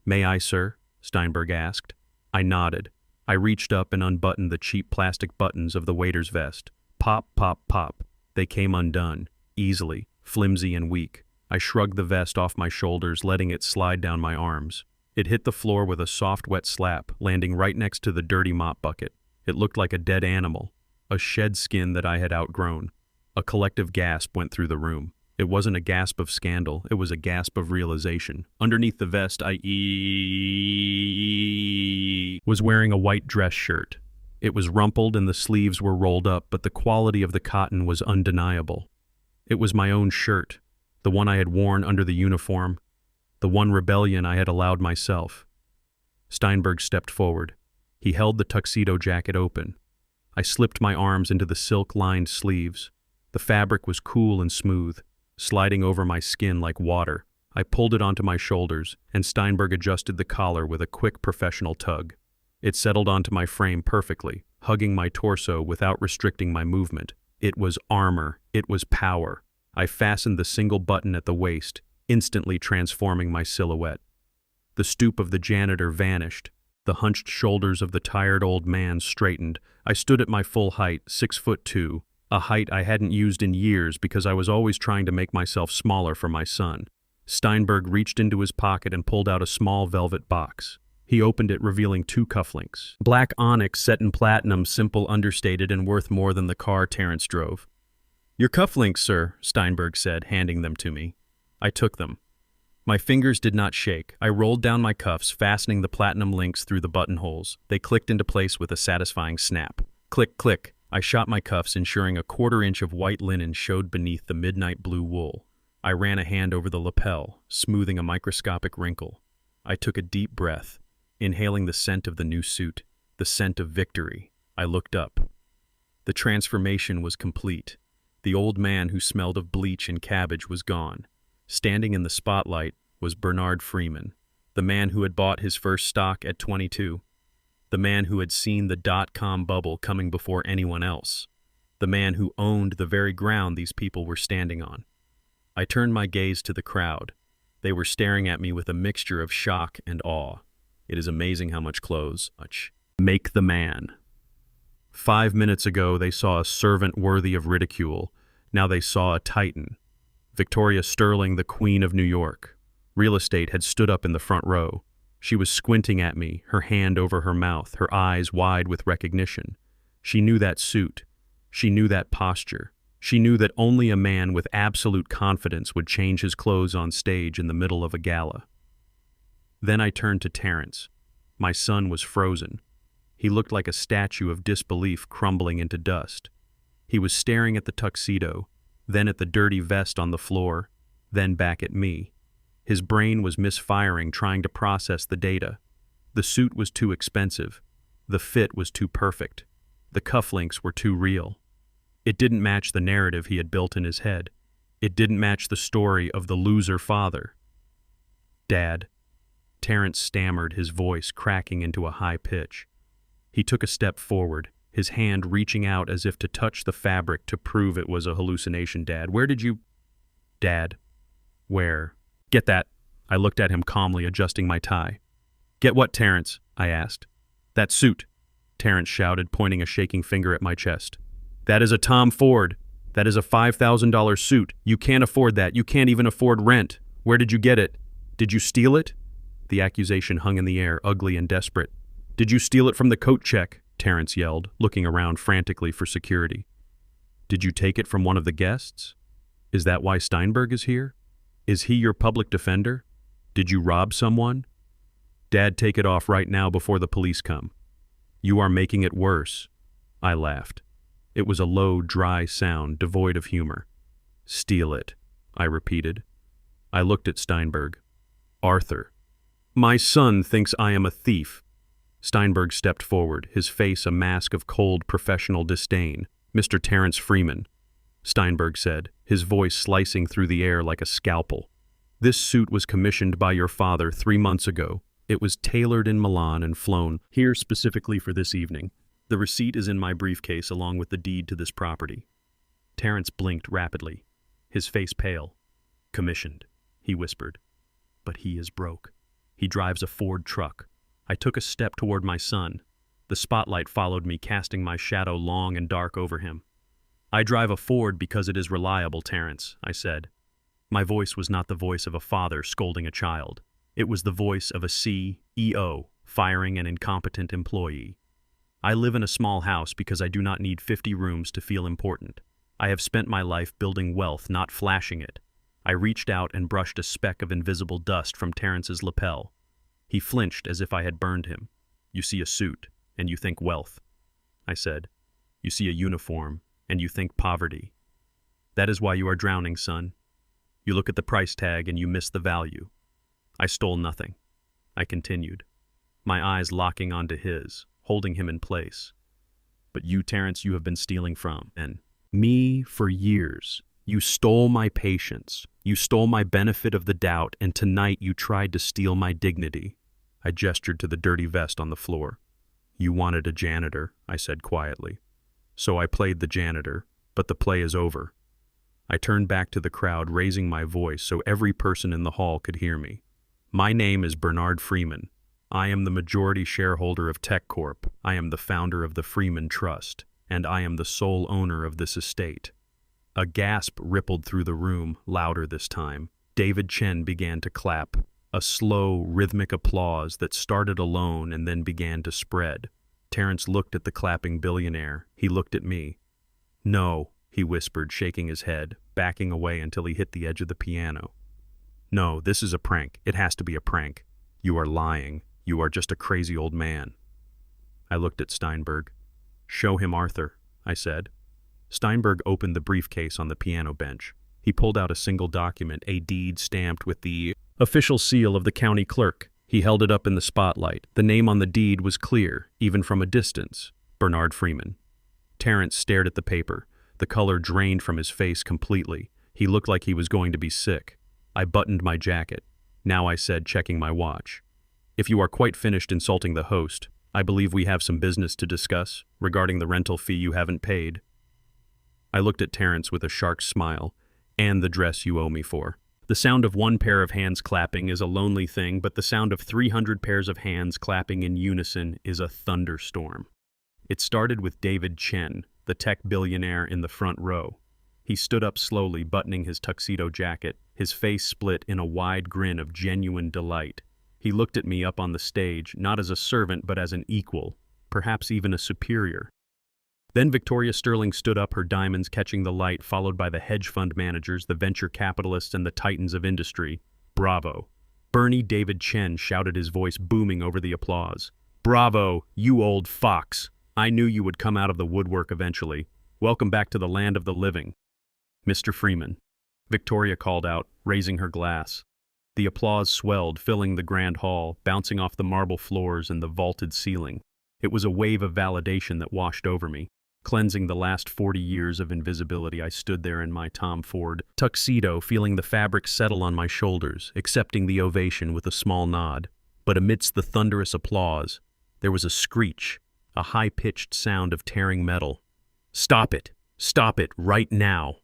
"May I, sir?" Steinberg asked. I nodded. I reached up and unbuttoned the cheap plastic buttons of the waiter's vest. Pop, pop, pop. They came undone, easily, flimsy and weak. I shrugged the vest off my shoulders, letting it slide down my arms. It hit the floor with a soft, wet slap, landing right next to the dirty mop bucket. It looked like a dead animal, a shed skin that I had outgrown. A collective gasp went through the room. It wasn't a gasp of scandal, it was a gasp of realization. Underneath the vest, I was wearing a white dress shirt. It was rumpled and the sleeves were rolled up, but the quality of the cotton was undeniable. It was my own shirt, the one I had worn under the uniform, the one rebellion I had allowed myself. Steinberg stepped forward. He held the tuxedo jacket open. I slipped my arms into the silk-lined sleeves. The fabric was cool and smooth, sliding over my skin like water. I pulled it onto my shoulders, and Steinberg adjusted the collar with a quick professional tug. It settled onto my frame perfectly, hugging my torso without restricting my movement. It was armor. It was power. I fastened the single button at the waist, instantly transforming my silhouette. The stoop of the janitor vanished. The hunched shoulders of the tired old man straightened. I stood at my full height, 6'2", a height I hadn't used in years because I was always trying to make myself smaller for my son. Steinberg reached into his pocket and pulled out a small velvet box. He opened it, revealing 2 cufflinks. Black onyx set in platinum, simple, understated, and worth more than the car Terrence drove. "Your cufflinks, sir," Steinberg said, handing them to me. I took them. My fingers did not shake. I rolled down my cuffs, fastening the platinum links through the buttonholes. They clicked into place with a satisfying snap. Click, click. I shot my cuffs, ensuring a 1/4 inch of white linen showed beneath the midnight blue wool. I ran a hand over the lapel, smoothing a microscopic wrinkle. I took a deep breath, inhaling the scent of the new suit, the scent of victory. I looked up. The transformation was complete. The old man who smelled of bleach and cabbage was gone. Standing in the spotlight was Bernard Freeman, the man who had bought his first stock at 22, the man who had seen the dot-com bubble coming before anyone else, the man who owned the very ground these people were standing on. I turned my gaze to the crowd. They were staring at me with a mixture of shock and awe. It is amazing how much clothes make the man. 5 minutes ago, they saw a servant worthy of ridicule. Now they saw a titan. Victoria Sterling, the Queen of New York. Real estate had stood up in the front row. She was squinting at me, her hand over her mouth, her eyes wide with recognition. She knew that suit. She knew that posture. She knew that only a man with absolute confidence would change his clothes on stage in the middle of a gala. Then I turned to Terrence. My son was frozen. He looked like a statue of disbelief crumbling into dust. He was staring at the tuxedo, then at the dirty vest on the floor, then back at me. His brain was misfiring, trying to process the data. The suit was too expensive. The fit was too perfect. The cufflinks were too real. It didn't match the narrative he had built in his head. It didn't match the story of the loser father. "Dad," Terrence stammered, his voice cracking into a high pitch. He took a step forward, his hand reaching out as if to touch the fabric to prove it was a hallucination. Dad, where did you... Dad, where? Get that. I looked at him calmly, adjusting my tie. Get what, Terrence? I asked. That suit, Terrence shouted, pointing a shaking finger at my chest. That is a Tom Ford. That is a $5,000 suit. You can't afford that. You can't even afford rent. Where did you get it? Did you steal it? The accusation hung in the air, ugly and desperate. Did you steal it from the coat check? Terrence yelled, looking around frantically for security. Did you take it from one of the guests? Is that why Steinberg is here? Is he your public defender? Did you rob someone? Dad, take it off right now before the police come. You are making it worse. I laughed. It was a low, dry sound, devoid of humor. Steal it, I repeated. I looked at Steinberg. Arthur. My son thinks I am a thief. Steinberg stepped forward, his face a mask of cold professional disdain. Mr. Terrence Freeman, Steinberg said, his voice slicing through the air like a scalpel. This suit was commissioned by your father 3 months ago. It was tailored in Milan and flown here specifically for this evening. The receipt is in my briefcase along with the deed to this property. Terrence blinked rapidly, his face pale. Commissioned, he whispered. But he is broke. He drives a Ford truck. I took a step toward my son. The spotlight followed me, casting my shadow long and dark over him. I drive a Ford because it is reliable, Terrence, I said. My voice was not the voice of a father scolding a child. It was the voice of a CEO firing an incompetent employee. I live in a small house because I do not need 50 rooms to feel important. I have spent my life building wealth, not flashing it. I reached out and brushed a speck of invisible dust from Terrence's lapel. He flinched as if I had burned him. You see a suit, and you think wealth, I said. You see a uniform, and you think poverty. That is why you are drowning, son. You look at the price tag and you miss the value. I stole nothing, I continued, my eyes locking onto his, holding him in place. But you, Terrence, you have been stealing from, and me for years. You stole my patience. You stole my benefit of the doubt, and tonight you tried to steal my dignity. I gestured to the dirty vest on the floor. You wanted a janitor, I said quietly. So I played the janitor, but the play is over. I turned back to the crowd, raising my voice so every person in the hall could hear me. My name is Bernard Freeman. I am the majority shareholder of Tech Corp. I am the founder of the Freeman Trust, and I am the sole owner of this estate. A gasp rippled through the room, louder this time. David Chen began to clap, a slow, rhythmic applause that started alone and then began to spread. Terrence looked at the clapping billionaire. He looked at me. No, he whispered, shaking his head, backing away until he hit the edge of the piano. No, this is a prank. It has to be a prank. You are lying. You are just a crazy old man. I looked at Steinberg. Show him Arthur, I said. Steinberg opened the briefcase on the piano bench. He pulled out a single document, a deed stamped with the official seal of the county clerk. He held it up in the spotlight. The name on the deed was clear, even from a distance. Bernard Freeman. Terrence stared at the paper. The color drained from his face completely. He looked like he was going to be sick. I buttoned my jacket. Now I said, checking my watch. If you are quite finished insulting the host, I believe we have some business to discuss regarding the rental fee you haven't paid. I looked at Terrence with a shark smile, and the dress you owe me for. The sound of one pair of hands clapping is a lonely thing, but the sound of 300 pairs of hands clapping in unison is a thunderstorm. It started with David Chen, the tech billionaire in the front row. He stood up slowly, buttoning his tuxedo jacket, his face split in a wide grin of genuine delight. He looked at me up on the stage, not as a servant but as an equal, perhaps even a superior. Then Victoria Sterling stood up, her diamonds catching the light, followed by the hedge fund managers, the venture capitalists, and the titans of industry. Bravo. Bernie David Chen shouted, his voice booming over the applause. Bravo, you old fox. I knew you would come out of the woodwork eventually. Welcome back to the land of the living. Mr. Freeman, Victoria called out, raising her glass. The applause swelled, filling the grand hall, bouncing off the marble floors and the vaulted ceiling. It was a wave of validation that washed over me. Cleansing the last 40 years of invisibility, I stood there in my Tom Ford tuxedo, feeling the fabric settle on my shoulders, accepting the ovation with a small nod. But amidst the thunderous applause, there was a screech, a high-pitched sound of tearing metal. "Stop it! Stop it, right now!"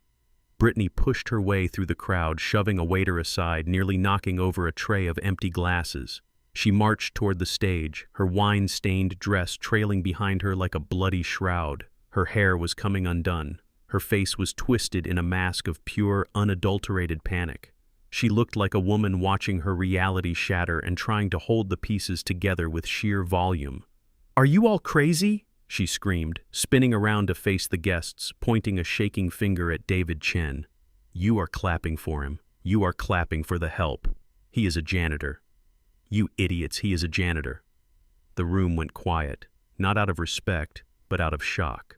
Brittany pushed her way through the crowd, shoving a waiter aside, nearly knocking over a tray of empty glasses. She marched toward the stage, her wine-stained dress trailing behind her like a bloody shroud. Her hair was coming undone. Her face was twisted in a mask of pure, unadulterated panic. She looked like a woman watching her reality shatter and trying to hold the pieces together with sheer volume. "Are you all crazy?" she screamed, spinning around to face the guests, pointing a shaking finger at David Chen. "You are clapping for him. You are clapping for the help. He is a janitor. You idiots, he is a janitor." The room went quiet, not out of respect, but out of shock.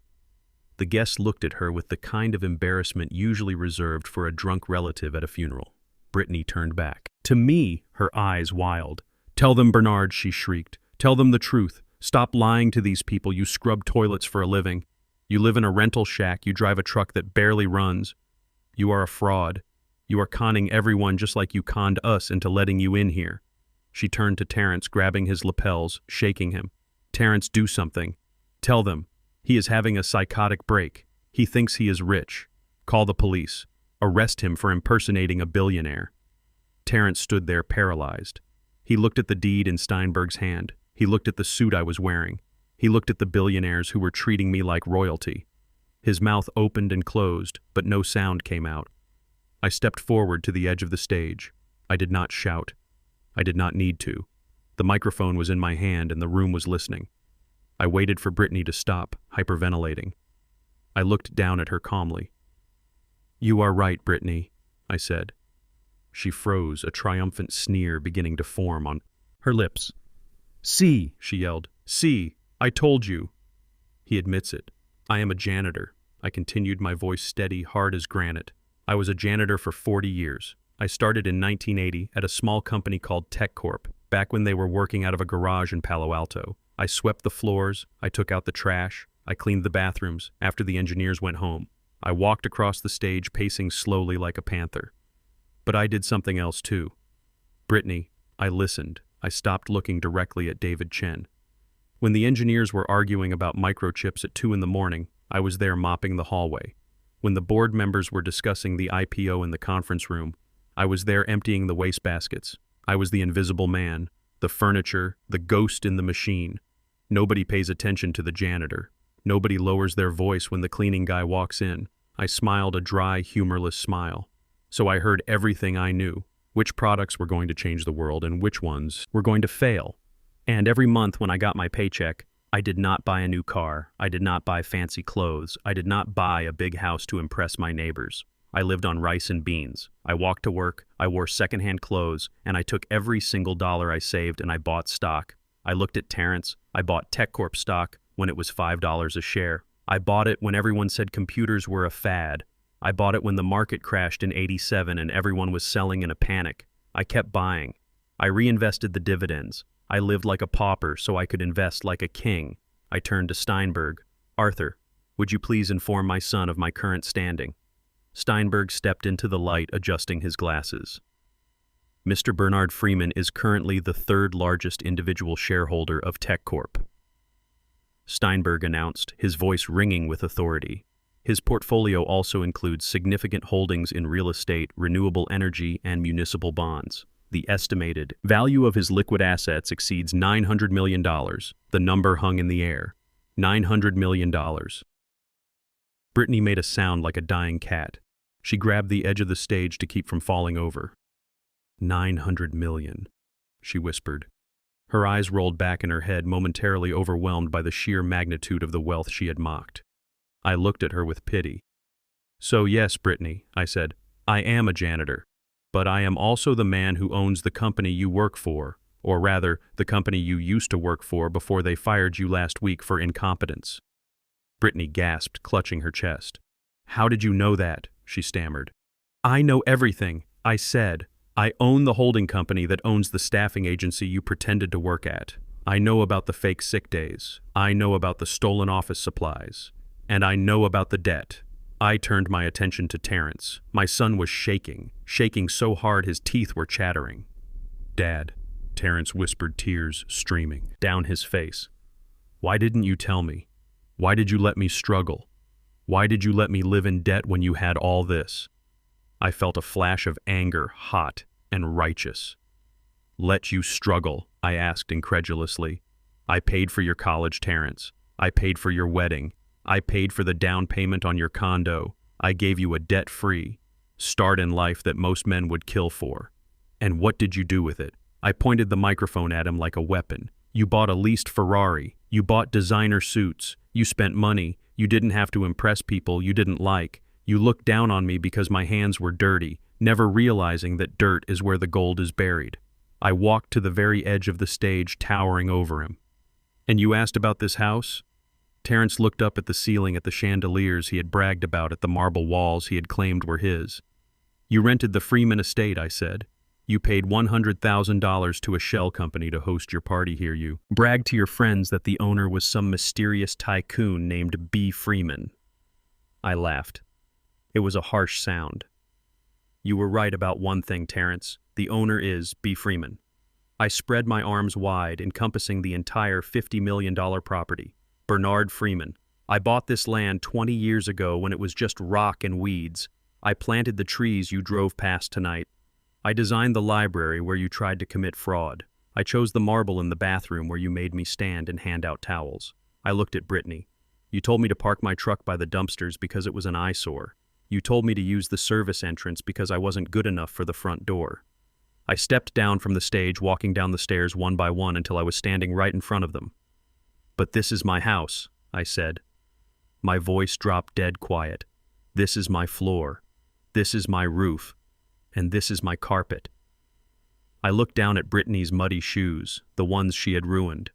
The guests looked at her with the kind of embarrassment usually reserved for a drunk relative at a funeral. Brittany turned back. To me, her eyes wild. "Tell them, Bernard," she shrieked. "Tell them the truth. Stop lying to these people. You scrub toilets for a living. You live in a rental shack. You drive a truck that barely runs. You are a fraud. You are conning everyone just like you conned us into letting you in here." She turned to Terrence, grabbing his lapels, shaking him. "Terrence, do something. Tell them. He is having a psychotic break. He thinks he is rich. Call the police. Arrest him for impersonating a billionaire." Terrence stood there paralyzed. He looked at the deed in Steinberg's hand. He looked at the suit I was wearing. He looked at the billionaires who were treating me like royalty. His mouth opened and closed, but no sound came out. I stepped forward to the edge of the stage. I did not shout. I did not need to. The microphone was in my hand and the room was listening. I waited for Brittany to stop, hyperventilating. I looked down at her calmly. "You are right, Brittany," I said. She froze, a triumphant sneer beginning to form on her lips. "See," she yelled. "See, I told you." "He admits it. I am a janitor." I continued, my voice steady, hard as granite. "I was a janitor for 40 years. I started in 1980 at a small company called TechCorp, back when they were working out of a garage in Palo Alto. I swept the floors, I took out the trash, I cleaned the bathrooms after the engineers went home. I walked across the stage, pacing slowly like a panther. But I did something else too. Brittany, I listened. I stopped looking directly at David Chen. When the engineers were arguing about microchips at 2 a.m, I was there mopping the hallway. When the board members were discussing the IPO in the conference room, I was there emptying the wastebaskets. I was the invisible man, the furniture, the ghost in the machine. Nobody pays attention to the janitor. Nobody lowers their voice when the cleaning guy walks in. I smiled a dry, humorless smile. So I heard everything I knew, which products were going to change the world and which ones were going to fail. And every month when I got my paycheck, I did not buy a new car. I did not buy fancy clothes. I did not buy a big house to impress my neighbors. I lived on rice and beans. I walked to work, I wore secondhand clothes, and I took every single dollar I saved and I bought stock. I looked at Terrence. I bought TechCorp stock when it was $5 a share. I bought it when everyone said computers were a fad. I bought it when the market crashed in '87 and everyone was selling in a panic. I kept buying. I reinvested the dividends. I lived like a pauper so I could invest like a king. I turned to Steinberg. "Arthur, would you please inform my son of my current standing?" Steinberg stepped into the light, adjusting his glasses. "Mr. Bernard Freeman is currently the third largest individual shareholder of TechCorp," Steinberg announced, his voice ringing with authority. His portfolio also includes significant holdings in real estate, renewable energy, and municipal bonds. The estimated value of his liquid assets exceeds $900 million. The number hung in the air. $900 million. Brittany made a sound like a dying cat. She grabbed the edge of the stage to keep from falling over. $900 million, she whispered. Her eyes rolled back in her head, momentarily overwhelmed by the sheer magnitude of the wealth she had mocked. I looked at her with pity. "So yes, Brittany," I said, "I am a janitor. But I am also the man who owns the company you work for, or rather, the company you used to work for before they fired you last week for incompetence." Brittany gasped, clutching her chest. "How did you know that?" she stammered. "I know everything," I said. "I own the holding company that owns the staffing agency you pretended to work at. I know about the fake sick days. I know about the stolen office supplies. And I know about the debt." I turned my attention to Terrence. My son was shaking so hard his teeth were chattering. "Dad, Terrence whispered, tears streaming down his face. Why didn't you tell me? Why did you let me struggle? Why did you let me live in debt when you had all this? I felt a flash of anger, hot and righteous. Let you struggle, I asked incredulously. I paid for your college, Terrence. I paid for your wedding. I paid for the down payment on your condo. I gave you a debt-free start in life that most men would kill for. And what did you do with it? I pointed the microphone at him like a weapon. You bought a leased Ferrari. You bought designer suits. You spent money. You didn't have to impress people you didn't like. You looked down on me because my hands were dirty, never realizing that dirt is where the gold is buried. I walked to the very edge of the stage, towering over him. And you asked about this house? Terrence looked up at the ceiling at the chandeliers he had bragged about, at the marble walls he had claimed were his. You rented the Freeman estate, I said. You paid $100,000 to a shell company to host your party here. You bragged to your friends that the owner was some mysterious tycoon named B. Freeman. I laughed. It was a harsh sound. You were right about one thing, Terrence. The owner is B. Freeman. I spread my arms wide, encompassing the entire $50 million property. Bernard Freeman. I bought this land 20 years ago when it was just rock and weeds. I planted the trees you drove past tonight. I designed the library where you tried to commit fraud. I chose the marble in the bathroom where you made me stand and hand out towels. I looked at Brittany. You told me to park my truck by the dumpsters because it was an eyesore. You told me to use the service entrance because I wasn't good enough for the front door. I stepped down from the stage, walking down the stairs one by one until I was standing right in front of them. But this is my house, I said. My voice dropped dead quiet. This is my floor. This is my roof. And this is my carpet. I looked down at Brittany's muddy shoes, the ones she had ruined.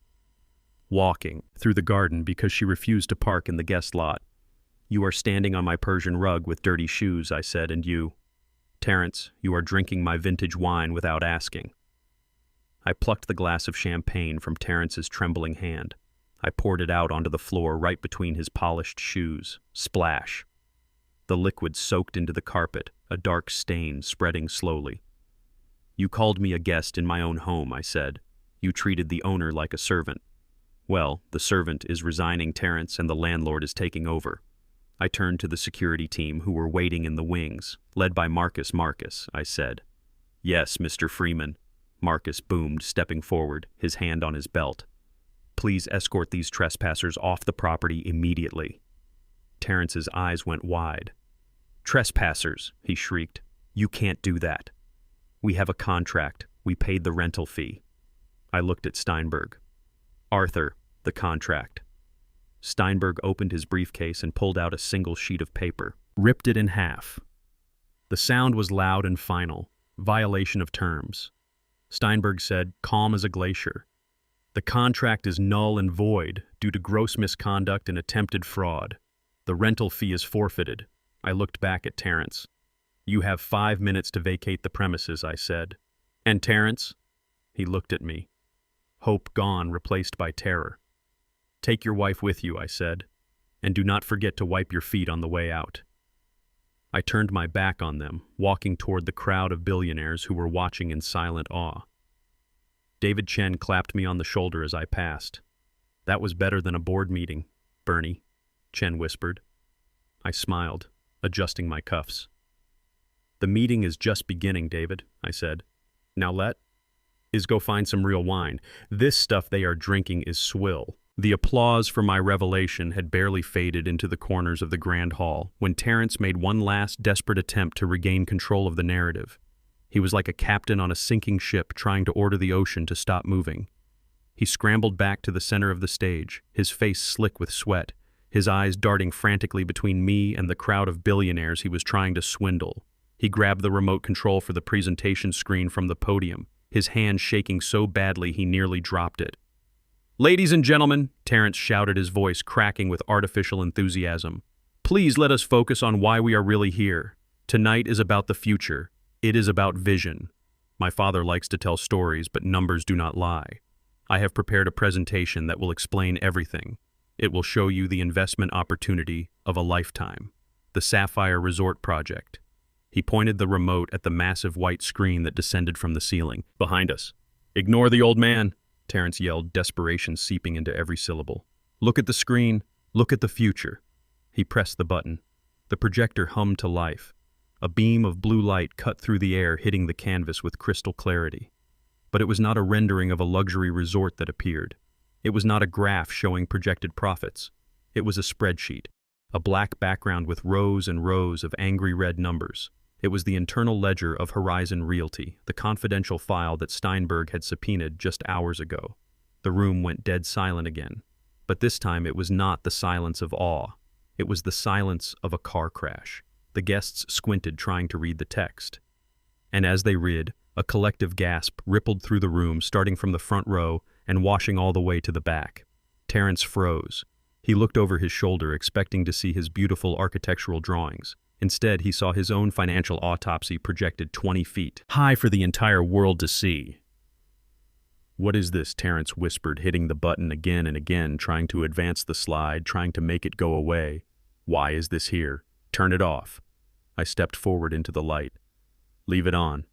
Walking through the garden because she refused to park in the guest lot. You are standing on my Persian rug with dirty shoes, I said, and you, Terrence, you are drinking my vintage wine without asking. I plucked the glass of champagne from Terrence's trembling hand. I poured it out onto the floor right between his polished shoes. Splash. The liquid soaked into the carpet, a dark stain spreading slowly. You called me a guest in my own home, I said. You treated the owner like a servant. Well, the servant is resigning, Terrence, and the landlord is taking over. I turned to the security team who were waiting in the wings, led by Marcus. Marcus, I said. Yes, Mr. Freeman. Marcus boomed, stepping forward, his hand on his belt. Please escort these trespassers off the property immediately. Terrence's eyes went wide. Trespassers, he shrieked. You can't do that. We have a contract. We paid the rental fee. I looked at Steinberg. Arthur, the contract. Steinberg opened his briefcase and pulled out a single sheet of paper, ripped it in half. The sound was loud and final. Violation of terms. Steinberg said, calm as a glacier. The contract is null and void due to gross misconduct and attempted fraud. The rental fee is forfeited. I looked back at Terrence. You have 5 minutes to vacate the premises, I said. And Terrence? He looked at me. Hope gone, replaced by terror. Take your wife with you, I said, and do not forget to wipe your feet on the way out. I turned my back on them, walking toward the crowd of billionaires who were watching in silent awe. David Chen clapped me on the shoulder as I passed. That was better than a board meeting, Bernie, Chen whispered. I smiled, adjusting my cuffs. The meeting is just beginning, David, I said. Now is go find some real wine. This stuff they are drinking is swill. The applause for my revelation had barely faded into the corners of the grand hall when Terrence made one last desperate attempt to regain control of the narrative. He was like a captain on a sinking ship trying to order the ocean to stop moving. He scrambled back to the center of the stage, his face slick with sweat, his eyes darting frantically between me and the crowd of billionaires he was trying to swindle. He grabbed the remote control for the presentation screen from the podium, his hand shaking so badly he nearly dropped it. Ladies and gentlemen, Terrence shouted, his voice cracking with artificial enthusiasm. Please let us focus on why we are really here. Tonight is about the future. It is about vision. My father likes to tell stories, but numbers do not lie. I have prepared a presentation that will explain everything. It will show you the investment opportunity of a lifetime. The Sapphire Resort Project. He pointed the remote at the massive white screen that descended from the ceiling. Behind us. Ignore the old man, Terrence yelled, desperation seeping into every syllable. Look at the screen. Look at the future. He pressed the button. The projector hummed to life. A beam of blue light cut through the air, hitting the canvas with crystal clarity. But it was not a rendering of a luxury resort that appeared. It was not a graph showing projected profits. It was a spreadsheet, a black background with rows and rows of angry red numbers. It was the internal ledger of Horizon Realty, the confidential file that Steinberg had subpoenaed just hours ago. The room went dead silent again. But this time it was not the silence of awe. It was the silence of a car crash. The guests squinted, trying to read the text. And as they read, a collective gasp rippled through the room, starting from the front row and washing all the way to the back. Terrence froze. He looked over his shoulder, expecting to see his beautiful architectural drawings. Instead, he saw his own financial autopsy projected 20 feet high for the entire world to see. "What is this?" Terrence whispered, hitting the button again and again, trying to advance the slide, trying to make it go away. "Why is this here? Turn it off." I stepped forward into the light. "Leave it on."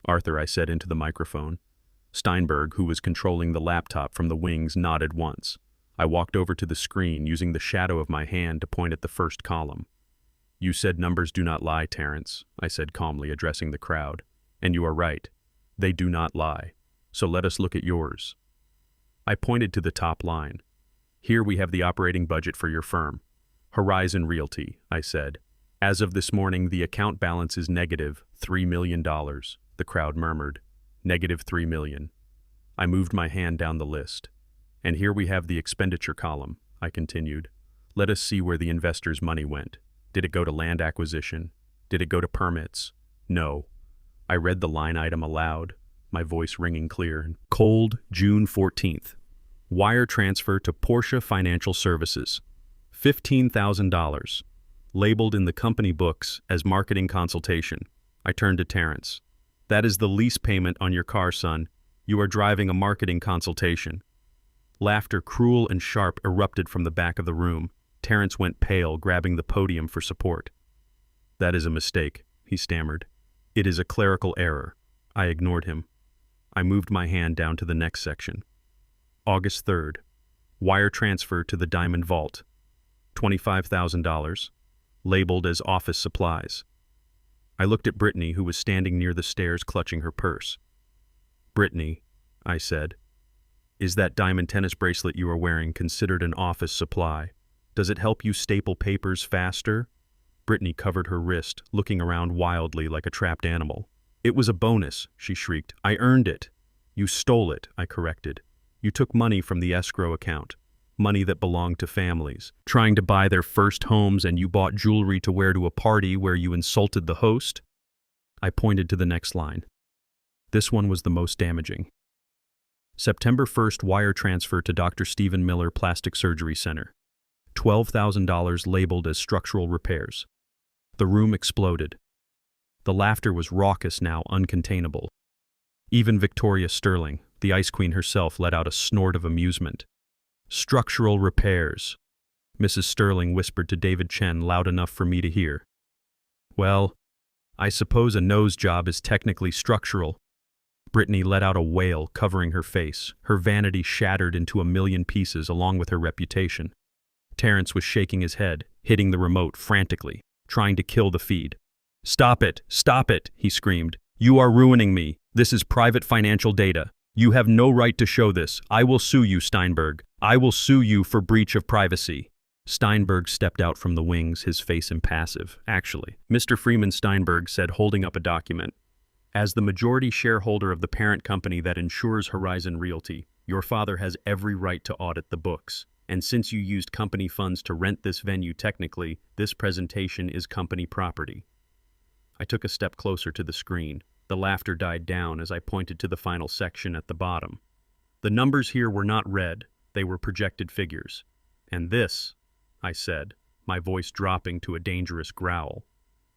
"Arthur," I said into the microphone. Steinberg, who was controlling the laptop from the wings, nodded once. I walked over to the screen, using the shadow of my hand to point at the first column. "You said numbers do not lie, Terrence," I said calmly, addressing the crowd. "And you are right. They do not lie. So let us look at yours." I pointed to the top line. "Here we have the operating budget for your firm. Horizon Realty," I said. "As of this morning, the account balance is negative $3 million. The crowd murmured. Negative $3 million. I moved my hand down the list. "And here we have the expenditure column," I continued. "Let us see where the investors' money went. Did it go to land acquisition? Did it go to permits? No." I read the line item aloud, my voice ringing clear. Cold, June 14th. Wire transfer to Porsche Financial Services. $15,000. Labeled in the company books as marketing consultation. I turned to Terrence. "That is the lease payment on your car, son. You are driving a marketing consultation." Laughter, cruel and sharp, erupted from the back of the room. Terrence went pale, grabbing the podium for support. "That is a mistake," he stammered. "It is a clerical error." I ignored him. I moved my hand down to the next section. August 3rd. Wire transfer to the Diamond Vault. $25,000. Labeled as office supplies. I looked at Brittany, who was standing near the stairs clutching her purse. "Brittany," I said, "is that diamond tennis bracelet you are wearing considered an office supply? Does it help you staple papers faster?" Brittany covered her wrist, looking around wildly like a trapped animal. "It was a bonus," she shrieked. "I earned it." "You stole it," I corrected. "You took money from the escrow account. Money that belonged to families trying to buy their first homes, and you bought jewelry to wear to a party where you insulted the host." I pointed to the next line. This one was the most damaging. September 1st wire transfer to Dr. Stephen Miller Plastic Surgery Center. $12,000 labeled as structural repairs. The room exploded. The laughter was raucous now, uncontainable. Even Victoria Sterling, the Ice Queen herself, let out a snort of amusement. "Structural repairs," Mrs. Sterling whispered to David Chen, loud enough for me to hear. "Well, I suppose a nose job is technically structural." Brittany let out a wail, covering her face, her vanity shattered into a million pieces along with her reputation. Terrence was shaking his head, hitting the remote frantically, trying to kill the feed. "Stop it! Stop it!" he screamed. "You are ruining me. This is private financial data. You have no right to show this. I will sue you, Steinberg. I will sue you for breach of privacy." Steinberg stepped out from the wings, his face impassive. "Actually," Mr. Freeman Steinberg said, holding up a document. "As the majority shareholder of the parent company that insures Horizon Realty, your father has every right to audit the books. And since you used company funds to rent this venue, technically, this presentation is company property." I took a step closer to the screen. The laughter died down as I pointed to the final section at the bottom. The numbers here were not red, they were projected figures. "And this," I said, my voice dropping to a dangerous growl,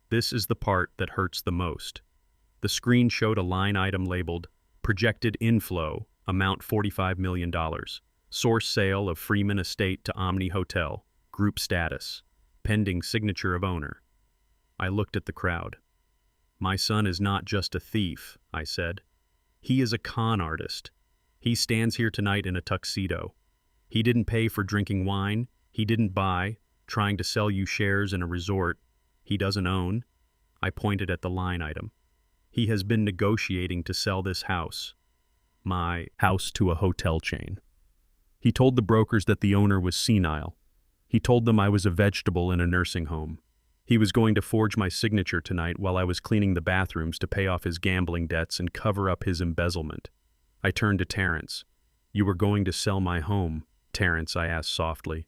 "this is the part that hurts the most." The screen showed a line item labeled, "Projected inflow, amount $45 million. Source sale of Freeman Estate to Omni Hotel. Group status. Pending signature of owner." I looked at the crowd. "My son is not just a thief," I said. He is a con artist. He stands here tonight in a tuxedo. He didn't pay for drinking wine. He didn't buy, trying to sell you shares in a resort he doesn't own. I pointed at the line item. He has been negotiating to sell this house, my house, to a hotel chain. He told the brokers that the owner was senile. He told them I was a vegetable in a nursing home. He was going to forge my signature tonight while I was cleaning the bathrooms to pay off his gambling debts and cover up his embezzlement. I turned to Terrence. "You were going to sell my home, Terrence," I asked softly.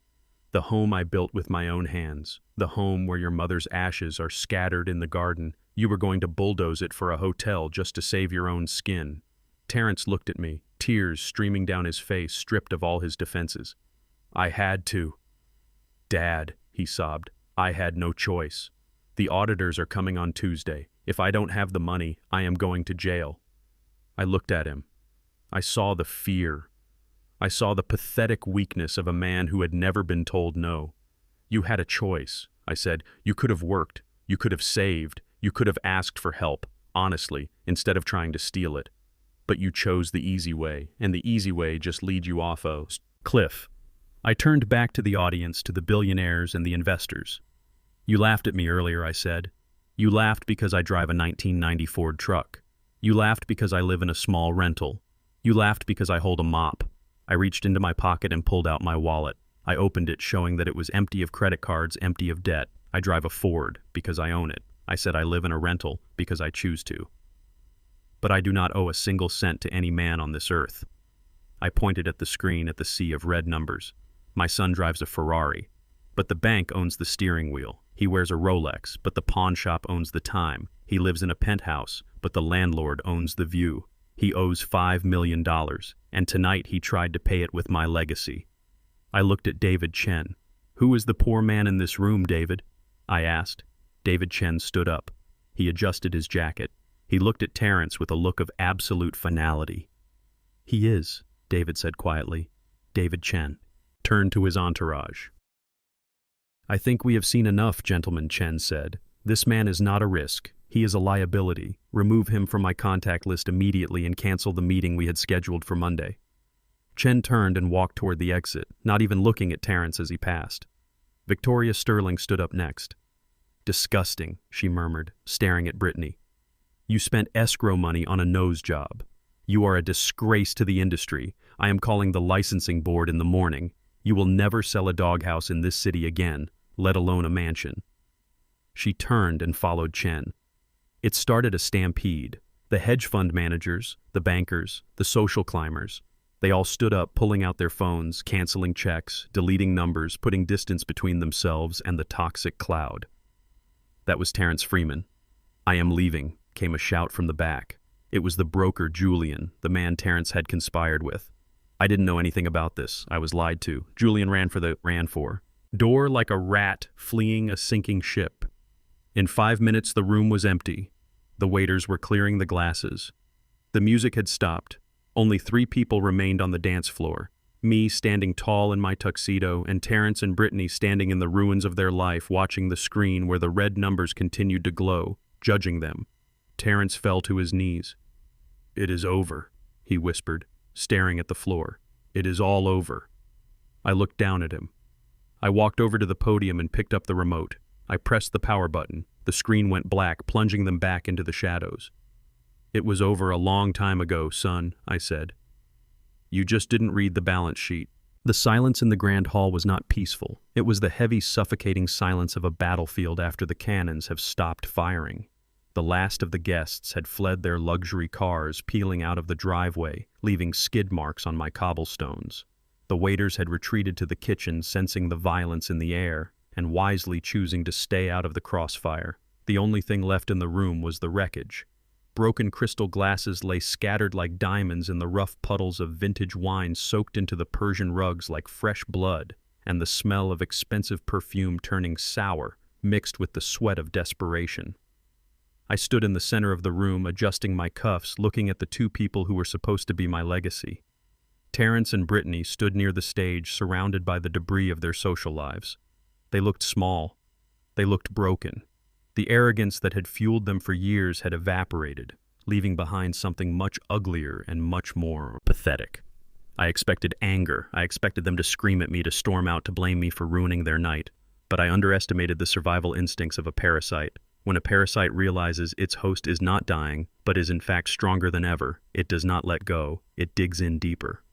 "The home I built with my own hands. The home where your mother's ashes are scattered in the garden. You were going to bulldoze it for a hotel just to save your own skin." Terrence looked at me, tears streaming down his face, stripped of all his defenses. "I had to." "Dad," he sobbed, "I had no choice. The auditors are coming on Tuesday. If I don't have the money, I am going to jail." I looked at him. I saw the fear. I saw the pathetic weakness of a man who had never been told no. "You had a choice," I said. "You could have worked. You could have saved. You could have asked for help, honestly, instead of trying to steal it. But you chose the easy way, and the easy way just leads you off a cliff." I turned back to the audience, to the billionaires and the investors. "You laughed at me earlier," I said. "You laughed because I drive a 1990 Ford truck. You laughed because I live in a small rental. You laughed because I hold a mop." I reached into my pocket and pulled out my wallet. I opened it, showing that it was empty of credit cards, empty of debt. "I drive a Ford because I own it." I said I live in a rental because I choose to. "But I do not owe a single cent to any man on this earth." I pointed at the screen, at the sea of red numbers. "My son drives a Ferrari, but the bank owns the steering wheel. He wears a Rolex, but the pawn shop owns the time. He lives in a penthouse, but the landlord owns the view. He owes $5 million, and tonight he tried to pay it with my legacy." I looked at David Chen. "Who is the poor man in this room, David?" I asked. David Chen stood up. He adjusted his jacket. He looked at Terrence with a look of absolute finality. "He is," David said quietly. "David Chen." Turned to his entourage. "I think we have seen enough, gentlemen," Chen said. "This man is not a risk. He is a liability. Remove him from my contact list immediately and cancel the meeting we had scheduled for Monday." Chen turned and walked toward the exit, not even looking at Terrence as he passed. Victoria Sterling stood up next. "Disgusting," she murmured, staring at Brittany. "You spent escrow money on a nose job. You are a disgrace to the industry. I am calling the licensing board in the morning. You will never sell a doghouse in this city again, let alone a mansion." She turned and followed Chen. It started a stampede. The hedge fund managers, the bankers, the social climbers. They all stood up, pulling out their phones, canceling checks, deleting numbers, putting distance between themselves and the toxic cloud. That was Terrence Freeman. "I am leaving," came a shout from the back. It was the broker Julian, the man Terrence had conspired with. "I didn't know anything about this. I was lied to." Julian ran for door like a rat fleeing a sinking ship. In 5 minutes the room was empty. The waiters were clearing the glasses. The music had stopped. Only 3 people remained on the dance floor. Me standing tall in my tuxedo, and Terrence and Brittany standing in the ruins of their life, watching the screen where the red numbers continued to glow, judging them. Terrence fell to his knees. "It is over," he whispered, staring at the floor. "It is all over." I looked down at him. I walked over to the podium and picked up the remote. I pressed the power button. The screen went black, plunging them back into the shadows. "It was over a long time ago, son," I said. "You just didn't read the balance sheet." The silence in the grand hall was not peaceful. It was the heavy, suffocating silence of a battlefield after the cannons have stopped firing. The last of the guests had fled their luxury cars, peeling out of the driveway, leaving skid marks on my cobblestones. The waiters had retreated to the kitchen, sensing the violence in the air, and wisely choosing to stay out of the crossfire. The only thing left in the room was the wreckage. Broken crystal glasses lay scattered like diamonds in the rough puddles of vintage wine soaked into the Persian rugs like fresh blood, and the smell of expensive perfume turning sour, mixed with the sweat of desperation. I stood in the center of the room, adjusting my cuffs, looking at the 2 people who were supposed to be my legacy. Terrence and Brittany stood near the stage, surrounded by the debris of their social lives. They looked small. They looked broken. The arrogance that had fueled them for years had evaporated, leaving behind something much uglier and much more pathetic. I expected anger. I expected them to scream at me, to storm out, to blame me for ruining their night. But I underestimated the survival instincts of a parasite. When a parasite realizes its host is not dying, but is in fact stronger than ever, it does not let go. It digs in deeper.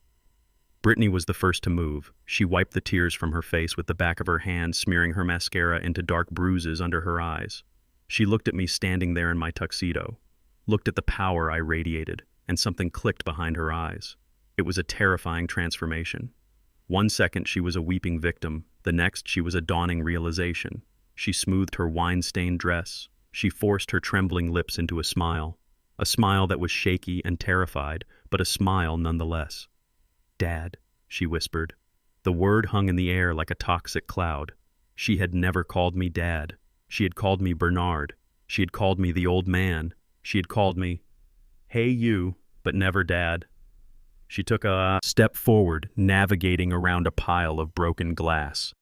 Brittany was the first to move. She wiped the tears from her face with the back of her hand, smearing her mascara into dark bruises under her eyes. She looked at me standing there in my tuxedo, looked at the power I radiated, and something clicked behind her eyes. It was a terrifying transformation. 1 second she was a weeping victim, the next she was a dawning realization. She smoothed her wine-stained dress. She forced her trembling lips into a smile that was shaky and terrified, but a smile nonetheless. "Dad," she whispered. The word hung in the air like a toxic cloud. She had never called me Dad. She had called me Bernard. She had called me the old man. She had called me, "Hey you," but never Dad. She took a step forward, navigating around a pile of broken glass.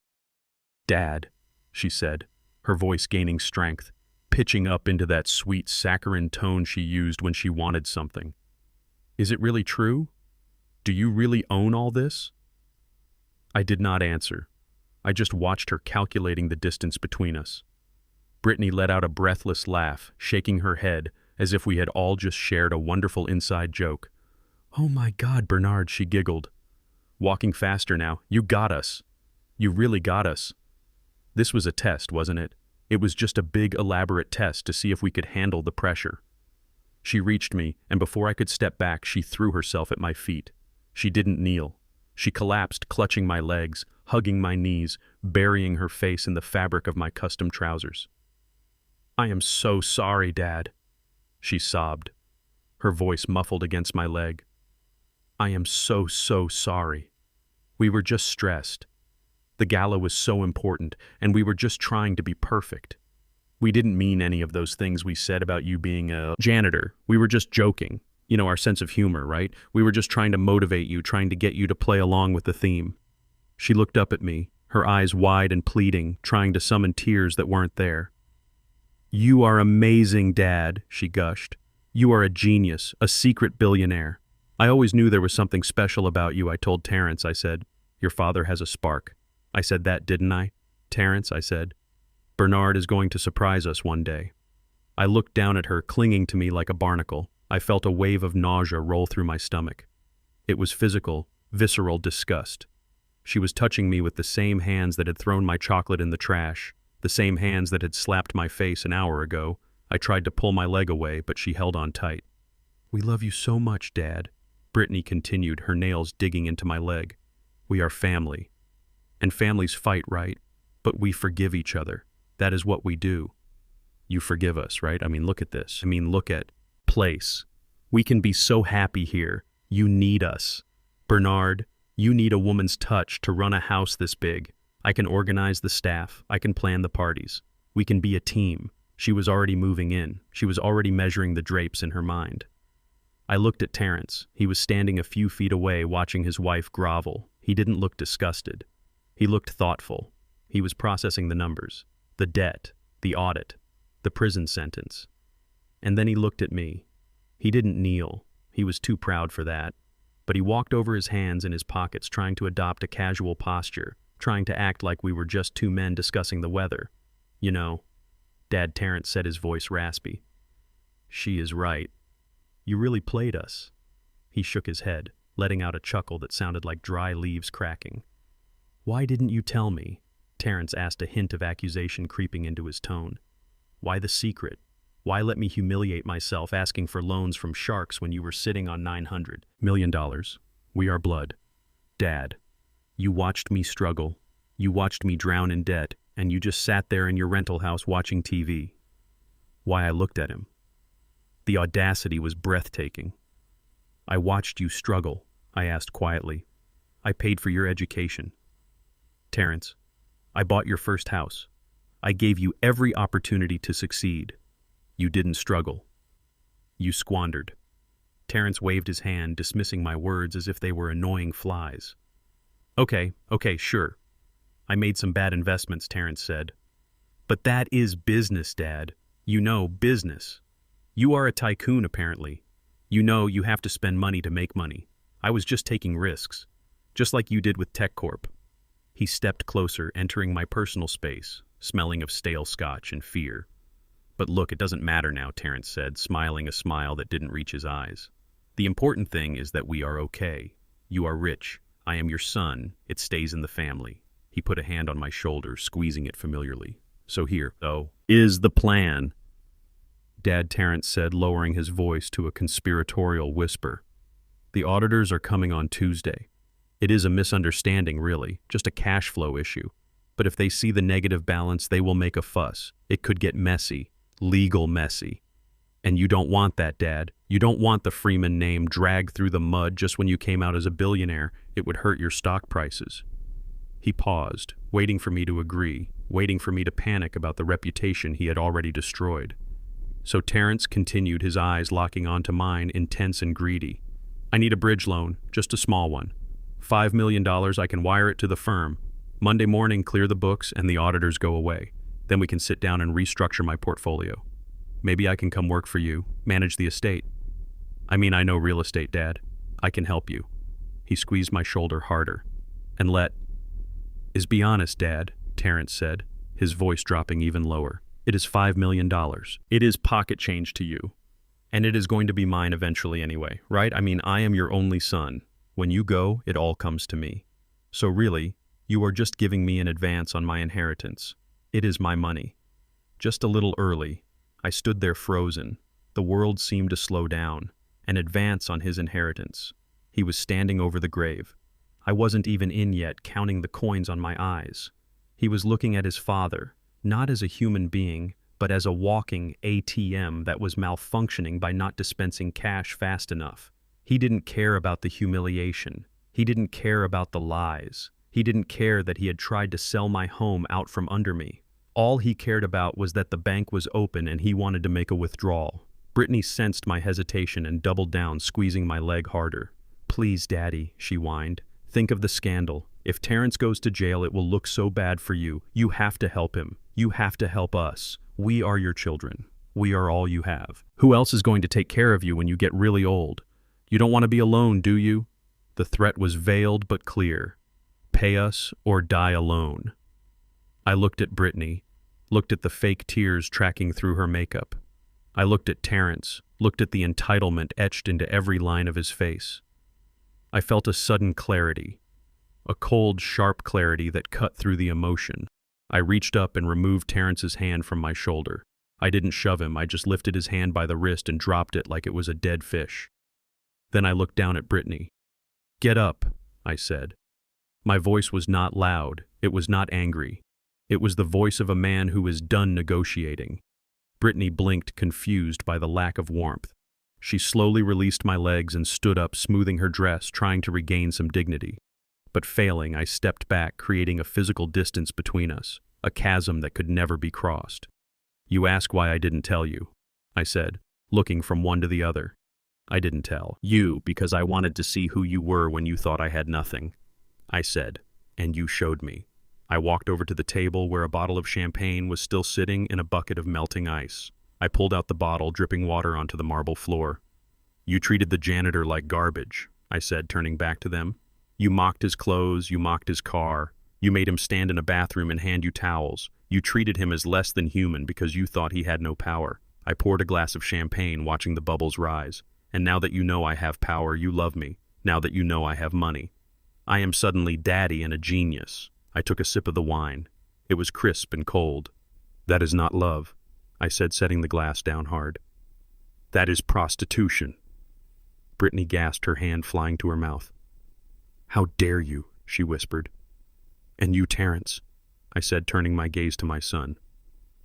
"Dad," she said, her voice gaining strength, pitching up into that sweet saccharine tone she used when she wanted something. "Is it really true? Do you really own all this?" I did not answer. I just watched her calculating the distance between us. Brittany let out a breathless laugh, shaking her head as if we had all just shared a wonderful inside joke. "Oh my God, Bernard," she giggled. "Walking faster now. You got us. You really got us." This was a test, wasn't it? It was just a big, elaborate test to see if we could handle the pressure. She reached me, and before I could step back, she threw herself at my feet. She didn't kneel. She collapsed, clutching my legs, hugging my knees, burying her face in the fabric of my custom trousers. "I am so sorry, Dad," she sobbed, her voice muffled against my leg. "I am so sorry. We were just stressed. The gala was so important, and we were just trying to be perfect. We didn't mean any of those things we said about you being a janitor. We were just joking. You know, our sense of humor, right? We were just trying to motivate you, trying to get you to play along with the theme." She looked up at me, her eyes wide and pleading, trying to summon tears that weren't there. "You are amazing, Dad," she gushed. "You are a genius, a secret billionaire. I always knew there was something special about you," I told Terrence. I said, "Your father has a spark." I said that, didn't I? "Terrence," I said, "Bernard is going to surprise us one day." I looked down at her, clinging to me like a barnacle. I felt a wave of nausea roll through my stomach. It was physical, visceral disgust. She was touching me with the same hands that had thrown my chocolate in the trash, the same hands that had slapped my face an hour ago. I tried to pull my leg away, but she held on tight. "We love you so much, Dad," Brittany continued, her nails digging into my leg. "We are family. And families fight, right? But we forgive each other. That is what we do." "You forgive us, right? I mean, look at this. Look at place. We can be so happy here. You need us. Bernard, you need a woman's touch to run a house this big. I can organize the staff. I can plan the parties. We can be a team." She was already moving in. She was already measuring the drapes in her mind. I looked at Terrence. He was standing a few feet away, watching his wife grovel. He didn't look disgusted. He looked thoughtful. He was processing the numbers, the debt, the audit, the prison sentence. And then he looked at me. He didn't kneel. He was too proud for that. But he walked over his hands in his pockets, trying to adopt a casual posture, trying to act like we were just two men discussing the weather. "You know," Dad, Terrence said, his voice raspy. "She is right. You really played us." He shook his head, letting out a chuckle that sounded like dry leaves cracking. "Why didn't you tell me?" Terrence asked, a hint of accusation creeping into his tone. "Why the secret? Why let me humiliate myself asking for loans from sharks when you were sitting on $900 million? We are blood. Dad, you watched me struggle. You watched me drown in debt, and you just sat there in your rental house watching TV." Why, I looked at him. The audacity was breathtaking. "I watched you struggle," I asked quietly. "I paid for your education. Terrence, I bought your first house. I gave you every opportunity to succeed. You didn't struggle. You squandered." Terrence waved his hand, dismissing my words as if they were annoying flies. Okay, sure. I made some bad investments," Terrence said. "But that is business, Dad. You know, business. You are a tycoon, apparently. You know you have to spend money to make money. I was just taking risks. Just like you did with TechCorp. He stepped closer, entering my personal space, smelling of stale scotch and fear. But look, it doesn't matter now, Terrence said, smiling a smile that didn't reach his eyes. The important thing is that we are okay. You are rich. I am your son. It stays in the family. He put a hand on my shoulder, squeezing it familiarly. So here, though, is the plan. Dad, Terrence said, lowering his voice to a conspiratorial whisper. The auditors are coming on Tuesday. It is a misunderstanding, really, just a cash flow issue. But if they see the negative balance, they will make a fuss. It could get messy, legal messy. And you don't want that, Dad. You don't want the Freeman name dragged through the mud just when you came out as a billionaire. It would hurt your stock prices. He paused, waiting for me to agree, waiting for me to panic about the reputation he had already destroyed. So Terrence continued, his eyes locking onto mine, intense and greedy. I need a bridge loan, just a small one. $5 million, I can wire it to the firm. Monday morning, clear the books and the auditors go away. Then we can sit down and restructure my portfolio. Maybe I can come work for you, manage the estate. I mean, I know real estate, Dad. I can help you. He squeezed my shoulder harder. And be honest, Dad, Terrence said, his voice dropping even lower. It is $5 million. It is pocket change to you. And it is going to be mine eventually anyway, right? I mean, I am your only son. When you go, it all comes to me. So really, you are just giving me an advance on my inheritance. It is my money. Just a little early. I stood there frozen. The world seemed to slow down. An advance on his inheritance. He was standing over the grave. I wasn't even in yet, counting the coins on my eyes. He was looking at his father, not as a human being, but as a walking ATM that was malfunctioning by not dispensing cash fast enough. He didn't care about the humiliation. He didn't care about the lies. He didn't care that he had tried to sell my home out from under me. All he cared about was that the bank was open and he wanted to make a withdrawal. Brittany sensed my hesitation and doubled down, squeezing my leg harder. Please, Daddy, she whined. Think of the scandal. If Terrence goes to jail, it will look so bad for you. You have to help him. You have to help us. We are your children. We are all you have. Who else is going to take care of you when you get really old? You don't want to be alone, do you? The threat was veiled but clear. Pay us or die alone. I looked at Brittany, looked at the fake tears tracking through her makeup. I looked at Terrence, looked at the entitlement etched into every line of his face. I felt a sudden clarity, a cold, sharp clarity that cut through the emotion. I reached up and removed Terrence's hand from my shoulder. I didn't shove him, I just lifted his hand by the wrist and dropped it like it was a dead fish. Then I looked down at Brittany. Get up, I said. My voice was not loud, it was not angry. It was the voice of a man who is done negotiating. Brittany blinked, confused by the lack of warmth. She slowly released my legs and stood up, smoothing her dress, trying to regain some dignity. But failing, I stepped back, creating a physical distance between us, a chasm that could never be crossed. You ask why I didn't tell you, I said, looking from one to the other. I didn't tell you because I wanted to see who you were when you thought I had nothing. I said, and you showed me. I walked over to the table where a bottle of champagne was still sitting in a bucket of melting ice. I pulled out the bottle, dripping water onto the marble floor. You treated the janitor like garbage, I said, turning back to them. You mocked his clothes, you mocked his car. You made him stand in a bathroom and hand you towels. You treated him as less than human because you thought he had no power. I poured a glass of champagne, watching the bubbles rise. And now that you know I have power, you love me. Now that you know I have money. I am suddenly daddy and a genius. I took a sip of the wine. It was crisp and cold. That is not love, I said, setting the glass down hard. That is prostitution. Brittany gasped, her hand flying to her mouth. How dare you, she whispered. And you, Terrence, I said, turning my gaze to my son.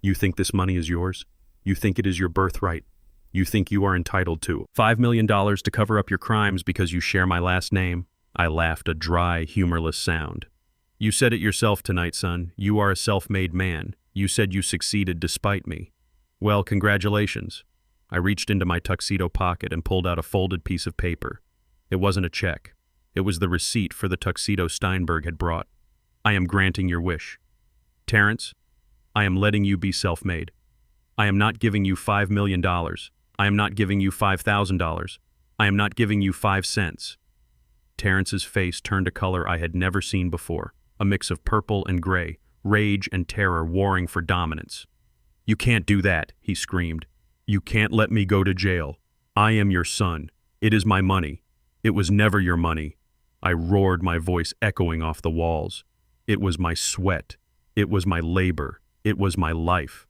You think this money is yours? You think it is your birthright? You think you are entitled to $5 million to cover up your crimes because you share my last name? I laughed, a dry, humorless sound. You said it yourself tonight, son. You are a self-made man. You said you succeeded despite me. Well, congratulations. I reached into my tuxedo pocket and pulled out a folded piece of paper. It wasn't a check. It was the receipt for the tuxedo Steinberg had brought. I am granting your wish. Terrence, I am letting you be self-made. I am not giving you $5 million. I am not giving you $5,000. I am not giving you 5 cents. Terrence's face turned a color I had never seen before, a mix of purple and gray, rage and terror warring for dominance. You can't do that, he screamed. You can't let me go to jail. I am your son. It is my money. It was never your money. I roared, my voice echoing off the walls. It was my sweat. It was my labor. It was my life.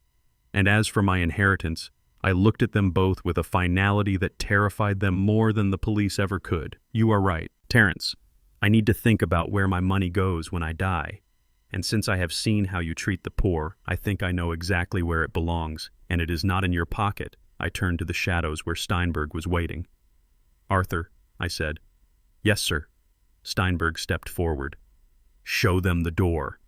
And as for my inheritance, I looked at them both with a finality that terrified them more than the police ever could. You are right, Terrence. I need to think about where my money goes when I die. And since I have seen how you treat the poor, I think I know exactly where it belongs, and it is not in your pocket. I turned to the shadows where Steinberg was waiting. Arthur, I said. Yes, sir. Steinberg stepped forward. Show them the door.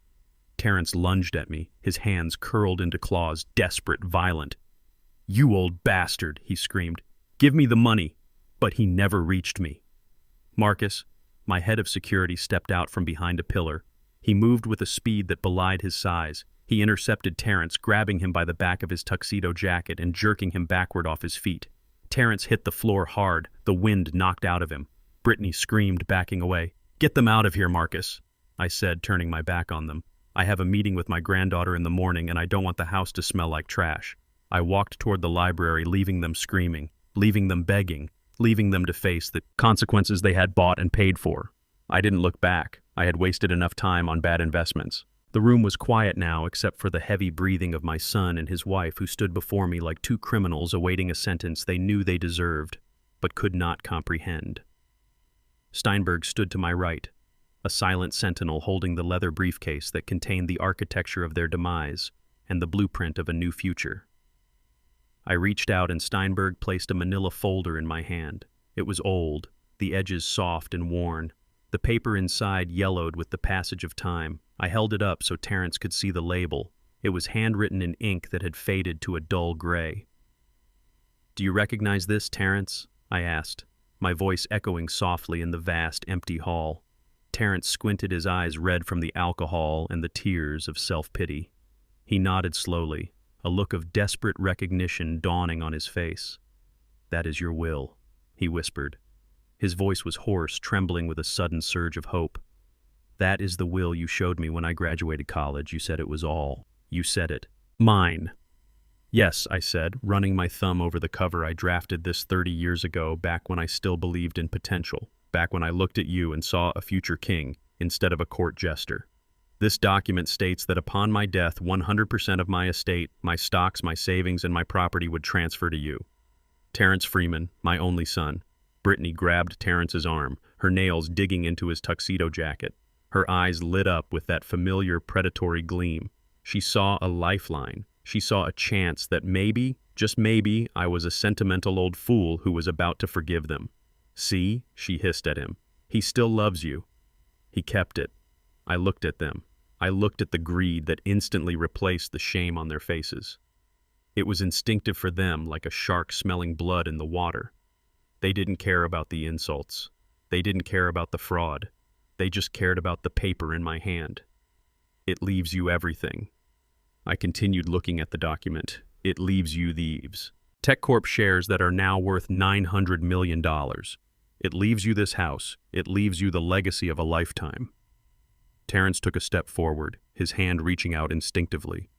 Terrence lunged at me, his hands curled into claws, desperate, violent. You old bastard, he screamed. Give me the money. But he never reached me. Marcus, my head of security, stepped out from behind a pillar. He moved with a speed that belied his size. He intercepted Terrence, grabbing him by the back of his tuxedo jacket and jerking him backward off his feet. Terrence hit the floor hard, the wind knocked out of him. Brittany screamed, backing away. Get them out of here, Marcus, I said, turning my back on them. I have a meeting with my granddaughter in the morning, and I don't want the house to smell like trash. I walked toward the library, leaving them screaming, leaving them begging, leaving them to face the consequences they had bought and paid for. I didn't look back. I had wasted enough time on bad investments. The room was quiet now, except for the heavy breathing of my son and his wife, who stood before me like two criminals awaiting a sentence they knew they deserved, but could not comprehend. Steinberg stood to my right, a silent sentinel holding the leather briefcase that contained the architecture of their demise and the blueprint of a new future. I reached out, and Steinberg placed a manila folder in my hand. It was old, the edges soft and worn, the paper inside yellowed with the passage of time. I held it up so Terrence could see the label. It was handwritten in ink that had faded to a dull gray. Do you recognize this, Terrence? I asked, my voice echoing softly in the vast, empty hall. Terrence squinted, his eyes red from the alcohol and the tears of self-pity. He nodded slowly, a look of desperate recognition dawning on his face. That is your will, he whispered. His voice was hoarse, trembling with a sudden surge of hope. That is the will you showed me when I graduated college. You said it was all. You said it. Mine. Yes, I said, running my thumb over the cover. I drafted this 30 years ago, back when I still believed in potential, back when I looked at you and saw a future king instead of a court jester. This document states that upon my death, 100% of my estate, my stocks, my savings, and my property would transfer to you. Terrence Freeman, my only son. Brittany grabbed Terrence's arm, her nails digging into his tuxedo jacket. Her eyes lit up with that familiar predatory gleam. She saw a lifeline. She saw a chance that maybe, just maybe, I was a sentimental old fool who was about to forgive them. See, she hissed at him. He still loves you. He kept it. I looked at them. I looked at the greed that instantly replaced the shame on their faces. It was instinctive for them, like a shark smelling blood in the water. They didn't care about the insults. They didn't care about the fraud. They just cared about the paper in my hand. It leaves you everything. I continued looking at the document. It leaves you these TechCorp shares that are now worth $900 million. It leaves you this house. It leaves you the legacy of a lifetime. Terrence took a step forward, his hand reaching out instinctively.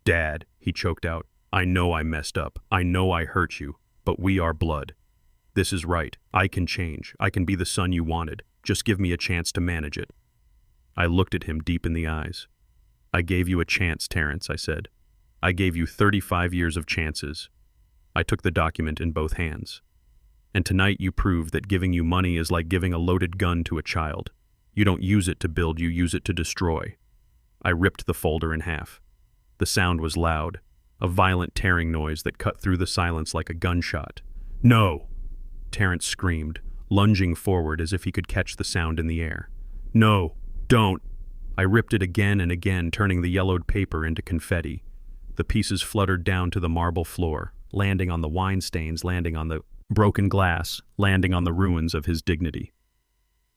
Dad, he choked out, I know I messed up. I know I hurt you, but we are blood. This is right. I can change. I can be the son you wanted. Just give me a chance to manage it. I looked at him deep in the eyes. I gave you a chance, Terrence, I said. I gave you 35 years of chances. I took the document in both hands. And tonight you proved that giving you money is like giving a loaded gun to a child. You don't use it to build, you use it to destroy. I ripped the folder in half. The sound was loud, a violent tearing noise that cut through the silence like a gunshot. No! Terrence screamed, lunging forward as if he could catch the sound in the air. No, don't! I ripped it again and again, turning the yellowed paper into confetti. The pieces fluttered down to the marble floor, landing on the wine stains, landing on the broken glass, landing on the ruins of his dignity.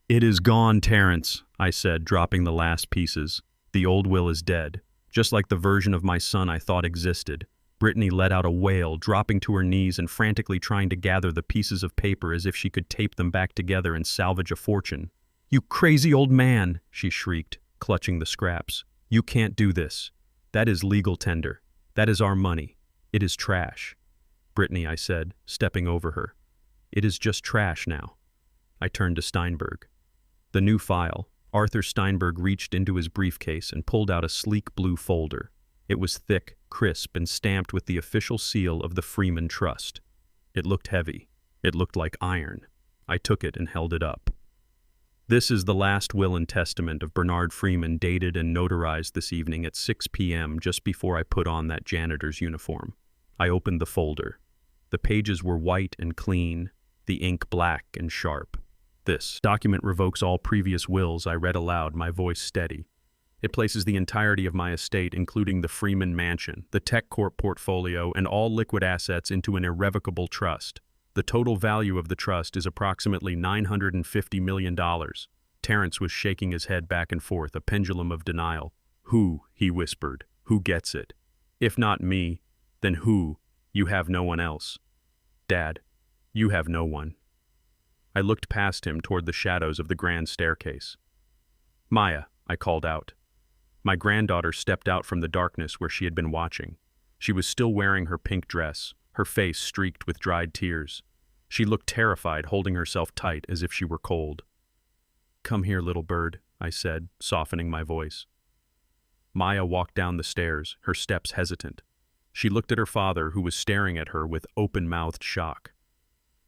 It is gone, Terrence, I said, dropping the last pieces. The old will is dead, just like the version of my son I thought existed. Brittany let out a wail, dropping to her knees and frantically trying to gather the pieces of paper as if she could tape them back together and salvage a fortune. "You crazy old man!" she shrieked, clutching the scraps. "You can't do this. That is legal tender. That is our money. It is trash." "Brittany," I said, stepping over her. "It is just trash now." I turned to Steinberg. The new file. Arthur Steinberg reached into his briefcase and pulled out a sleek blue folder. It was thick, crisp, and stamped with the official seal of the Freeman Trust. It looked heavy. It looked like iron. I took it and held it up. "This is the last will and testament of Bernard Freeman, dated and notarized this evening at 6 p.m. just before I put on that janitor's uniform." I opened the folder. The pages were white and clean, the ink black and sharp. "This document revokes all previous wills," I read aloud, my voice steady. "It places the entirety of my estate, including the Freeman Mansion, the Tech Corp portfolio, and all liquid assets into an irrevocable trust. The total value of the trust is approximately $950 million. Terrence was shaking his head back and forth, a pendulum of denial. "Who?" he whispered. "Who gets it? If not me, then who? You have no one else. Dad, you have no one." I looked past him toward the shadows of the grand staircase. "Maya," I called out. My granddaughter stepped out from the darkness where she had been watching. She was still wearing her pink dress, her face streaked with dried tears. She looked terrified, holding herself tight as if she were cold. "Come here, little bird," I said, softening my voice. Maya walked down the stairs, her steps hesitant. She looked at her father, who was staring at her with open-mouthed shock.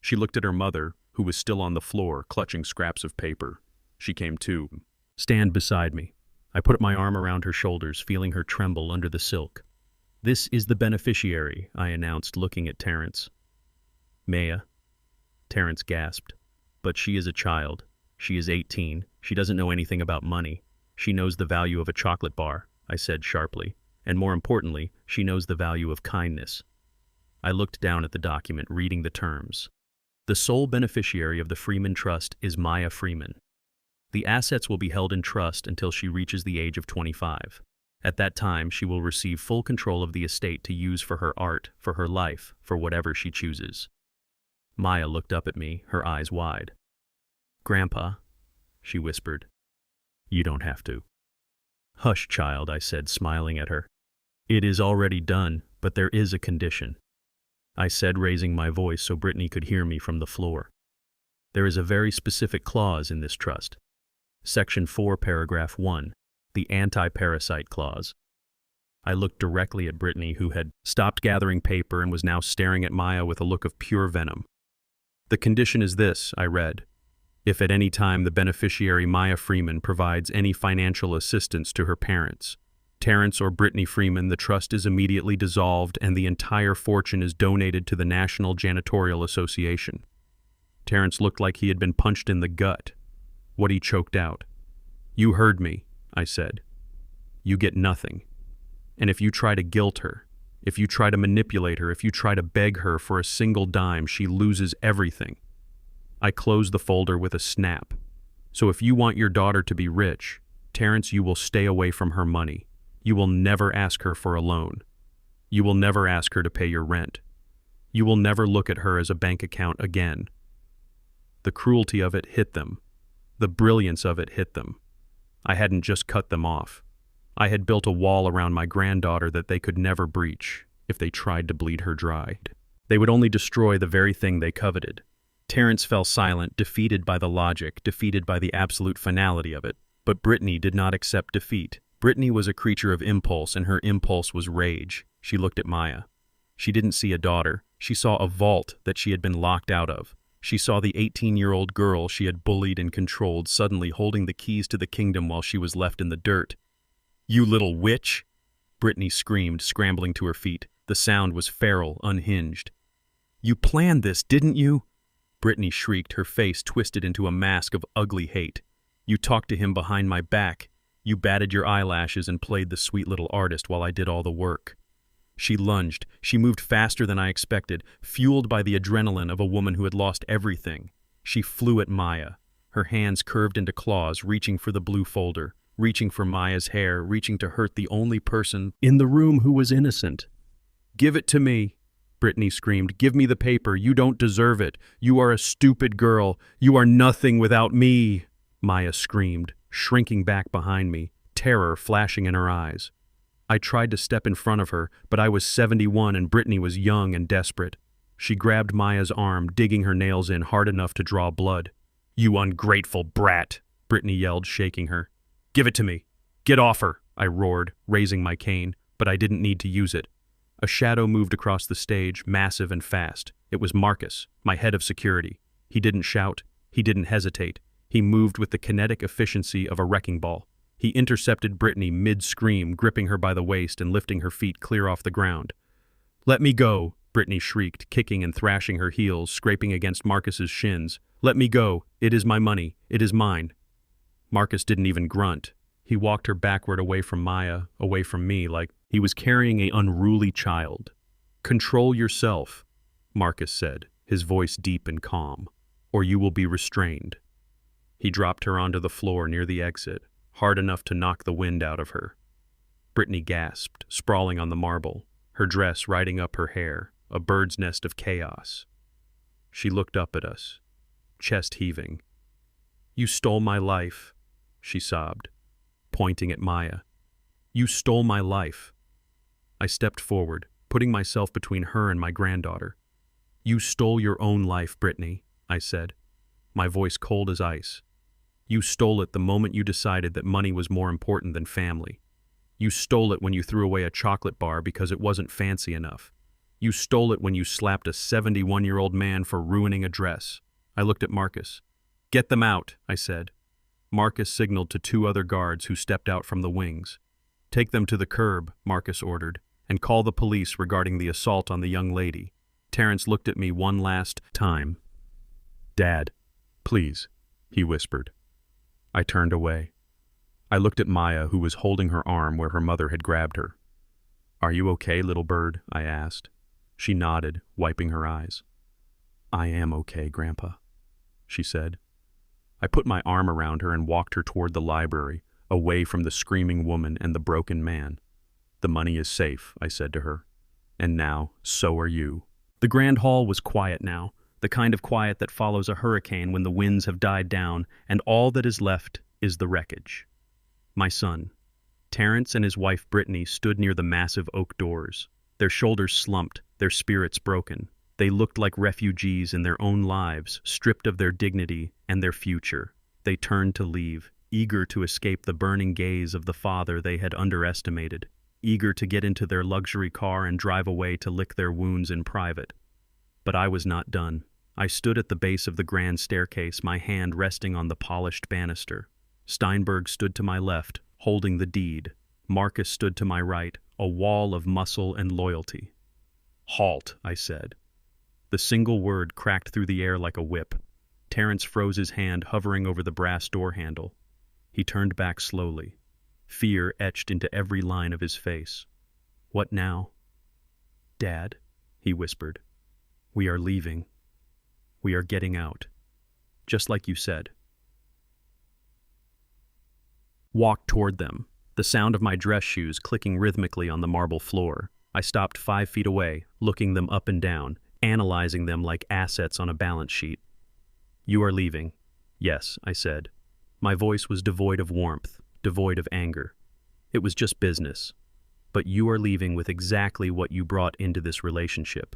She looked at her mother, who was still on the floor, clutching scraps of paper. She came to. "Stand beside me." I put my arm around her shoulders, feeling her tremble under the silk. "This is the beneficiary," I announced, looking at Terrence. "Maya." Terrence gasped. "But she is a child. She is 18. She doesn't know anything about money. She knows the value of a chocolate bar," I said sharply. "And more importantly, she knows the value of kindness." I looked down at the document, reading the terms. "The sole beneficiary of the Freeman Trust is Maya Freeman. The assets will be held in trust until she reaches the age of 25. At that time, she will receive full control of the estate to use for her art, for her life, for whatever she chooses." Maya looked up at me, her eyes wide. "Grandpa," she whispered, "you don't have to." "Hush, child," I said, smiling at her. "It is already done, but there is a condition," I said, raising my voice so Brittany could hear me from the floor. "There is a very specific clause in this trust. Section 4, paragraph 1, the anti-parasite clause." I looked directly at Brittany, who had stopped gathering paper and was now staring at Maya with a look of pure venom. "The condition is this," I read. "If at any time the beneficiary Maya Freeman provides any financial assistance to her parents, Terrence or Brittany Freeman, the trust is immediately dissolved and the entire fortune is donated to the National Janitorial Association." Terrence looked like he had been punched in the gut. What he choked out. "You heard me," I said. "You get nothing. And if you try to guilt her, if you try to manipulate her, if you try to beg her for a single dime, she loses everything." I closed the folder with a snap. "So if you want your daughter to be rich, Terrence, you will stay away from her money. You will never ask her for a loan. You will never ask her to pay your rent. You will never look at her as a bank account again." The cruelty of it hit them. The brilliance of it hit them. I hadn't just cut them off. I had built a wall around my granddaughter that they could never breach if they tried to bleed her dry. They would only destroy the very thing they coveted. Terrence fell silent, defeated by the logic, defeated by the absolute finality of it. But Brittany did not accept defeat. Brittany was a creature of impulse, and her impulse was rage. She looked at Maya. She didn't see a daughter. She saw a vault that she had been locked out of. She saw the 18-year-old girl she had bullied and controlled suddenly holding the keys to the kingdom while she was left in the dirt. "You little witch!" Brittany screamed, scrambling to her feet. The sound was feral, unhinged. "You planned this, didn't you?" Brittany shrieked, her face twisted into a mask of ugly hate. "You talked to him behind my back. You batted your eyelashes and played the sweet little artist while I did all the work." She lunged. She moved faster than I expected, fueled by the adrenaline of a woman who had lost everything. She flew at Maya, her hands curved into claws, reaching for the blue folder, reaching for Maya's hair, reaching to hurt the only person in the room who was innocent. Give it to me, Brittany screamed. Give me the paper. You don't deserve it. You are a stupid girl. You are nothing without me, Maya screamed, shrinking back behind me, terror flashing in her eyes. I tried to step in front of her, but I was 71 and Brittany was young and desperate. She grabbed Maya's arm, digging her nails in hard enough to draw blood. You ungrateful brat, Brittany yelled, shaking her. Give it to me. Get off her, I roared, raising my cane, but I didn't need to use it. A shadow moved across the stage, massive and fast. It was Marcus, my head of security. He didn't shout. He didn't hesitate. He moved with the kinetic efficiency of a wrecking ball. He intercepted Brittany mid-scream, gripping her by the waist and lifting her feet clear off the ground. Let me go, Brittany shrieked, kicking and thrashing her heels, scraping against Marcus's shins. Let me go. It is my money. It is mine. Marcus didn't even grunt. He walked her backward away from Maya, away from me, like he was carrying an unruly child. Control yourself, Marcus said, his voice deep and calm, or you will be restrained. He dropped her onto the floor near the exit, hard enough to knock the wind out of her. Brittany gasped, sprawling on the marble, her dress riding up her hair, a bird's nest of chaos. She looked up at us, chest heaving. You stole my life, she sobbed, pointing at Maya. You stole my life. I stepped forward, putting myself between her and my granddaughter. You stole your own life, Brittany, I said, my voice cold as ice. You stole it the moment you decided that money was more important than family. You stole it when you threw away a chocolate bar because it wasn't fancy enough. You stole it when you slapped a 71-year-old man for ruining a dress. I looked at Marcus. Get them out, I said. Marcus signaled to two other guards who stepped out from the wings. Take them to the curb, Marcus ordered, and call the police regarding the assault on the young lady. Terrence looked at me one last time. Dad, please, he whispered. I turned away. I looked at Maya, who was holding her arm where her mother had grabbed her. Are you okay, little bird? I asked. She nodded, wiping her eyes. I am okay, Grandpa, she said. I put my arm around her and walked her toward the library, away from the screaming woman and the broken man. The money is safe, I said to her. And now, so are you. The grand hall was quiet now, the kind of quiet that follows a hurricane when the winds have died down and all that is left is the wreckage. My son, Terrence, and his wife Brittany stood near the massive oak doors, their shoulders slumped, their spirits broken. They looked like refugees in their own lives, stripped of their dignity and their future. They turned to leave, eager to escape the burning gaze of the father they had underestimated, eager to get into their luxury car and drive away to lick their wounds in private. But I was not done. I stood at the base of the grand staircase, my hand resting on the polished banister. Steinberg stood to my left, holding the deed. Marcus stood to my right, a wall of muscle and loyalty. Halt, I said. The single word cracked through the air like a whip. Terrence froze his hand, hovering over the brass door handle. He turned back slowly. Fear etched into every line of his face. What now? Dad, he whispered. We are leaving. We are getting out. Just like you said. Walked toward them, the sound of my dress shoes clicking rhythmically on the marble floor. I stopped 5 feet away, looking them up and down, analyzing them like assets on a balance sheet. You are leaving. Yes, I said. My voice was devoid of warmth, devoid of anger. It was just business. But you are leaving with exactly what you brought into this relationship.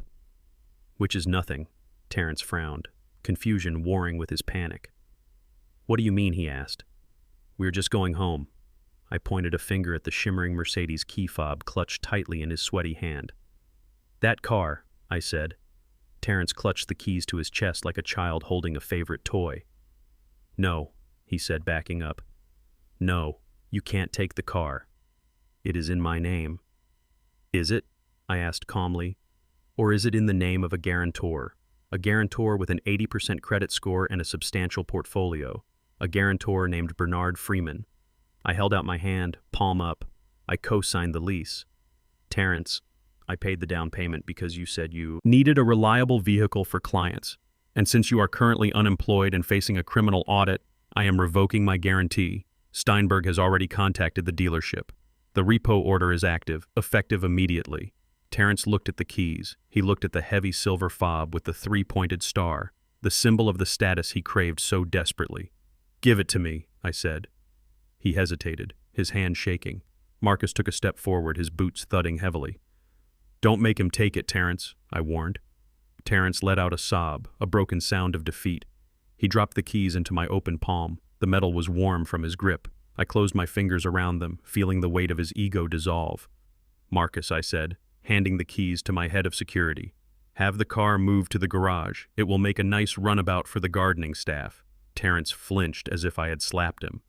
Which is nothing, Terrence frowned, confusion warring with his panic. What do you mean, he asked. We're just going home. I pointed a finger at the shimmering Mercedes key fob clutched tightly in his sweaty hand. That car, I said. Terrence clutched the keys to his chest like a child holding a favorite toy. No, he said, backing up. No, you can't take the car. It is in my name. Is it? I asked calmly. Or is it in the name of a guarantor with an 80% credit score and a substantial portfolio, a guarantor named Bernard Freeman? I held out my hand, palm up. I co-signed the lease. Terrence, I paid the down payment because you said you needed a reliable vehicle for clients. And since you are currently unemployed and facing a criminal audit, I am revoking my guarantee. Steinberg has already contacted the dealership. The repo order is active, effective immediately. Terrence looked at the keys. He looked at the heavy silver fob with the three-pointed star, the symbol of the status he craved so desperately. "Give it to me," I said. He hesitated, his hand shaking. Marcus took a step forward, his boots thudding heavily. "Don't make him take it, Terrence," I warned. Terrence let out a sob, a broken sound of defeat. He dropped the keys into my open palm. The metal was warm from his grip. I closed my fingers around them, feeling the weight of his ego dissolve. "Marcus," I said, handing the keys to my head of security. "Have the car moved to the garage. It will make a nice runabout for the gardening staff." Terrence flinched as if I had slapped him.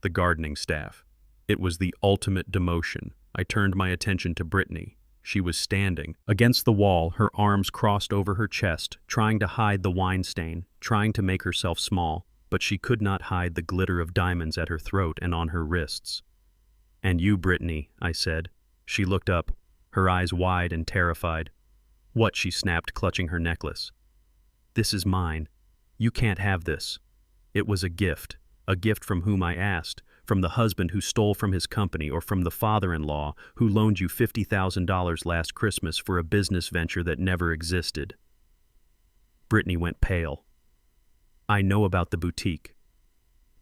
The gardening staff. It was the ultimate demotion. I turned my attention to Brittany. She was standing against the wall, her arms crossed over her chest, trying to hide the wine stain, trying to make herself small, but she could not hide the glitter of diamonds at her throat and on her wrists. "And you, Brittany," I said. She looked up, her eyes wide and terrified. "What?" she snapped, clutching her necklace. "This is mine. You can't have this." It was a gift from whom I asked, from the husband who stole from his company or from the father-in-law who loaned you $50,000 last Christmas for a business venture that never existed. Brittany went pale. "I know about the boutique."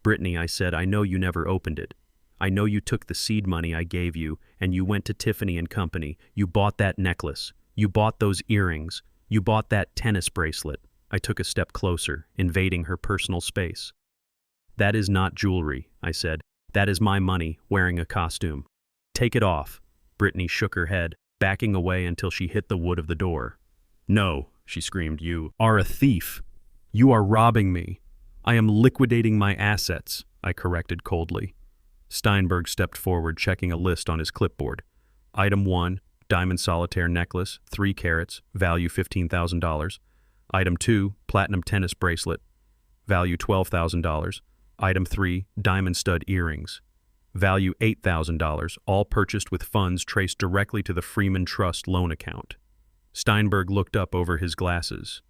"Brittany," I said, "I know you never opened it. I know you took the seed money I gave you and you went to Tiffany and Company. You bought that necklace. You bought those earrings. You bought that tennis bracelet." I took a step closer, invading her personal space. "That is not jewelry," I said. "That is my money, wearing a costume. Take it off." Brittany shook her head, backing away until she hit the wood of the door. "No," she screamed, "you are a thief. You are robbing me. I am liquidating my assets," I corrected coldly. Steinberg stepped forward, checking a list on his clipboard. Item 1, diamond solitaire necklace, 3 carats, value $15,000. Item 2, platinum tennis bracelet, value $12,000. Item 3, diamond stud earrings, value $8,000, all purchased with funds traced directly to the Freeman Trust loan account. Steinberg looked up over his glasses.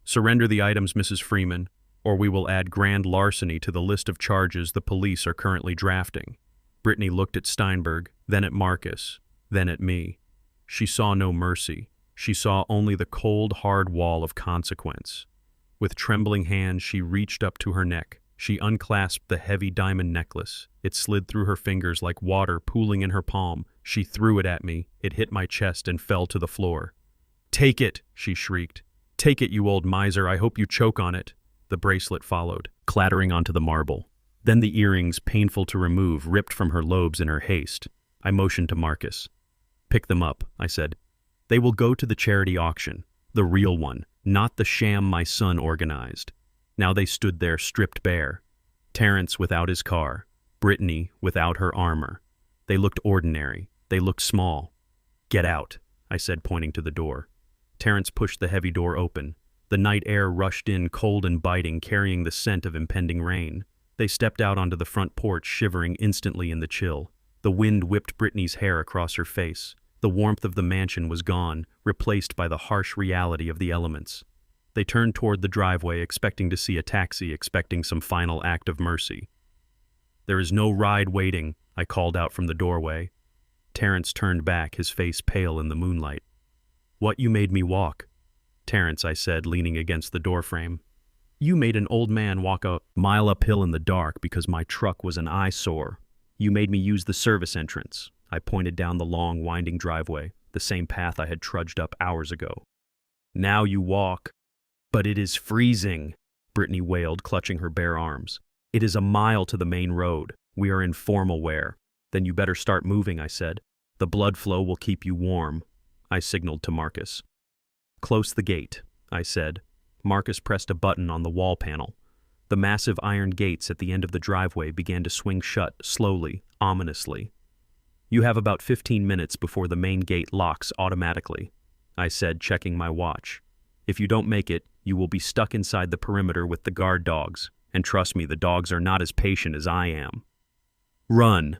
"Surrender the items, Mrs. Freeman, or we will add grand larceny to the list of charges the police are currently drafting." Brittany looked at Steinberg, then at Marcus, then at me. She saw no mercy. She saw only the cold, hard wall of consequence. With trembling hands, she reached up to her neck. She unclasped the heavy diamond necklace. It slid through her fingers like water pooling in her palm. She threw it at me. It hit my chest and fell to the floor. "Take it," she shrieked. "Take it, you old miser. I hope you choke on it." The bracelet followed, clattering onto the marble. Then the earrings, painful to remove, ripped from her lobes in her haste. I motioned to Marcus. "Pick them up," I said. "They will go to the charity auction. The real one, not the sham my son organized." Now they stood there stripped bare. Terrence without his car, Brittany without her armor. They looked ordinary. They looked small. "Get out," I said, pointing to the door. Terrence pushed the heavy door open. The night air rushed in, cold and biting, carrying the scent of impending rain. They stepped out onto the front porch, shivering instantly in the chill. The wind whipped Brittany's hair across her face. The warmth of the mansion was gone, replaced by the harsh reality of the elements. They turned toward the driveway, expecting to see a taxi, expecting some final act of mercy. "There is no ride waiting," I called out from the doorway. Terrence turned back, his face pale in the moonlight. "What, you made me walk?" "Terrence," I said, leaning against the doorframe. "You made an old man walk a mile uphill in the dark because my truck was an eyesore. You made me use the service entrance." I pointed down the long, winding driveway, the same path I had trudged up hours ago. "Now you walk." "But it is freezing," Brittany wailed, clutching her bare arms. "It is a mile to the main road. We are in formal wear." "Then you better start moving," I said. "The blood flow will keep you warm." I signaled to Marcus. "Close the gate," I said. Marcus pressed a button on the wall panel. The massive iron gates at the end of the driveway began to swing shut, slowly, ominously. "You have about 15 minutes before the main gate locks automatically," I said, checking my watch. "If you don't make it, you will be stuck inside the perimeter with the guard dogs, and trust me, the dogs are not as patient as I am." "Run!"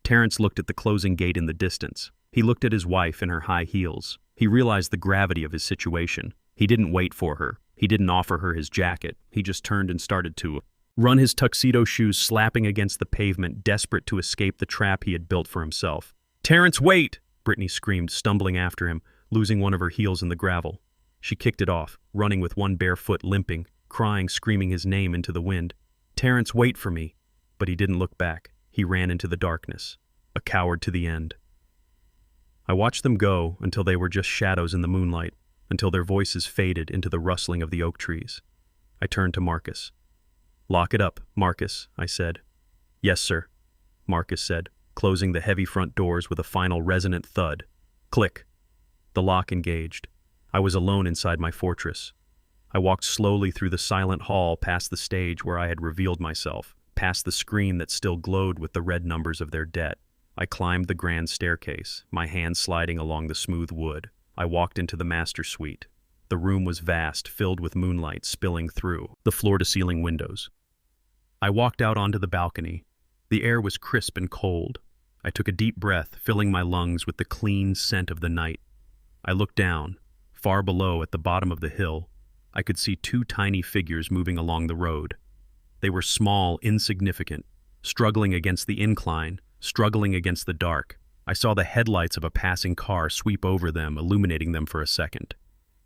Terrence looked at the closing gate in the distance. He looked at his wife in her high heels. He realized the gravity of his situation. He didn't wait for her. He didn't offer her his jacket. He just turned and started to run, his tuxedo shoes slapping against the pavement, desperate to escape the trap he had built for himself. "Terrence, wait!" Brittany screamed, stumbling after him, losing one of her heels in the gravel. She kicked it off, running with one bare foot, limping, crying, screaming his name into the wind. "Terrence, wait for me!" But he didn't look back. He ran into the darkness, a coward to the end. I watched them go until they were just shadows in the moonlight, until their voices faded into the rustling of the oak trees. I turned to Marcus. "Lock it up, Marcus," I said. "Yes, sir," Marcus said, closing the heavy front doors with a final resonant thud. Click. The lock engaged. I was alone inside my fortress. I walked slowly through the silent hall, past the stage where I had revealed myself, past the screen that still glowed with the red numbers of their debt. I climbed the grand staircase, my hands sliding along the smooth wood. I walked into the master suite. The room was vast, filled with moonlight spilling through the floor-to-ceiling windows. I walked out onto the balcony. The air was crisp and cold. I took a deep breath, filling my lungs with the clean scent of the night. I looked down. Far below, at the bottom of the hill, I could see two tiny figures moving along the road. They were small, insignificant, struggling against the incline, struggling against the dark. I saw the headlights of a passing car sweep over them, illuminating them for a second.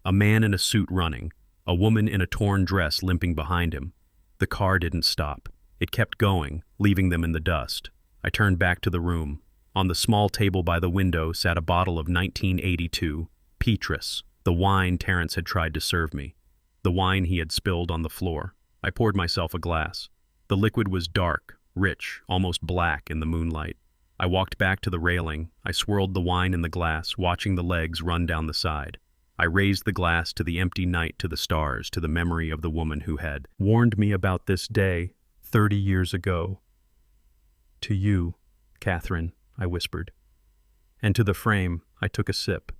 A man in a suit running, a woman in a torn dress limping behind him. The car didn't stop. It kept going, leaving them in the dust. I turned back to the room. On the small table by the window sat a bottle of 1982 Petrus, the wine Terrence had tried to serve me, the wine he had spilled on the floor. I poured myself a glass. The liquid was dark, rich, almost black in the moonlight. I walked back to the railing. I swirled the wine in the glass, watching the legs run down the side. I raised the glass to the empty night, to the stars, to the memory of the woman who had warned me about this day 30 years ago. "To you, Catherine," I whispered. And to the frame, I took a sip.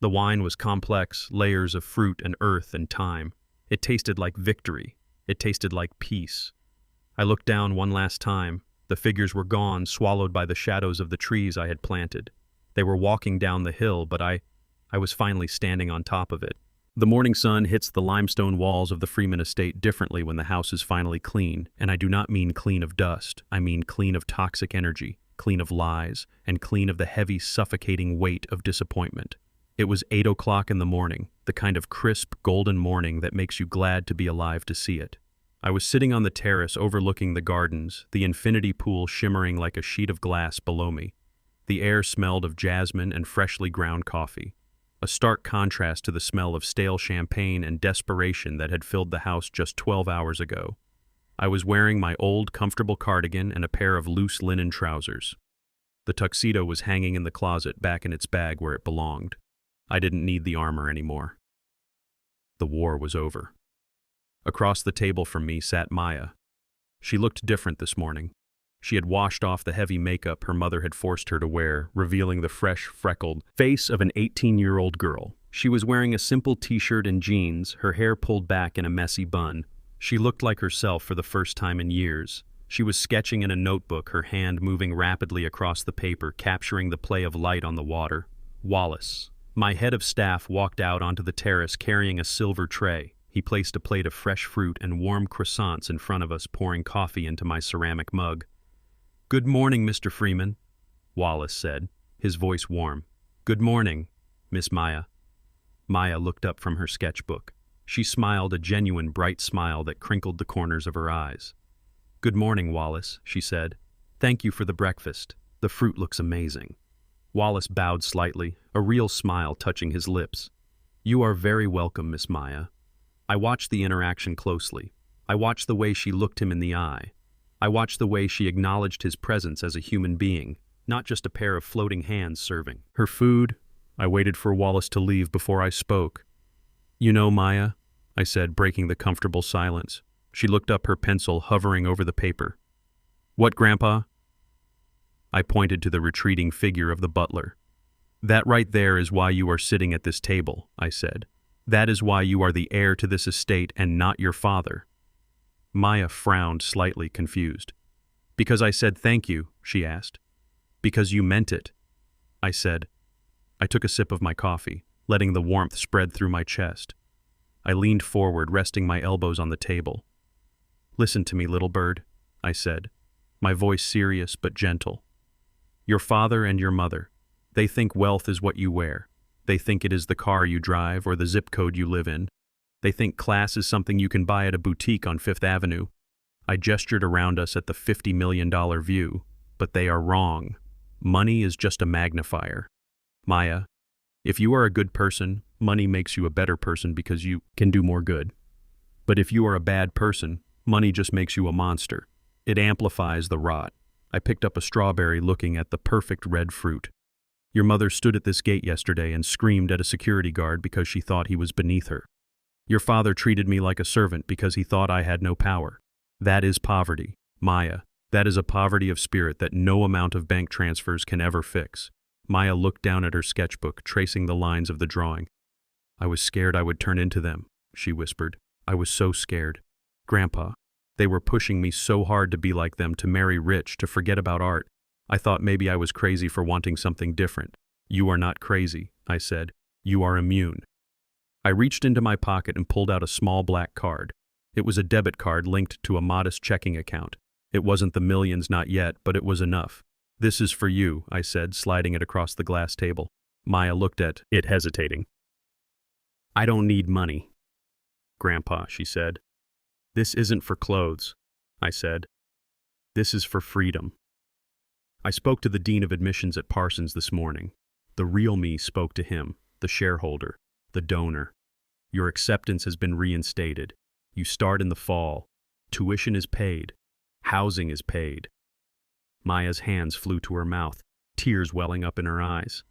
The wine was complex, layers of fruit and earth and time. It tasted like victory. It tasted like peace. I looked down one last time. The figures were gone, swallowed by the shadows of the trees I had planted. They were walking down the hill, but I was finally standing on top of it. The morning sun hits the limestone walls of the Freeman estate differently when the house is finally clean, and I do not mean clean of dust. I mean clean of toxic energy, clean of lies, and clean of the heavy, suffocating weight of disappointment. It was 8 o'clock in the morning, the kind of crisp, golden morning that makes you glad to be alive to see it. I was sitting on the terrace overlooking the gardens, the infinity pool shimmering like a sheet of glass below me. The air smelled of jasmine and freshly ground coffee, a stark contrast to the smell of stale champagne and desperation that had filled the house just 12 hours ago. I was wearing my old, comfortable cardigan and a pair of loose linen trousers. The tuxedo was hanging in the closet, back in its bag where it belonged. I didn't need the armor anymore. The war was over. Across the table from me sat Maya. She looked different this morning. She had washed off the heavy makeup her mother had forced her to wear, revealing the fresh, freckled face of an 18-year-old girl. She was wearing a simple t-shirt and jeans, her hair pulled back in a messy bun. She looked like herself for the first time in years. She was sketching in a notebook, her hand moving rapidly across the paper, capturing the play of light on the water. Wallace, my head of staff, walked out onto the terrace carrying a silver tray. He placed a plate of fresh fruit and warm croissants in front of us, pouring coffee into my ceramic mug. "Good morning, Mr. Freeman," Wallace said, his voice warm. "Good morning, Miss Maya." Maya looked up from her sketchbook. She smiled, a genuine bright smile that crinkled the corners of her eyes. "Good morning, Wallace," she said. "Thank you for the breakfast. The fruit looks amazing." Wallace bowed slightly, a real smile touching his lips. "You are very welcome, Miss Maya." I watched the interaction closely. I watched the way she looked him in the eye. I watched the way she acknowledged his presence as a human being, not just a pair of floating hands serving her food. I waited for Wallace to leave before I spoke. "You know, Maya," I said, breaking the comfortable silence. She looked up, her pencil hovering over the paper. "What, Grandpa?" I pointed to the retreating figure of the butler. "That right there is why you are sitting at this table," I said. "That is why you are the heir to this estate and not your father." Maya frowned, slightly confused. "Because I said thank you," she asked. "Because you meant it," I said. I took a sip of my coffee, letting the warmth spread through my chest. I leaned forward, resting my elbows on the table. "Listen to me, little bird," I said, my voice serious but gentle. "Your father and your mother, They think wealth is what you wear. They think it is the car you drive or the zip code you live in. They think class is something you can buy at a boutique on Fifth Avenue. I gestured around us at the $50 million view, but they are wrong. Money is just a magnifier. Maya, if you are a good person, money makes you a better person because you can do more good. But if you are a bad person, money just makes you a monster. It amplifies the rot. I picked up a strawberry looking at the perfect red fruit. Your mother stood at this gate yesterday and screamed at a security guard because she thought he was beneath her. Your father treated me like a servant because he thought I had no power. That is poverty, Maya. That is a poverty of spirit that no amount of bank transfers can ever fix. Maya looked down at her sketchbook, tracing the lines of the drawing. I was scared I would turn into them, she whispered. I was so scared. Grandpa, they were pushing me so hard to be like them, to marry rich, to forget about art. I thought maybe I was crazy for wanting something different. You are not crazy, I said. You are immune. I reached into my pocket and pulled out a small black card. It was a debit card linked to a modest checking account. It wasn't the millions, not yet, but it was enough. This is for you, I said, sliding it across the glass table. Maya looked at it, hesitating. I don't need money, Grandpa, she said. This isn't for clothes, I said. This is for freedom. I spoke to the dean of admissions at Parsons this morning. The real me spoke to him, the shareholder, the donor. Your acceptance has been reinstated. You start in the fall. Tuition is paid. Housing is paid. Maya's hands flew to her mouth, tears welling up in her eyes.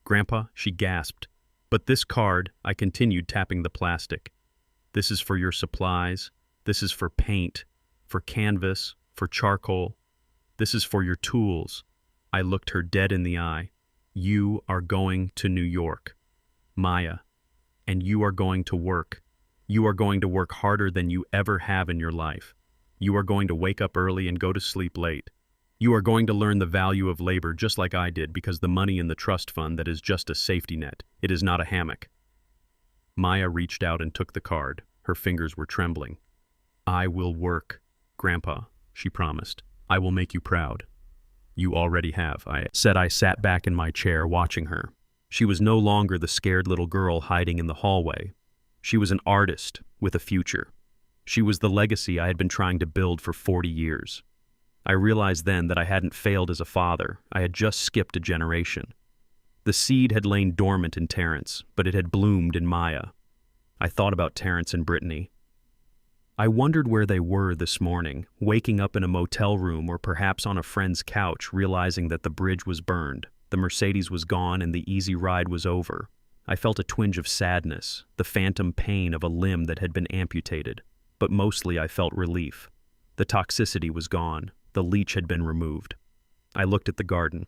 Grandpa, she gasped. But this card, I continued, tapping the plastic. This is for your supplies. This is for paint, for canvas, for charcoal. This is for your tools. I looked her dead in the eye. You are going to New York, Maya, and you are going to work. You are going to work harder than you ever have in your life. You are going to wake up early and go to sleep late. You are going to learn the value of labor just like I did, because the money in the trust fund, that is just a safety net. It is not a hammock. Maya reached out and took the card. Her fingers were trembling. I will work, Grandpa, she promised. I will make you proud. You already have, I said. I sat back in my chair watching her. She was no longer the scared little girl hiding in the hallway. She was an artist with a future. She was the legacy I had been trying to build for 40 years. I realized then that I hadn't failed as a father. I had just skipped a generation. The seed had lain dormant in Terrence, but it had bloomed in Maya. I thought about Terrence and Brittany. I wondered where they were this morning, waking up in a motel room or perhaps on a friend's couch, realizing that the bridge was burned, the Mercedes was gone, and the easy ride was over. I felt a twinge of sadness, the phantom pain of a limb that had been amputated. But mostly I felt relief. The toxicity was gone. The leech had been removed. I looked at the garden.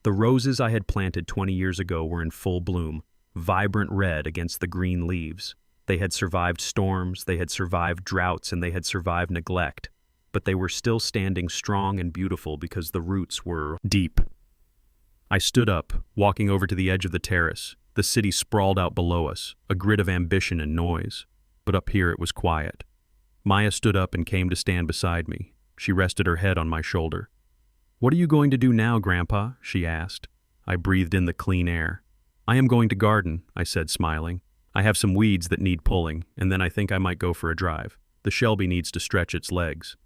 The roses I had planted 20 years ago were in full bloom, vibrant red against the green leaves. They had survived storms, they had survived droughts, and they had survived neglect. But they were still standing strong and beautiful because the roots were deep. I stood up, walking over to the edge of the terrace. The city sprawled out below us, a grid of ambition and noise. But up here it was quiet. Maya stood up and came to stand beside me. She rested her head on my shoulder. What are you going to do now, Grandpa? She asked. I breathed in the clean air. I am going to garden, I said, smiling. I have some weeds that need pulling, and then I think I might go for a drive. The Shelby needs to stretch its legs.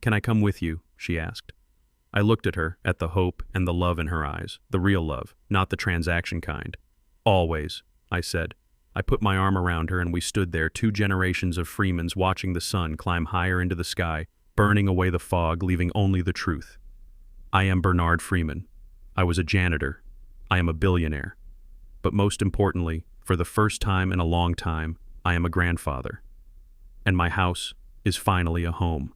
Can I come with you? She asked. I looked at her, at the hope and the love in her eyes, the real love, not the transaction kind. Always, I said. I put my arm around her and we stood there, 2 generations of Freemans watching the sun climb higher into the sky, burning away the fog, leaving only the truth. I am Bernard Freeman. I was a janitor. I am a billionaire. But most importantly, for the first time in a long time, I am a grandfather. And my house is finally a home.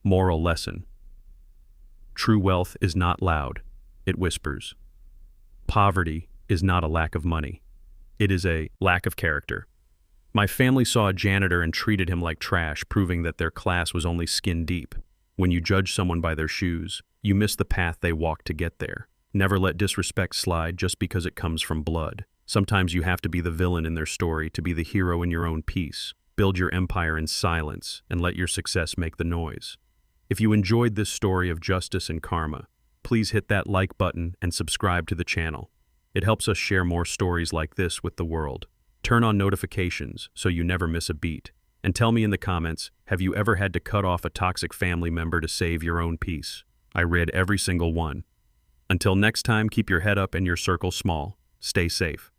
Moral lesson. True wealth is not loud. It whispers. Poverty is not a lack of money. It is a lack of character. My family saw a janitor and treated him like trash, proving that their class was only skin deep. When you judge someone by their shoes, you miss the path they walked to get there. Never let disrespect slide just because it comes from blood. Sometimes you have to be the villain in their story to be the hero in your own piece. Build your empire in silence and let your success make the noise. If you enjoyed this story of justice and karma, please please hit that like button and subscribe to the channel. It helps us share more stories like this with the world. Turn on notifications so you never miss a beat. And tell me in the comments, have you ever had to cut off a toxic family member to save your own peace? I read every single one. Until next time, keep your head up and your circle small. Stay safe.